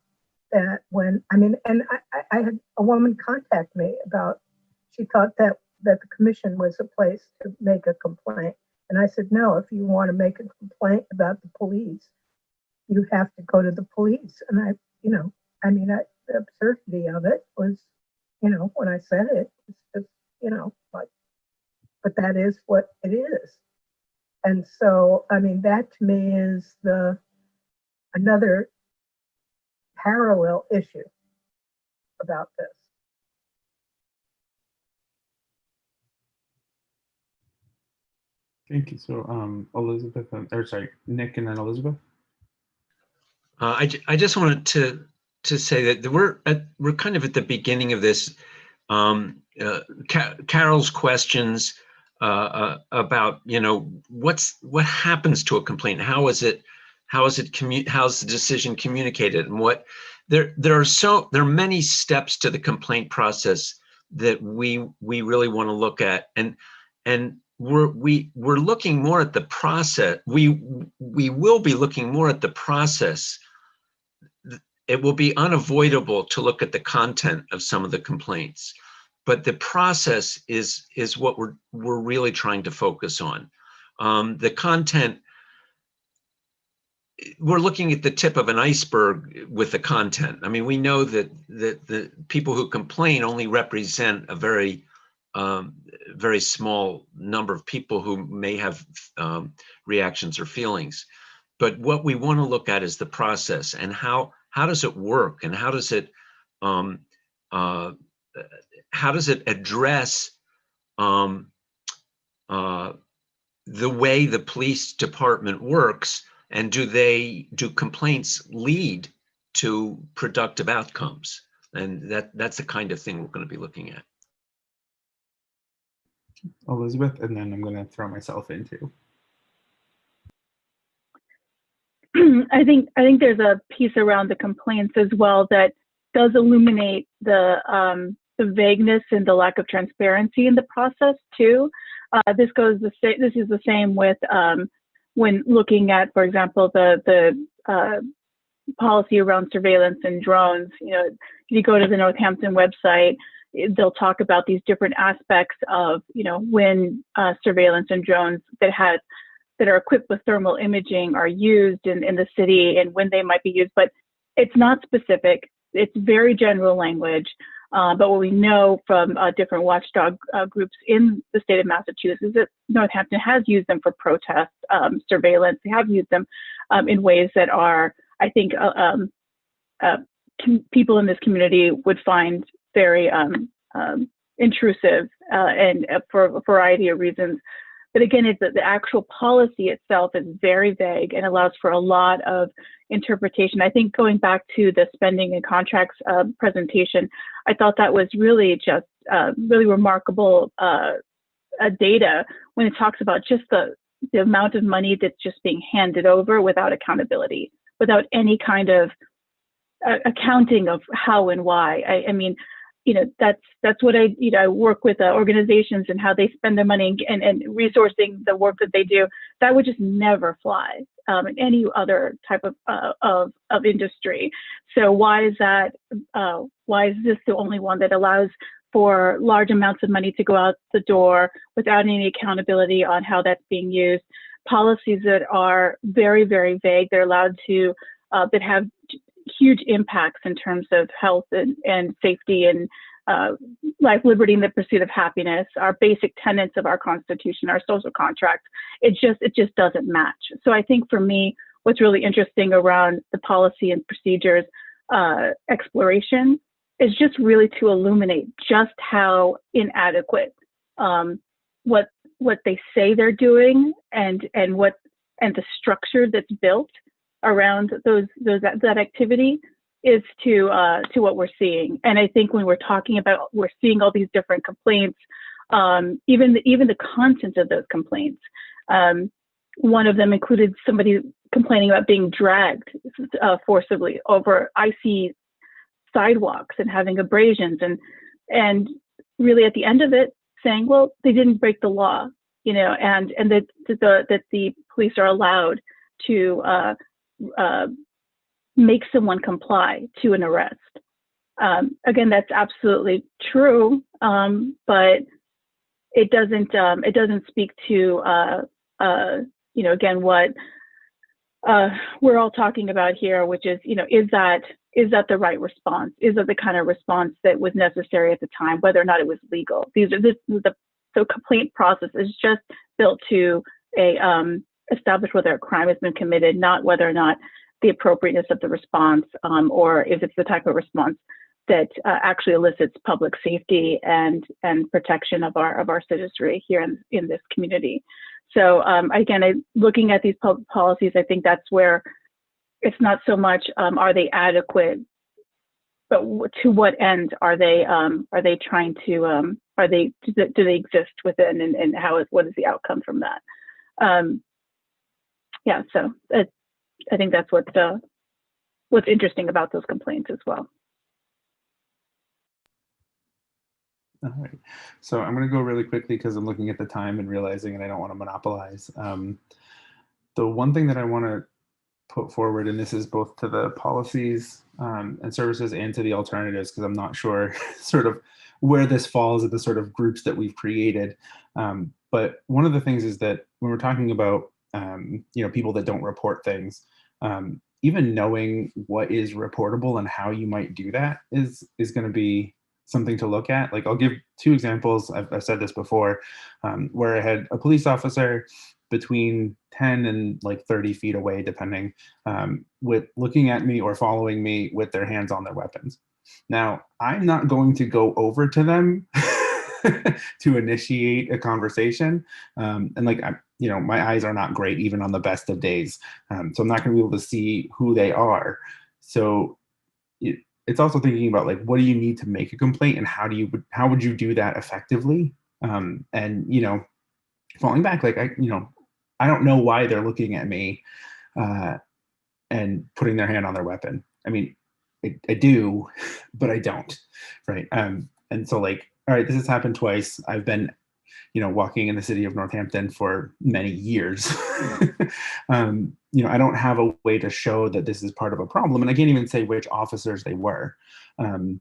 that when, I mean, and I had a woman contact me about, she thought that the commission was a place to make a complaint. And I said, no, if you want to make a complaint about the police, you have to go to the police. And the absurdity of it was, when I said it, it's just, but that is what it is. And so, I mean, that to me is another parallel issue about this. Thank you. So, Elizabeth, Nick, and then Elizabeth. I just wanted to say that we're kind of at the beginning of this. Carol's questions about what happens to a complaint, how's the decision communicated, and what there are many steps to the complaint process that we really want to look at, and we're looking more at the process. We will be looking more at the process. It will be unavoidable to look at the content of some of the complaints, but the process is what we're really trying to focus on. The content, we're looking at the tip of an iceberg with the content. I mean, we know that the people who complain only represent a very small number of people who may have reactions or feelings. But what we want to look at is the process, and how does it work, and how does it address the way the police department works, and do complaints lead to productive outcomes? And that's the kind of thing we're going to be looking at. Elizabeth, and then I'm going to throw myself in too. I think there's a piece around the complaints as well that does illuminate the vagueness and the lack of transparency in the process too. This is the same with when looking at, for example, the policy around surveillance and drones. If you go to the Northampton website, they'll talk about these different aspects of when surveillance and drones that are equipped with thermal imaging are used in the city, and when they might be used, but it's not specific. It's very general language. But what we know from different watchdog groups in the state of Massachusetts is that Northampton has used them for protest, surveillance. They have used them in ways that are, I think, people in this community would find very intrusive, and for a variety of reasons. But again, it's the actual policy itself is very vague and allows for a lot of interpretation. I think going back to the spending and contracts presentation, I thought that was really just really remarkable data when it talks about just the amount of money that's just being handed over without accountability, without any kind of accounting of how and why. I mean, that's what I work with organizations and how they spend their money and resourcing the work that they do. That would just never fly in any other type of industry. So why is that? Why is this the only one that allows for large amounts of money to go out the door without any accountability on how that's being used? Policies that are very, very vague. They're allowed to that have huge impacts in terms of health and safety and life, liberty, and the pursuit of happiness, our basic tenets of our Constitution, our social contract. It just doesn't match. So I think for me, what's really interesting around the policy and procedures exploration is just really to illuminate just how inadequate what they say they're doing and the structure that's built around that activity is to what we're seeing. And I think when we're talking about, we're seeing all these different complaints, even the content of those complaints. One of them included somebody complaining about being dragged forcibly over icy sidewalks and having abrasions, and really at the end of it saying, well, they didn't break the law, and that the police are allowed to make someone comply to an arrest. Again, that's absolutely true, but it doesn't speak to again what we're all talking about here, which is is that the right response? Is that the kind of response that was necessary at the time, whether or not it was legal? The complaint process is just built to establish whether a crime has been committed, not whether or not the appropriateness of the response, or if it's the type of response that actually elicits public safety and protection of our citizenry here in this community. So again, looking at these public policies, I think that's where it's not so much are they adequate, but to what end are they trying to do they exist within, and what is the outcome from that? Yeah, so I think that's what's interesting about those complaints as well. All right, so I'm going to go really quickly because I'm looking at the time and realizing, and I don't want to monopolize. The one thing that I want to put forward, and this is both to the policies and services and to the alternatives, because I'm not sure sort of where this falls in the sort of groups that we've created. But one of the things is that when we're talking about people that don't report things, even knowing what is reportable and how you might do that is going to be something to look at. Like, I'll give two examples. I've said this before, where I had a police officer between 10 and like 30 feet away, depending, with looking at me or following me with their hands on their weapons. Now, I'm not going to go over to them to initiate a conversation. And like, my eyes are not great even on the best of days. So I'm not going to be able to see who they are. So it's also thinking about, like, what do you need to make a complaint, and how would you do that effectively? And falling back, like, I don't know why they're looking at me and putting their hand on their weapon. I mean, I do, but I don't, right? And so, like, all right, this has happened twice. I've been, walking in the city of Northampton for many years. I don't have a way to show that this is part of a problem, and I can't even say which officers they were. And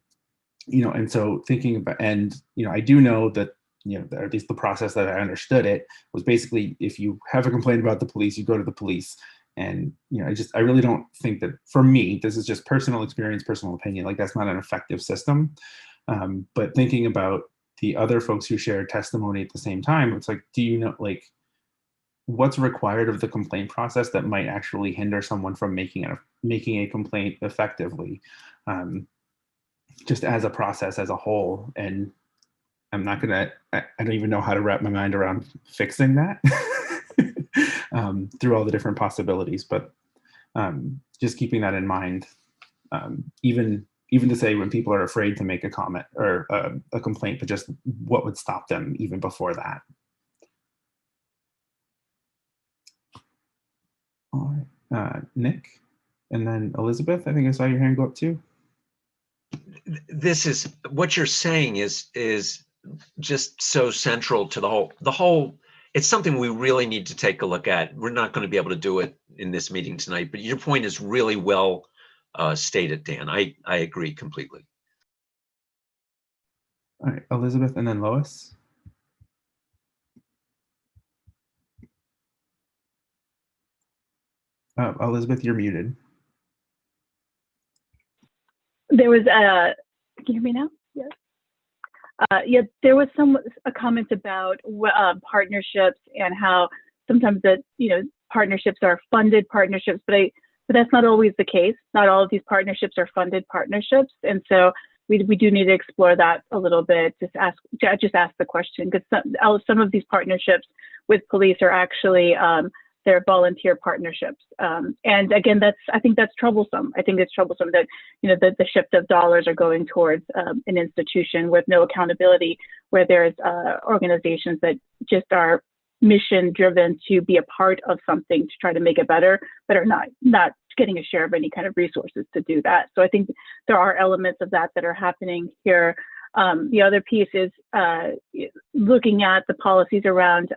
so thinking about, and I do know that, or at least the process that I understood it was basically, if you have a complaint about the police, you go to the police. And I really don't think that, for me, this is just personal experience, personal opinion, like, that's not an effective system. But thinking about the other folks who shared testimony at the same time, it's like, do you know, like, what's required of the complaint process that might actually hinder someone from making a complaint effectively, just as a process as a whole? And I don't even know how to wrap my mind around fixing that through all the different possibilities, but just keeping that in mind, even to say when people are afraid to make a comment or a complaint, but just what would stop them even before that. All right, Nick, and then Elizabeth, I think I saw your hand go up too. This is what you're saying is just so central to the whole. It's something we really need to take a look at. We're not going to be able to do it in this meeting tonight, but your point is really well stated, Dan. I agree completely. All right, Elizabeth, and then Lois. Elizabeth, you're muted. There was can you hear me now? Yes. Yeah, there was a comment about partnerships and how sometimes that partnerships are funded partnerships, but that's not always the case. Not all of these partnerships are funded partnerships, and so we do need to explore that a little bit. Just ask the question, because some of these partnerships with police are actually they're volunteer partnerships, and again, I think that's troublesome. I think it's troublesome that the shift of dollars are going towards an institution with no accountability, where there's organizations that just are mission driven to be a part of something to try to make it better, but are not getting a share of any kind of resources to do that. So I think there are elements of that are happening here. The other piece is looking at the policies around,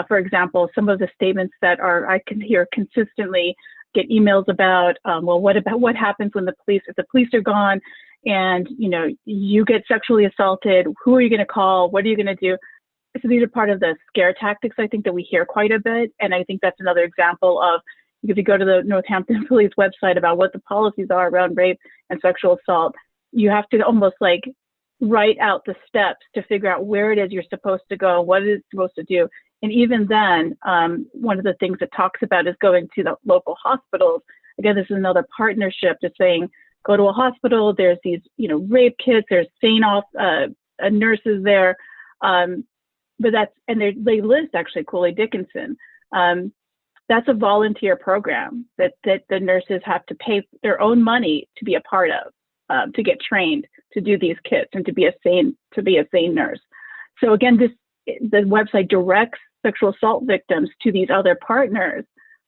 for example, some of the statements that I can hear consistently, get emails about, well, what happens when if the police are gone and you get sexually assaulted, who are you going to call? What are you going to do? So these are part of the scare tactics, I think, that we hear quite a bit. And I think that's another example of, if you go to the Northampton Police website about what the policies are around rape and sexual assault, you have to almost like write out the steps to figure out where it is you're supposed to go, what it is supposed to do. And even then, one of the things it talks about is going to the local hospitals. Again, this is another partnership, just saying, go to a hospital, there's these, rape kits, there's nurses there. They list actually Cooley Dickinson. That's a volunteer program that the nurses have to pay their own money to be a part of, to get trained to do these kits and to be a sane nurse. So again, the website directs sexual assault victims to these other partners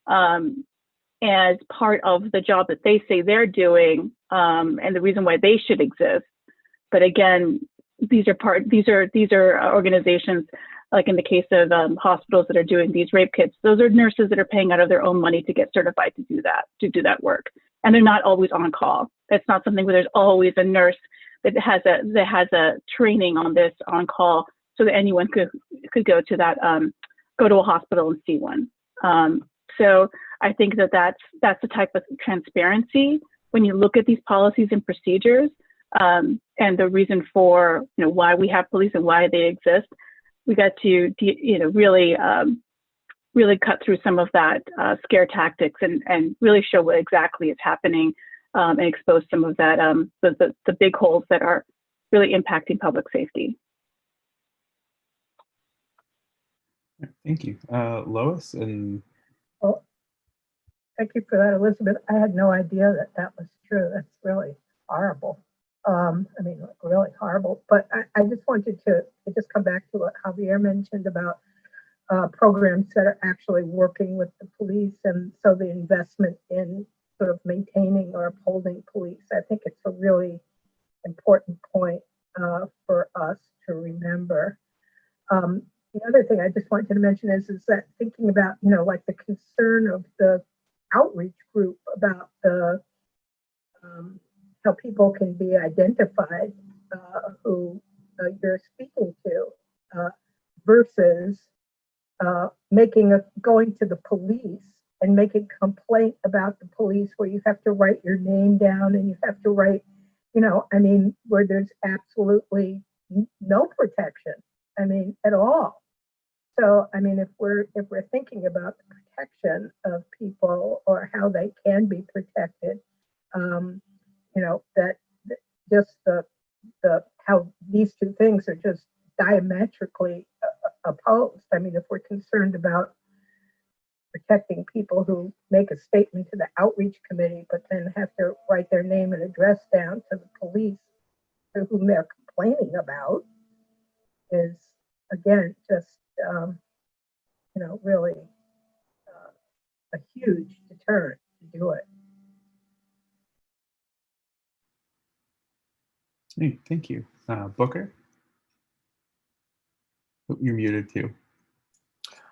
as part of the job that they say they're doing, and the reason why they should exist. But again, these are organizations, like in the case of hospitals that are doing these rape kits. Those are nurses that are paying out of their own money to get certified to do that work, and they're not always on call. That's not something where there's always a nurse that has a training on this on call, so that anyone could go to a hospital and see one. So I think that's the type of transparency when you look at these policies and procedures, and the reason for why we have police and why they exist. We got to really cut through some of that scare tactics and really show what exactly is happening, and expose some of that the big holes that are really impacting public safety. Thank you, Lois. And Well, thank you for that, Elizabeth. I had no idea that was true. That's really horrible. Really horrible. But I just wanted to just come back to what Javier mentioned about programs that are actually working with the police, and so the investment in sort of maintaining or upholding police. I think it's a really important point for us to remember. The other thing I just wanted to mention is that thinking about, like the concern of the outreach group about the how people can be identified who you're speaking to versus going to the police and making complaint about the police, where you have to write your name down and you have to write, where there's absolutely no protection, at all. So, if we're thinking about the protection of people or how they can be protected, that just the how these two things are just diametrically opposed. If we're concerned about protecting people who make a statement to the outreach committee, but then have to write their name and address down to the police to whom they're complaining about, is again just really a huge deterrent to do it. hey, thank you, Booker. Oh, you're muted too.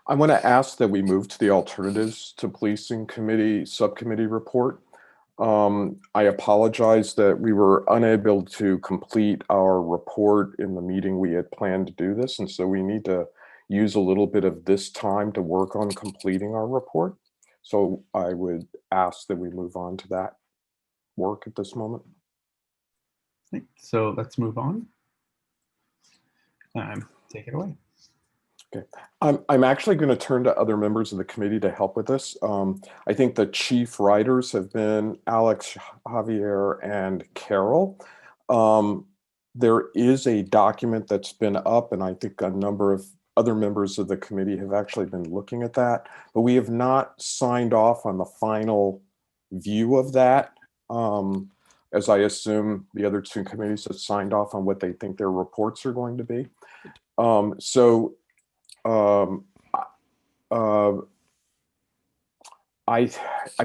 I want to ask that we move to the Alternatives to Policing Committee Subcommittee report. I apologize that we were unable to complete our report in the meeting we had planned to do this, and so we need to use a little bit of this time to work on completing our report. So I would ask that we move on to that work at this moment. So let's move on. take it away. Okay. I'm actually going to turn to other members of the committee to help with this. I think the chief writers have been Alex, Javier, and Carol. There is a document that's been up, and I think a number of other members of the committee have actually been looking at that, but we have not signed off on the final view of that. As I assume the other two committees have signed off on what they think their reports are going to be. I've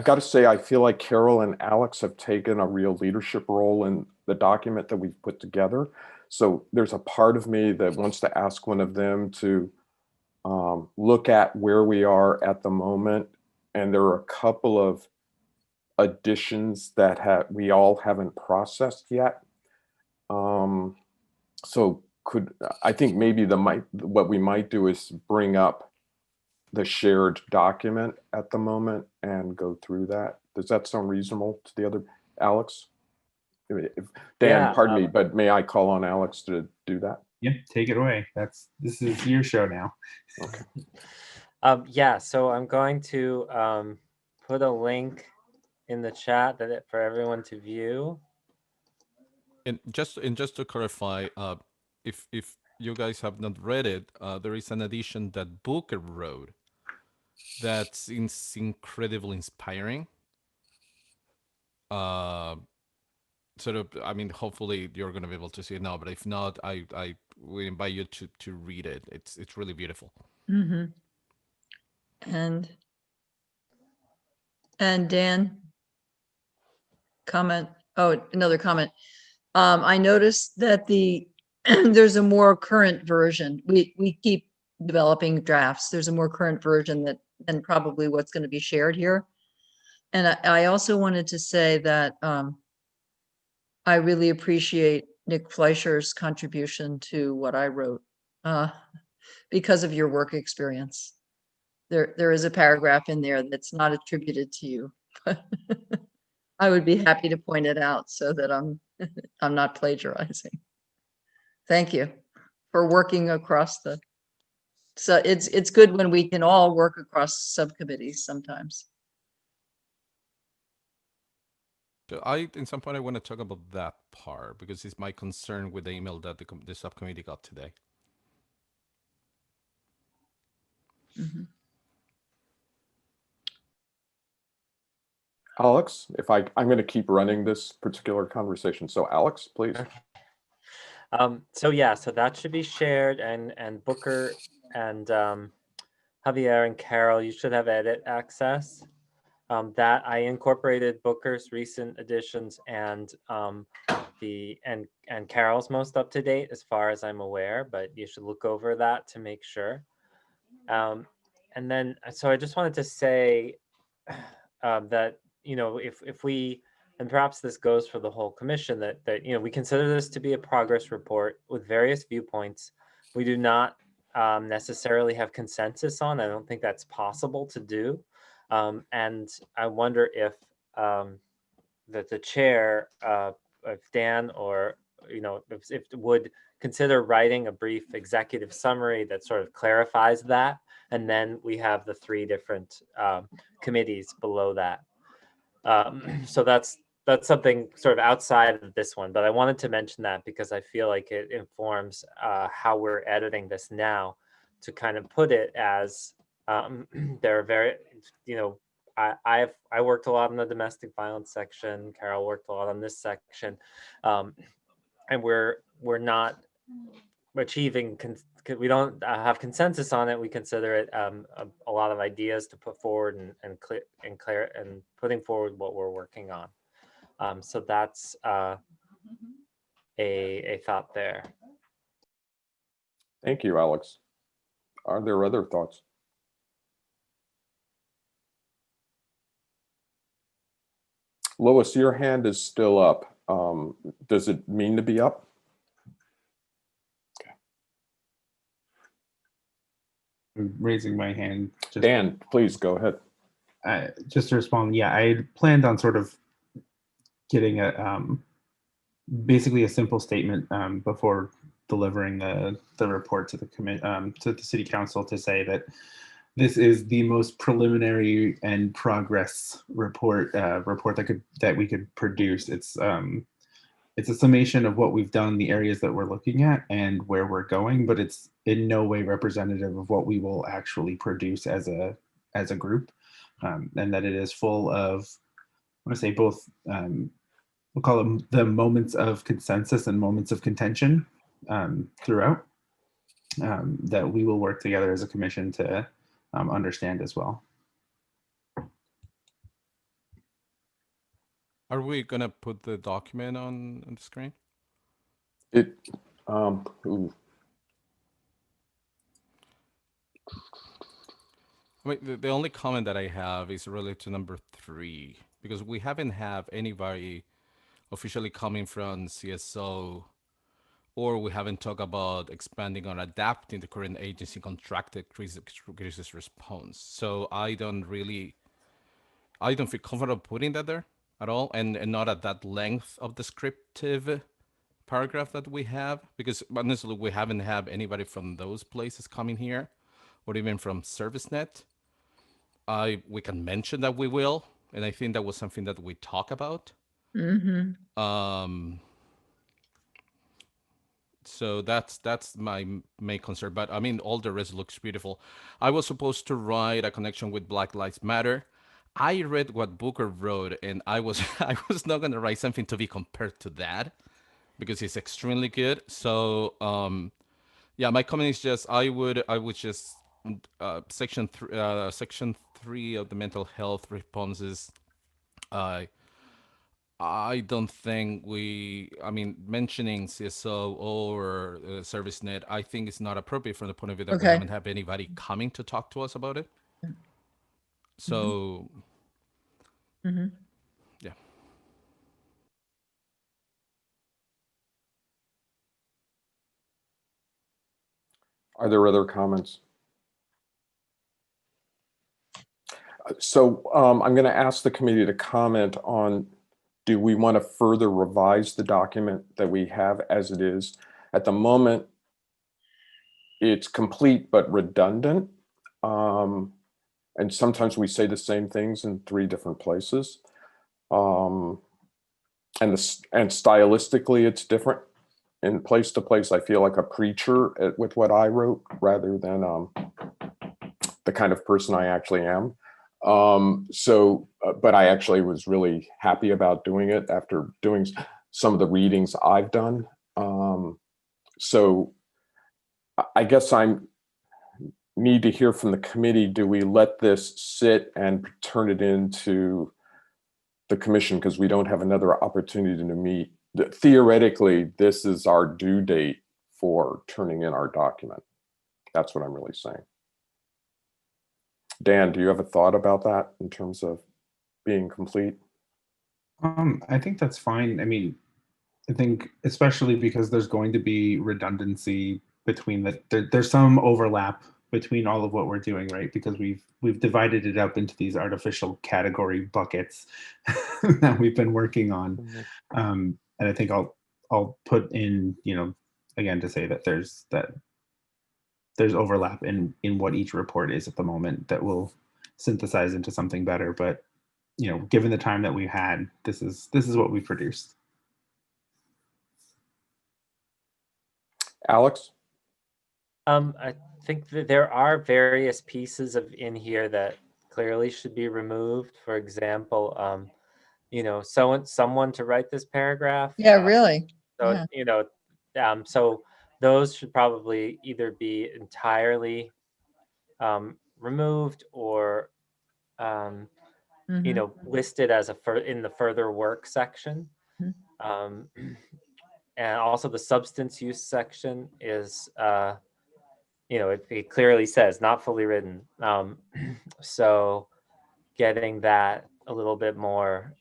got to say, I feel like Carol and Alex have taken a real leadership role in the document that we've put together. So there's a part of me that wants to ask one of them to look at where we are at the moment. And there are a couple of additions that we all haven't processed yet. So I think maybe what we might do is bring up the shared document at the moment and go through that. Does that sound reasonable to the other, Alex? Dan, Yeah, pardon me, but may I call on Alex to do that? Yeah, take it away. This is your show now. Okay. Yeah, so I'm going to put a link in the chat for everyone to view. And just to clarify, if you guys have not read it, there is an edition that Booker wrote that's incredibly inspiring. Sort of, I mean, hopefully you're going to be able to see it now, but if not, I will invite you to read it. It's really beautiful. Mm-hmm. And Dan, comment. Oh, another comment. I noticed that there's a more current version. We keep developing drafts. There's a more current version than probably what's going to be shared here. And I also wanted to say that I really appreciate Nick Fleischer's contribution to what I wrote because of your work experience. There is a paragraph in there that's not attributed to you. I would be happy to point it out so that I'm not plagiarizing. Thank you for working across so it's good when we can all work across subcommittees sometimes. So in some point, I want to talk about that part because it's my concern with the email that the subcommittee got today. Mm-hmm. Alex, I'm going to keep running this particular conversation. So Alex, please. So that should be shared, and Booker and Javier and Carol, you should have edit access. That I incorporated Booker's recent additions and Carol's most up to date as far as I'm aware, but you should look over that to make sure. And then, so I just wanted to say that, if we, and perhaps this goes for the whole commission, that we consider this to be a progress report with various viewpoints. We do not necessarily have consensus on. I don't think that's possible to do. And I wonder if that the chair, if Dan or if would consider writing a brief executive summary that sort of clarifies that, and then we have the three different committees below that. So that's something sort of outside of this one, but I wanted to mention that because I feel like it informs how we're editing this now, to kind of put it as there are very, I worked a lot in the domestic violence section. Carol worked a lot on this section, and we're not achieving. We don't have consensus on it. We consider it a lot of ideas to put forward and putting forward what we're working on. So that's a thought there. Thank you, Alex. Are there other thoughts? Lois, your hand is still up. Does it mean to be up? Okay. I'm raising my hand. Dan, please go ahead. Just to respond, yeah, I planned on sort of getting basically a simple statement before delivering the report to the to the city council to say that this is the most preliminary and progress report that we could produce. It's a summation of what we've done, the areas that we're looking at, and where we're going, but it's in no way representative of what we will actually produce as a group, and that it is full of, I want to say, both, we'll call them the moments of consensus and moments of contention throughout, that we will work together as a commission to understand as well. Are we gonna put the document on the screen? Ooh. I mean, the only comment that I have is related to number 3, because we haven't have anybody officially coming from CSO, or we haven't talked about expanding or adapting the current agency contracted crisis response. So I don't feel comfortable putting that there at all, and not at that length of descriptive paragraph that we have, because honestly, we haven't had anybody from those places coming here, or even from ServiceNet. We can mention that we will, and I think that was something that we talk about. So that's my main concern. But I mean, all the rest looks beautiful. I was supposed to write a connection with Black Lives Matter. I read what Booker wrote, and I was not going to write something to be compared to that, because it's extremely good. So yeah, my comment is just I would just section 3 of the mental health responses. I don't think mentioning CSO or ServiceNet, I think it's not appropriate from the point of view that we haven't had anybody coming to talk to us about it. So, yeah. Are there other comments? So I'm going to ask the committee to comment on, do we want to further revise the document that we have as it is? At the moment, it's complete but redundant. And sometimes we say the same things in 3 different places. And stylistically, it's different. In place to place, I feel like a preacher with what I wrote rather than the kind of person I actually am. But I actually was really happy about doing it after doing some of the readings I've done. So I guess I need to hear from the committee. Do we let this sit and turn it into the commission because we don't have another opportunity to meet? Theoretically, this is our due date for turning in our document. That's what I'm really saying. Dan, do you have a thought about that in terms of being complete? I think that's fine. I mean, I think especially because there's going to be redundancy between there's some overlap between all of what we're doing, right? Because we've divided it up into these artificial category buckets that we've been working on. And I think I'll put in, again, to say that there's overlap in what each report is at the moment that will synthesize into something better. But given the time that we had, this is what we produced. Alex? I think that there are various pieces in here that clearly should be removed. For example, someone to write this paragraph. Yeah, really. So, Yeah. So those should probably either be entirely removed or, listed as in the further work section. And also the substance use section is, it clearly says not fully written. So getting that a little bit more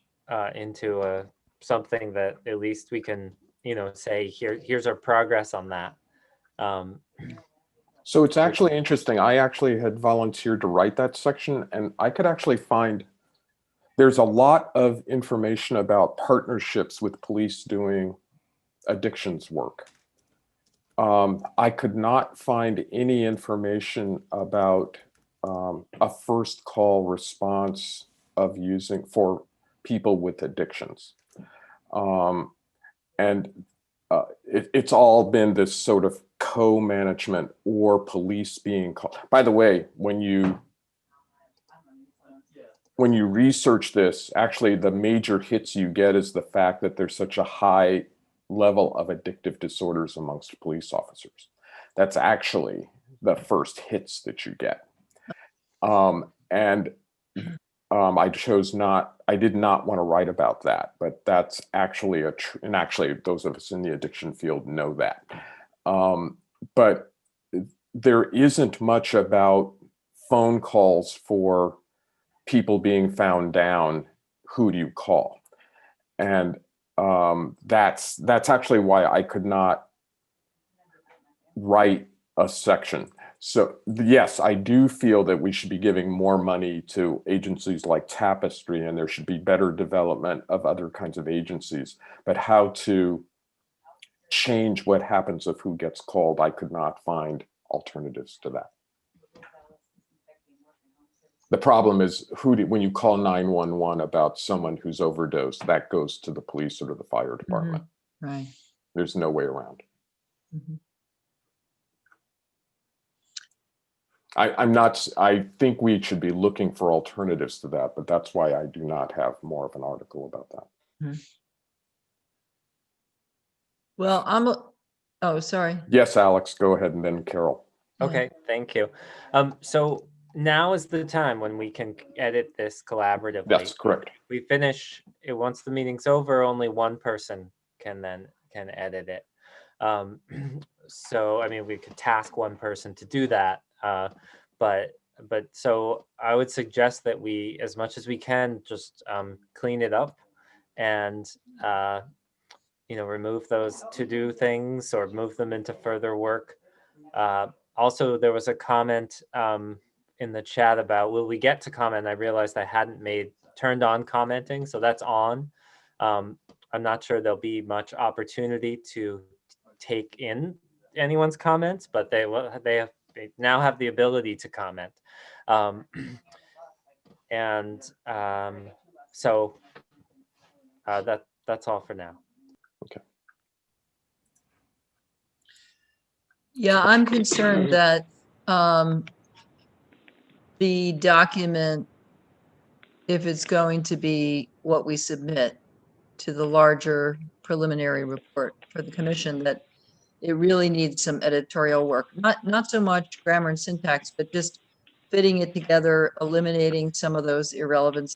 into something that at least we can, say here's our progress on that. So it's actually interesting. I actually had volunteered to write that section, and I could actually find there's a lot of information about partnerships with police doing addictions work. I could not find any information about a first call response of using for people with addictions. And it's all been this sort of co-management or police being called. By the way, when you research this, actually the major hits you get is the fact that there's such a high level of addictive disorders amongst police officers. That's actually the first hits that you get. I did not want to write about that, but that's actually and actually those of us in the addiction field know that. But there isn't much about phone calls for people being found down. Who do you call? And that's actually why I could not write a section. So yes, I do feel that we should be giving more money to agencies like Tapestry, and there should be better development of other kinds of agencies. But how to change what happens of who gets called, I could not find alternatives to that. The problem is when you call 911 about someone who's overdosed, that goes to the police or to the fire department. Right. There's no way around. I think we should be looking for alternatives to that, but that's why I do not have more of an article about that. Well, oh, sorry. Yes, Alex, go ahead, and then Carol. Okay, thank you. So now is the time when we can edit this collaboratively. That's correct. We finish it once the meeting's over. Only one person can edit it. So I mean, we could task one person to do that. But so I would suggest that we, as much as we can, just clean it up and remove those to-do things or move them into further work. Also, there was a comment in the chat about, will we get to comment? I realized I hadn't turned on commenting, so that's on. I'm not sure there'll be much opportunity to take in anyone's comments, but they now have the ability to comment. So that's all for now. Okay. Yeah, I'm concerned that the document, if it's going to be what we submit to the larger preliminary report for the commission, that it really needs some editorial work. Not so much grammar and syntax, but just fitting it together, eliminating some of those irrelevant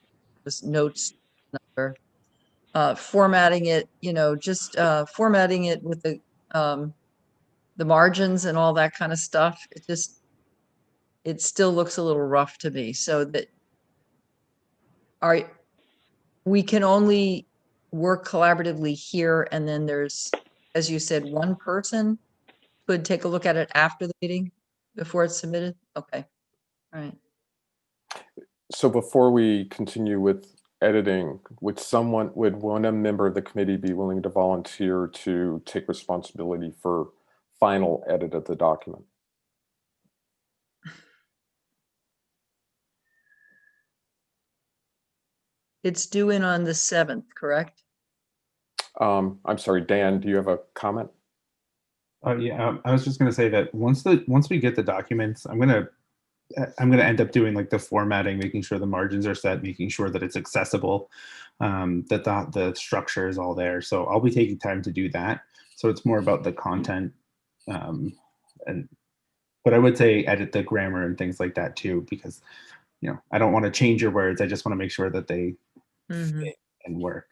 notes, formatting it, just formatting it with the margins and all that kind of stuff. It still looks a little rough to me. So that we can only work collaboratively here, and then there's, as you said, one person could take a look at it after the meeting before it's submitted. Okay, all right. So before we continue with editing, would one member of the committee be willing to volunteer to take responsibility for final edit of the document? It's due in on the 7th, correct? I'm sorry, Dan, do you have a comment? Yeah, I was just going to say that once we get the documents, I'm going to end up doing like the formatting, making sure the margins are set, making sure that it's accessible, that the structure is all there. So I'll be taking time to do that. So it's more about the content, but I would say edit the grammar and things like that too, because I don't want to change your words. I just want to make sure that they fit and work.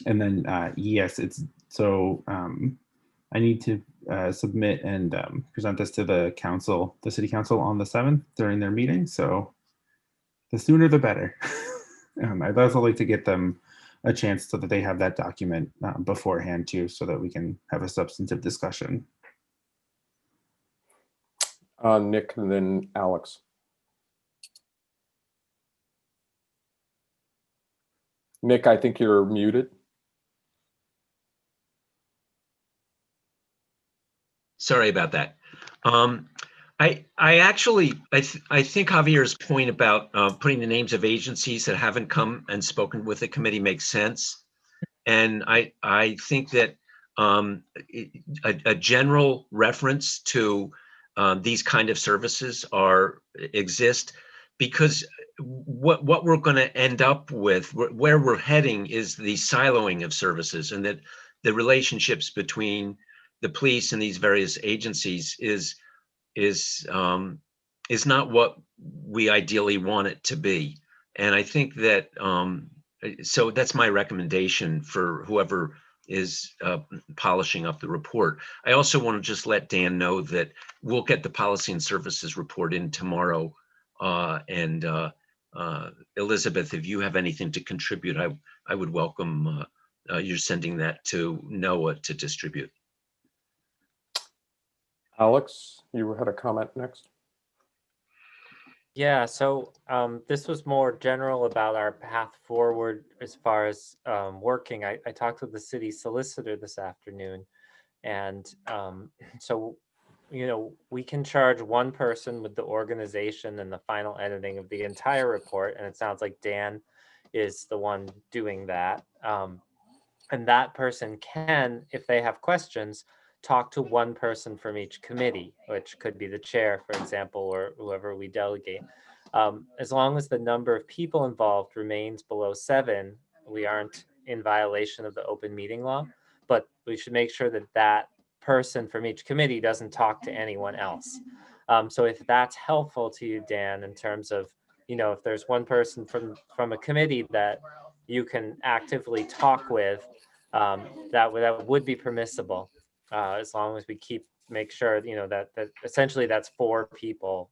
And then yes, it's so I need to submit and present this to the city council on the 7th during their meeting. So the sooner the better. I'd also like to get them a chance so that they have that document beforehand too, so that we can have a substantive discussion. Nick, and then Alex. Nick, I think you're muted. Sorry about that. I think Javier's point about putting the names of agencies that haven't come and spoken with the committee makes sense. And I think that a general reference to these kind of services exist, because what we're going to end up with, where we're heading, is the siloing of services, and that the relationships between the police and these various agencies is not what we ideally want it to be. And I think that so that's my recommendation for whoever is polishing up the report. I also want to just let Dan know that we'll get the policy and services report in tomorrow. And Elizabeth, if you have anything to contribute, I would welcome you're sending that to Noah to distribute. Alex, you had a comment next. Yeah, so this was more general about our path forward as far as working. I talked with the city solicitor this afternoon, and so, you know, we can charge one person with the organization and the final editing of the entire report, and it sounds like Dan is the one doing that. And that person can, if they have questions, talk to one person from each committee, which could be the chair, for example, or whoever we delegate. As long as the number of people involved remains below 7, we aren't in violation of the open meeting law, but we should make sure that that person from each committee doesn't talk to anyone else. So if that's helpful to you, Dan, in terms of, you know, if there's one person from a committee that you can actively talk with, that would be permissible, as long as we make sure, you know, that essentially that's 4 people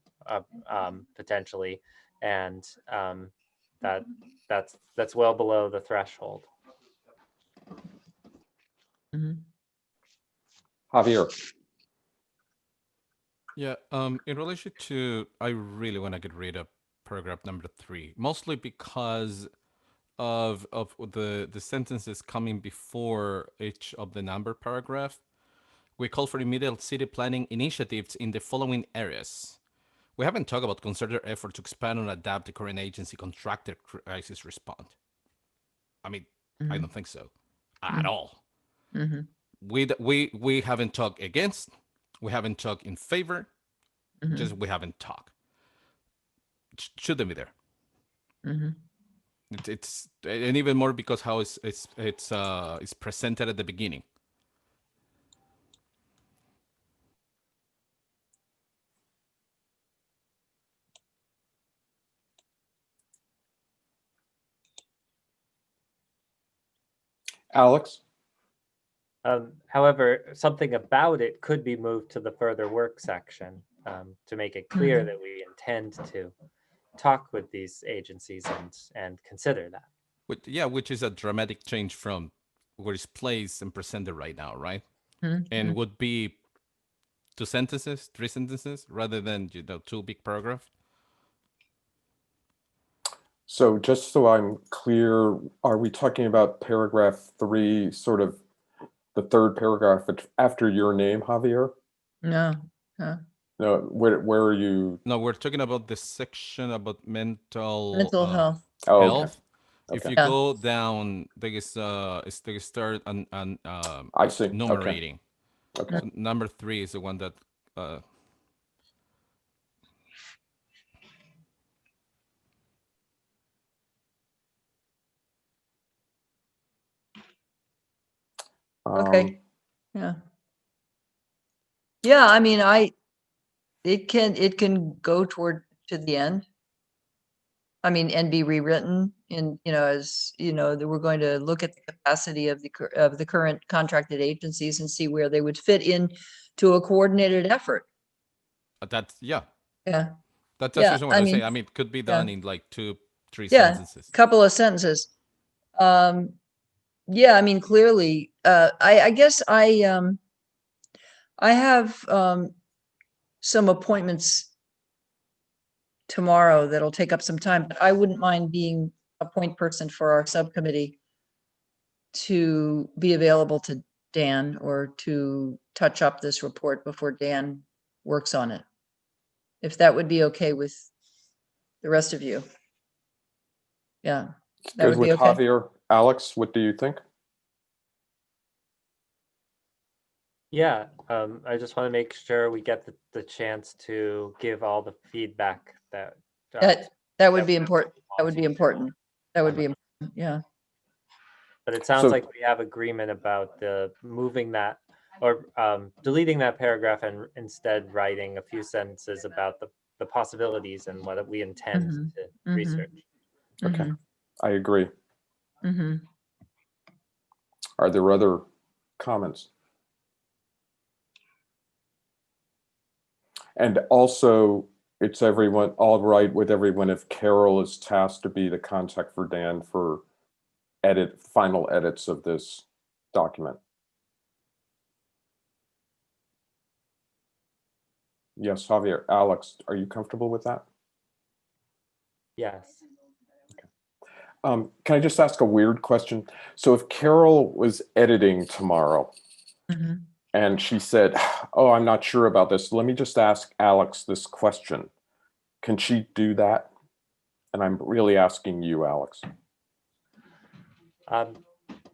potentially, and that's well below the threshold. Javier. Yeah, in relation to, I really want to get rid of paragraph number 3, mostly because of the sentences coming before each of the number paragraph. We call for immediate city planning initiatives in the following areas. We haven't talked about concerted effort to expand and adapt the current agency contracted crisis response. I mean, I don't think so at all. We haven't talked against, we haven't talked in favor, just we haven't talked. Shouldn't be there. It's and even more because how it's presented at the beginning. Alex? However, something about it could be moved to the further work section, to make it clear that we intend to talk with these agencies and consider that. Which is a dramatic change from where it's placed and presented right now, right? And would be 2 sentences, 3 sentences, rather than 2 big paragraphs. So just so I'm clear, are we talking about paragraph 3, sort of the third paragraph after your name, Javier? No. No, where are you? No, we're talking about the section about mental health. Health. Okay. If you go down, they start on I see. numerating. Okay. So number 3 is the one that Okay. Yeah. I mean, it can go toward to the end. I mean, and be rewritten in, as that we're going to look at the capacity of the current contracted agencies and see where they would fit in to a coordinated effort. That's Yeah. That's just what I say. I mean, it could be done in like 2, 3 sentences. Couple of sentences. I mean, clearly, I guess I have some appointments tomorrow that'll take up some time, but I wouldn't mind being a point person for our subcommittee to be available to Dan or to touch up this report before Dan works on it. If that would be okay with the rest of you. Yeah, that Good would be with okay. Javier. Alex, what do you think? Yeah, I just want to make sure we get the chance to give all the feedback that That would be important. That would be important. That would be important. Yeah. But it sounds So- like we have agreement about the moving that or deleting that paragraph and instead writing a few sentences about the possibilities and what we intend to research. Okay, I agree. Mm-hmm. Are there other comments? And also, it's everyone all right with everyone if Carol is tasked to be the contact for Dan for final edits of this document. Yes, Javier. Alex, are you comfortable with that? Yes. Can I just ask a weird question? So if Carol was editing tomorrow and she said, oh, I'm not sure about this, let me just ask Alex this question. Can she do that? And I'm really asking you, Alex.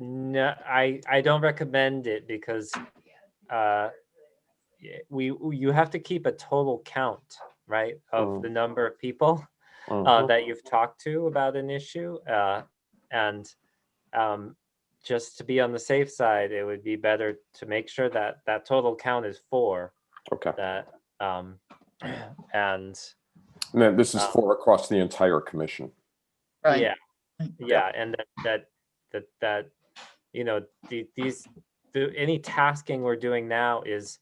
No, I don't recommend it because you have to keep a count, count, right, of the number of people that you've talked to about an issue, and just to be on the safe side, it would be better to make sure that that total count is 4. Okay. That and then this is for across the entire commission. Right. Yeah, yeah, and that you know any tasking we're doing now is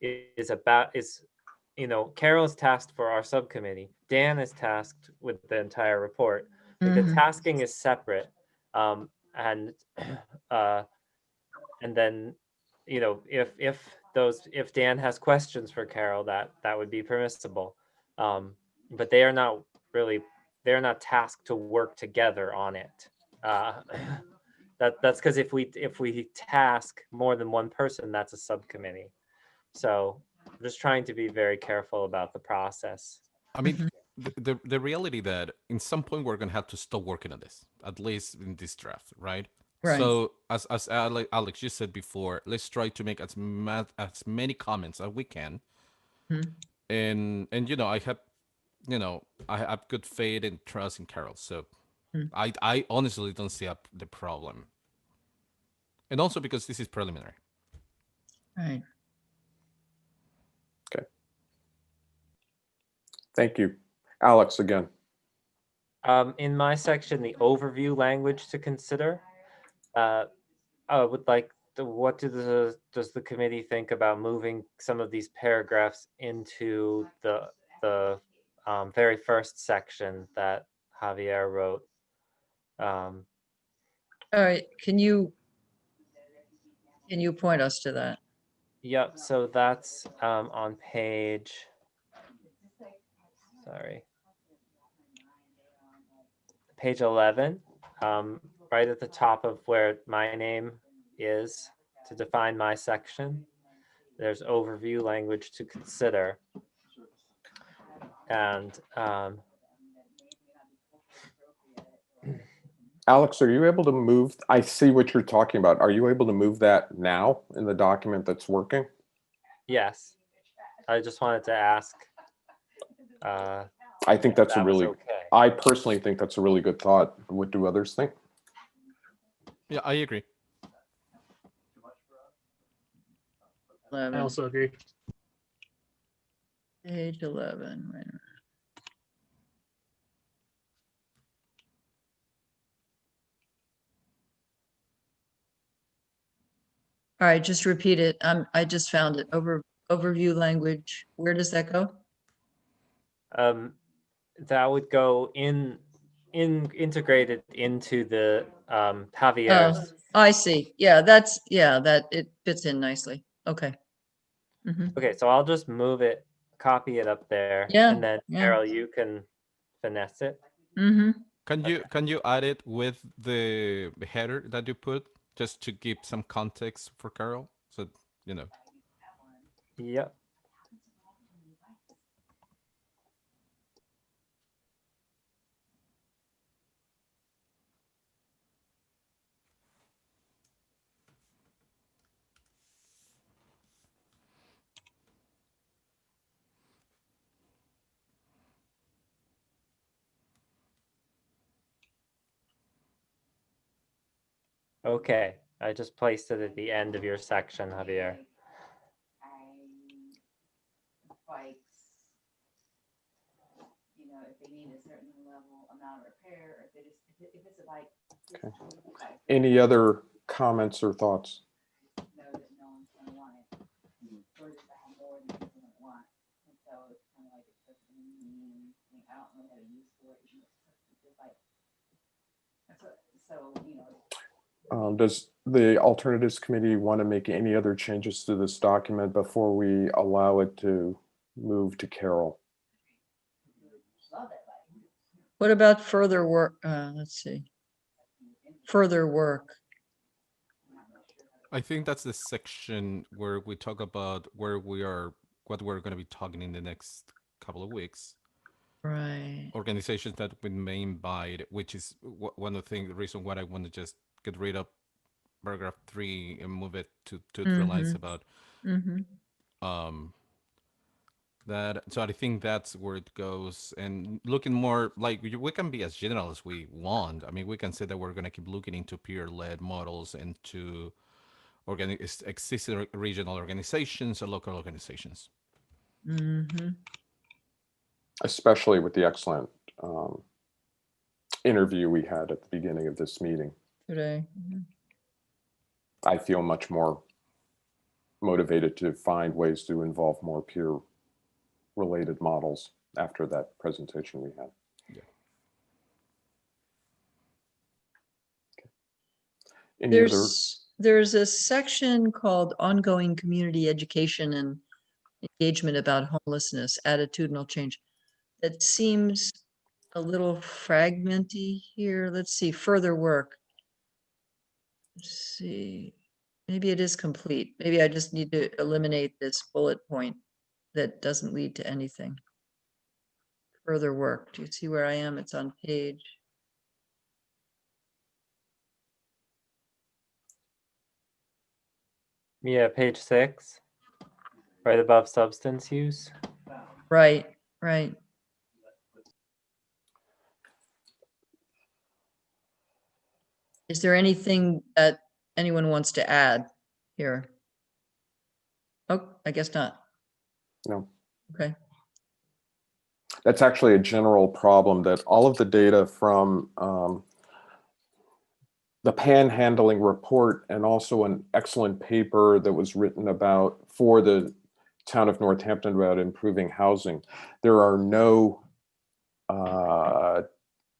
you know, Carol's tasked for our subcommittee. Dan is tasked with the entire report. Like the tasking is separate, and then you know if Dan has questions for Carol, that would be permissible, but they're not tasked to work together on it. That's because if we task more than one person, that's a subcommittee. So I'm just trying to be very careful about the process. I mean, the reality that in some point we're gonna have to stop working on this, at least in this draft, right? Right. So as Alex you said before, let's try to make as many comments as we can, and you know I have good faith and trust in Carol, so I honestly don't see the problem, and also because this is preliminary. Right. Okay. Thank you. Alex, again. In my section, the overview language to consider, I would like what does the committee think about moving some of these paragraphs into the very first section that Javier wrote? All right. Can you point us to that? Yep. So that's on page. Sorry. Page 11, right at the top of where my name is to define my section. There's overview language to consider. And Alex, are you able to move? I see what you're talking about. Are you able to move that now in the document that's working? yes, I just wanted to ask. I think that's a really, okay. I personally think that's a really good thought. What do others think? Yeah, I agree. I also agree. Page 11. Right. All right, just repeat it. I just found it. Overview language. Where does that go? That would go integrated into the Javier's. Oh, I see. Yeah, that it fits in nicely. Okay. Okay, so I'll just move it, copy it up there, Yeah, and then yeah. Carol, you can finesse it. Can you add it with the header that you put just to give some context for Carol? So you know. Yep. Okay, I just placed it at the end of your section, Javier. Bikes, you know, if they need a certain level amount of repair, if they just if it's a bike. Okay. Any other comments or thoughts? Know that no one's gonna want it, or just have more than people don't want, and so it's kind of like it's just I don't really have a use for it. It's just like so you know. Does the Alternatives Committee want to make any other changes to this document before we allow it to move to Carol? What about further work? Let's see. Further work. I think that's the section where we talk about where we are, what we're going to be talking in the next couple of weeks. Right. Organizations that we may invite, which is one of the reason why I want to just get rid of paragraph 3 and move it to 3 lines about that. So I think that's where it goes, and looking more like we can be as general as we want. I mean, we can say that we're going to keep looking into peer-led models and to existing regional organizations or local organizations. Especially with the excellent interview we had at the beginning of this meeting. Today. I feel much more motivated to find ways to involve more peer-related models after that presentation we had. Yeah. Okay. There's a section called ongoing community education and engagement about homelessness, attitudinal change. That seems a little fragmenty here. Let's see, further work. Let's see, maybe it is complete. Maybe I just need to eliminate this bullet point that doesn't lead to anything. Further work. Do you see where I am? It's on page. Yeah, page 6, right above substance use. Right, right. Is there anything that anyone wants to add here? Oh, I guess not. No. Okay. That's actually a general problem, that all of the data from the panhandling report and also an excellent paper that was written about for the town of Northampton about improving housing, there are no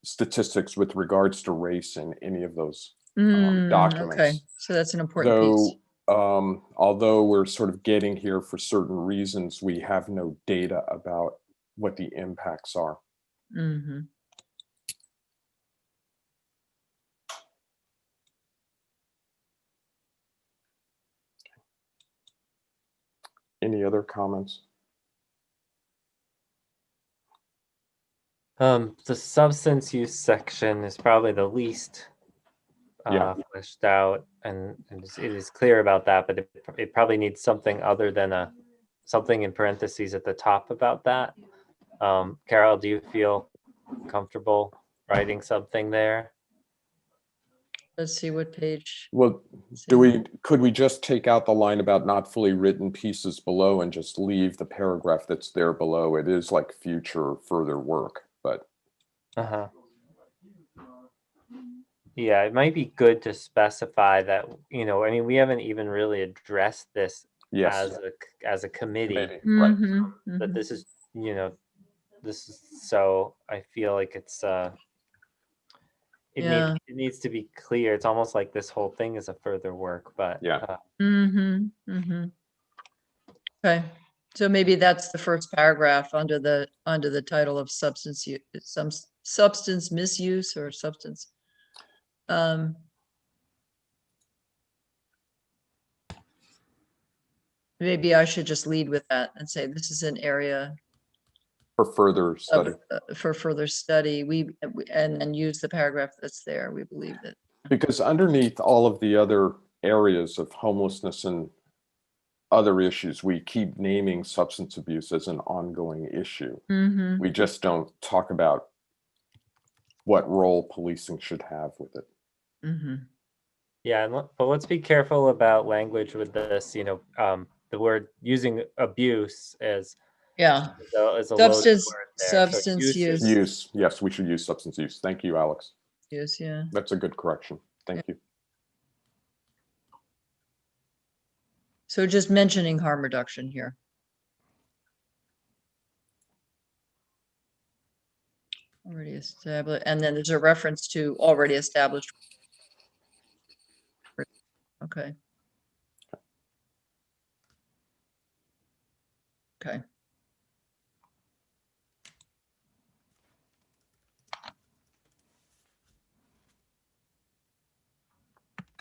statistics with regards to race in any of those documents. Okay, so that's an important piece. Although we're sort of getting here for certain reasons, we have no data about what the impacts are. Any other comments? The substance use section is probably the least fleshed out, and it is clear about that, but it probably needs something other than something in parentheses at the top about that. Carol, do you feel comfortable writing something there? Let's see what page. Well, could we just take out the line about not fully written pieces below and just leave the paragraph that's there below? It is like future further work, but. Yeah, it might be good to specify that, I mean, we haven't even really addressed this as a committee. Right. But this is, so I feel like it's, it needs to be clear. It's almost like this whole thing is a further work, but. Okay, so maybe that's the first paragraph under the title of substance misuse or substance. Maybe I should just lead with that and say this is an area For further study. for further study. And then use the paragraph that's there. We believe that. Because underneath all of the other areas of homelessness and other issues, we keep naming substance abuse as an ongoing issue. Mm-hmm. We just don't talk about what role policing should have with it. Mm-hmm. Yeah, but let's be careful about language with this. The word using abuse as Yeah. is a loaded Substance word there. So substance use use. Use, yes, we should use substance use. Thank you, Alex. Use, yeah. That's a good correction. Thank you. So just mentioning harm reduction here. Already established, and then there's a reference to already established. Okay. Okay.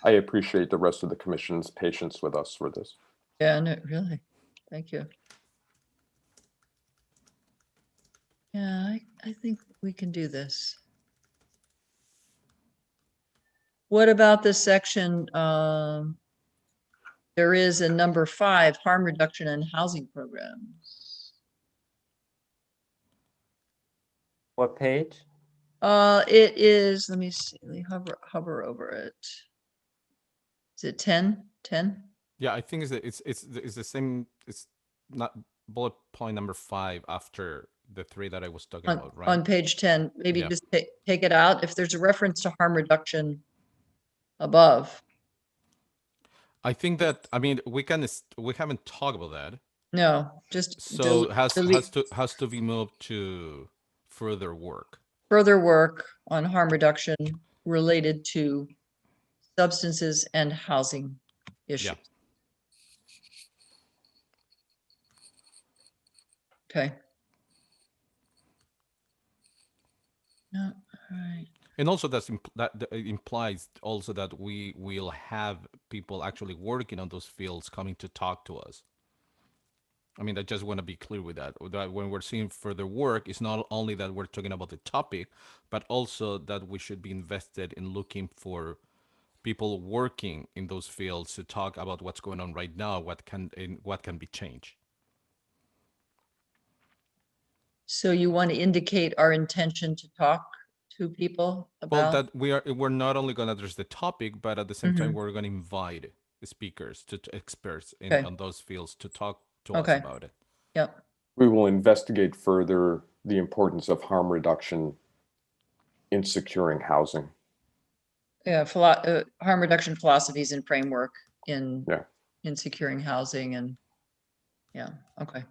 I appreciate the rest of the commission's patience with us for this. Yeah, no, really. Thank you. Yeah, I think we can do this. What about this section? There is a number 5, harm reduction and housing programs. what page? It is, let me see, let me hover over it. Is it 10? 10? Yeah, I think it's the same. It's not bullet point number 5 after the 3 that I was talking about, right? On page 10, maybe Yeah. just take it out. If there's a reference to harm reduction above. I think that, I mean, we haven't talked about that. No, just So has delete. has to be moved to further work. Further work on harm reduction related to substances and housing issues. Yeah. Okay. No, all right. And also that implies also that we will have people actually working on those fields coming to talk to us. I mean, I just want to be clear with that when we're seeing further work, it's not only that we're talking about the topic, but also that we should be invested in looking for people working in those fields to talk about what's going on right now, what can be changed. So you want to indicate our intention to talk to people Well, about? that we're not only going to address the topic, but at the same time, we're going to invite speakers to experts on those fields to talk to us about it. Yep. We will investigate further the importance of harm reduction in securing housing. Yeah, harm reduction philosophies and framework in securing housing and okay.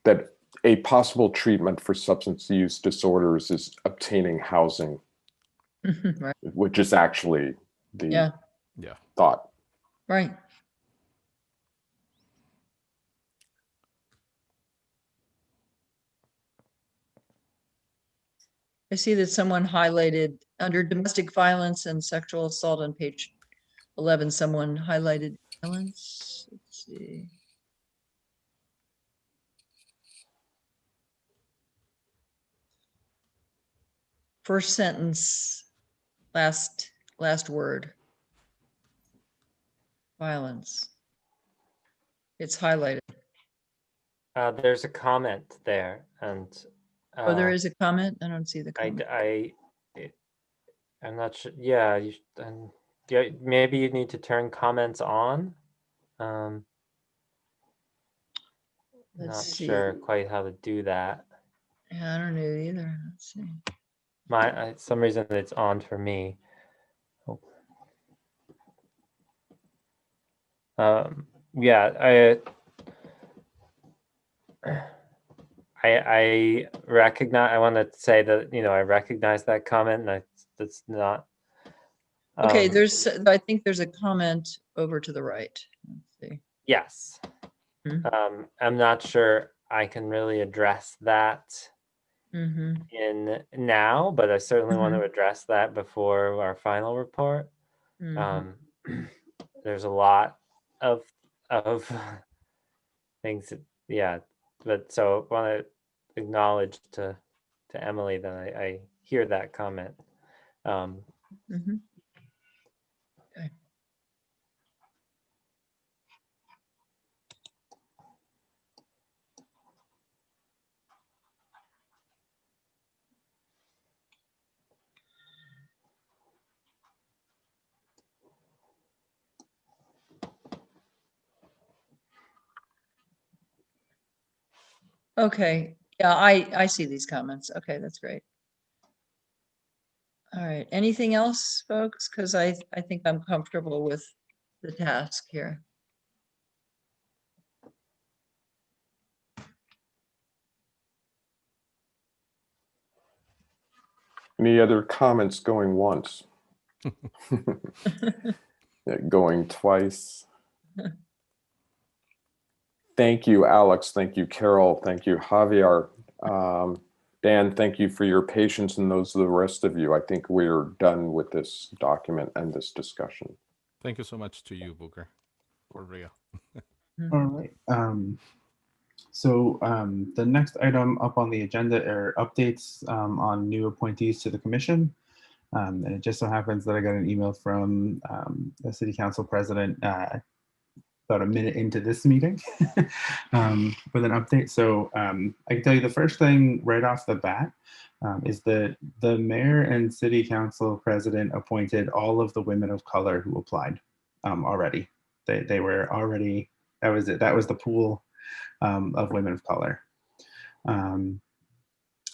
That a possible treatment for substance use disorders is obtaining housing, right. which is actually the thought. Right. I see that someone highlighted under domestic violence and sexual assault on page 11, someone highlighted violence. Let's see. First sentence, last word. Violence. It's highlighted. There's a comment there, and oh, there is a comment. I don't see the comment. I'm not sure. Yeah, yeah, maybe you need to turn comments on. Not sure quite how to do that. Yeah, I don't know either. Let's see. Some reason it's on for me. Yeah, I recognize. I want to say that I recognize that comment. And that's not. Okay, I think there's a comment over to the right. Let's see. Yes. I'm not sure I can really address that in now, but I certainly want to address that before our final report. There's a lot of things that, yeah, but so I want to acknowledge to Emily that I hear that comment. Mhm. Okay. Okay, yeah, I see these comments. Okay, that's great. All right, anything else, folks? Because I think I'm comfortable with the task here. Any other comments going once? Going twice? Thank you, Alex. Thank you, Carol. Thank you, Javier. Dan, thank you for your patience, and those are the rest of you. I think we're done with this document and this discussion. Thank you so much to you, Booker, for real. All right. So the next item up on the agenda are updates on new appointees to the commission. And it just so happens that I got an email from the city council president about a minute into this meeting with an update. So I can tell you the first thing right off the bat is that the mayor and city council president appointed all of the women of color who applied already. They were already, that was it. That was the pool of women of color.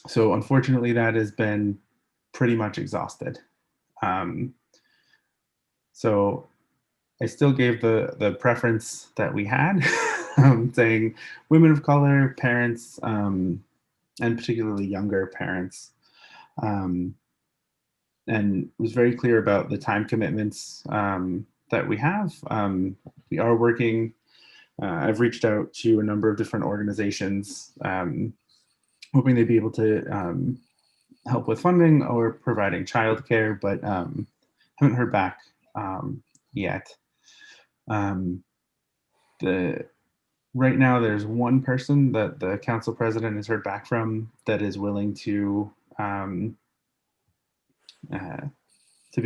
So unfortunately, that has been pretty much exhausted. So I still gave the preference that we had, saying women of color, parents, and particularly younger parents, and was very clear about the time commitments that we have. We are working. I've reached out to a number of different organizations, hoping they'd be able to help with funding or providing childcare, but haven't heard back yet. Right now, there's one person that the council president has heard back from that is willing to be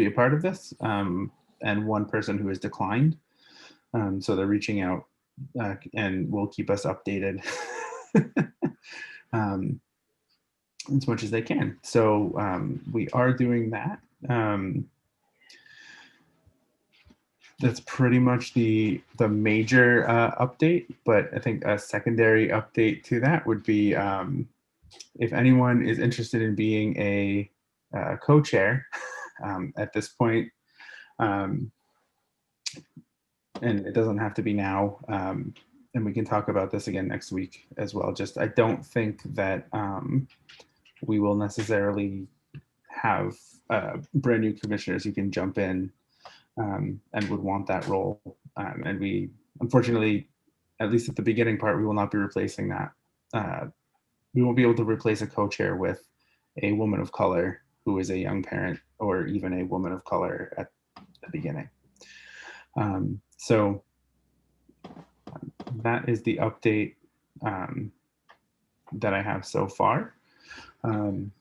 a part of this, and one person who has declined. So they're reaching out and will keep us updated as much as they can. So we are doing that. That's pretty much the major update, but I think a secondary update to that would be if anyone is interested in being a co-chair at this point, and it doesn't have to be now, and we can talk about this again next week as well. Just I don't think that we will necessarily have brand new commissioners who can jump in and would want that role. And we, unfortunately, at least at the beginning part, we will not be replacing that. We won't be able to replace a co-chair with a woman of color who is a young parent or even a woman of color at the beginning. So that is the update that I have so far. So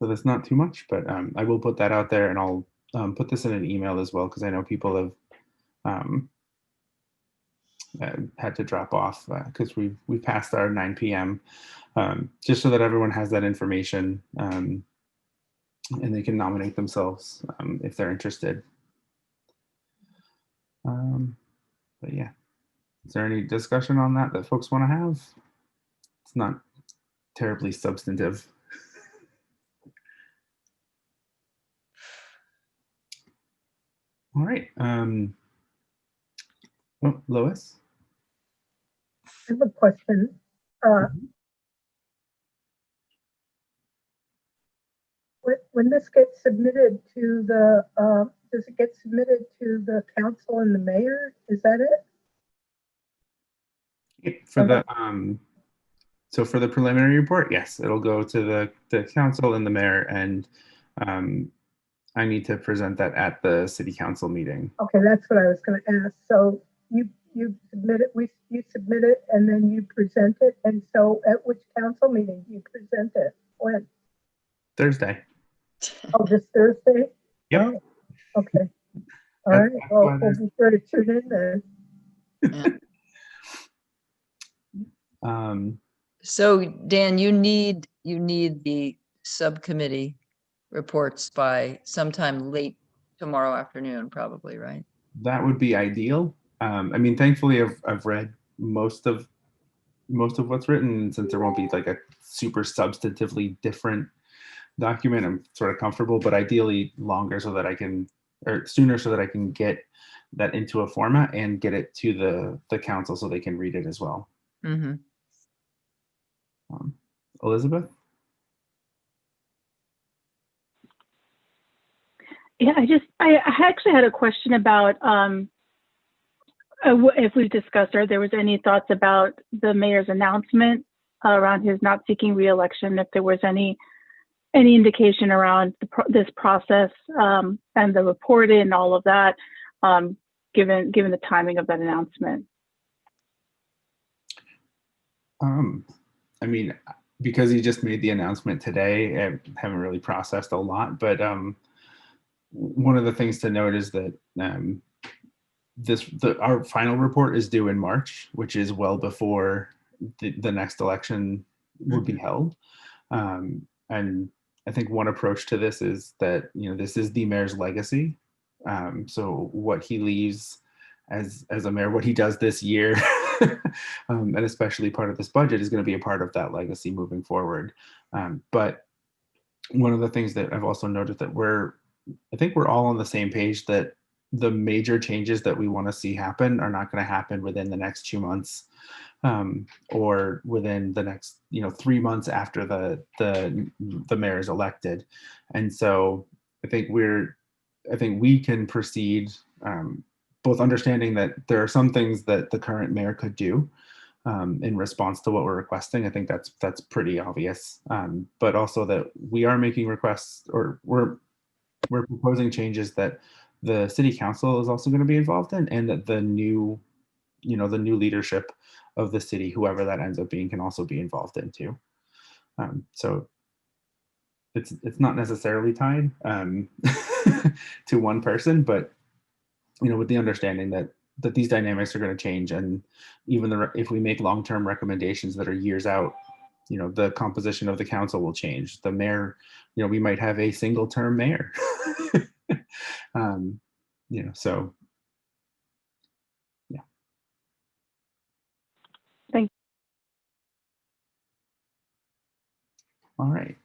that's not too much, but I will put that out there, and I'll put this in an email as well, because I know people have had to drop off because we passed our 9 p.m. Just so that everyone has that information and they can nominate themselves if they're interested. But yeah, is there any discussion on that folks want to have? It's not terribly substantive. All right. Oh, Lois? I have a question. When this gets submitted to the, does it get submitted to the council and the mayor? Is that it? For the so for the preliminary report, yes, it'll go to the council and the mayor, and I need to present that at the city council meeting. Okay, that's what I was going to ask. So you you submit it, you submit it, and then you present it. And so at which council meeting do you present it? When? Thursday. Oh, this Thursday? Yep. Oh, okay. All That's right. why Well, we'll there's- be sure to tune in then. So Dan, you need the subcommittee reports by sometime late tomorrow afternoon, probably, right? That would be ideal. I mean, thankfully, I've read most of what's written, since there won't be like a super substantively different document. I'm sort of comfortable, but ideally longer so that I can, or sooner so that I can get that into a format and get it to the council so they can read it as well. Mm-hmm. Elizabeth? Yeah, I actually had a question about if we discussed or there was any thoughts about the mayor's announcement around his not seeking re-election, if there was any indication around this process and the reporting and all of that, given the timing of that announcement. I mean, because he just made the announcement today, I haven't really processed a lot, but one of the things to note is that our final report is due in March, which is well before the next election would be held. And I think one approach to this is that, this is the mayor's legacy. So what he leaves as a mayor, what he does this year, and especially part of this budget, is going to be a part of that legacy moving forward. But one of the things that I've also noted that I think we're all on the same page that the major changes that we want to see happen are not going to happen within the next 2 months, or within the next 3 months after the mayor is elected. And so I think we can proceed, both understanding that there are some things that the current mayor could do in response to what we're requesting. I think that's pretty obvious, but also that we are making requests, or we're proposing changes that the city council is also going to be involved in, and that the new leadership of the city, whoever that ends up being, can also be involved in too. So it's not necessarily tied to one person, but with the understanding that these dynamics are going to change, and even if we make long-term recommendations that are years out, the composition of the council will change. The mayor, we might have a single-term mayor. So yeah. Thank you. All right.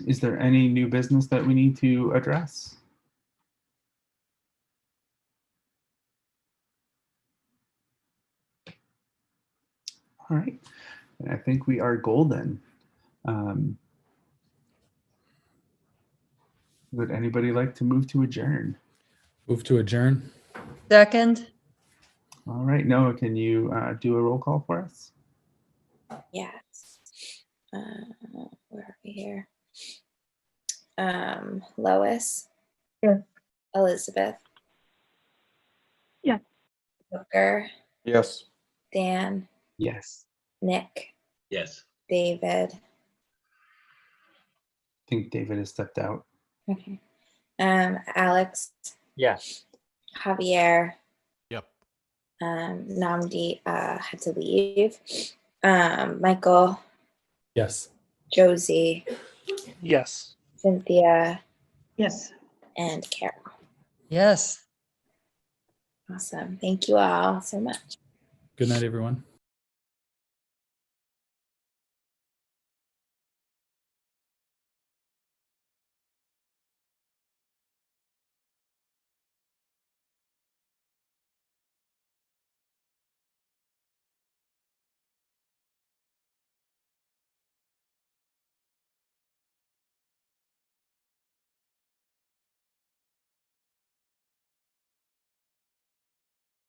Is there any new business that we need to address? All right. And I think we are golden. Would anybody like to move to adjourn? Move to adjourn. Second. All right. Noah, can you do a roll call for us? Yes. Where are we here? Lois. Yes. Elizabeth. Yes. Booker. Yes. Dan. Yes. Nick. Yes. David. I think David has stepped out. Okay. Alex. Yes. Javier. Yep. Namdi had to leave. Michael. Yes. Josie. Yes. Cynthia. Yes. And Carol. Yes. Awesome. Thank you all so much. Good night, everyone.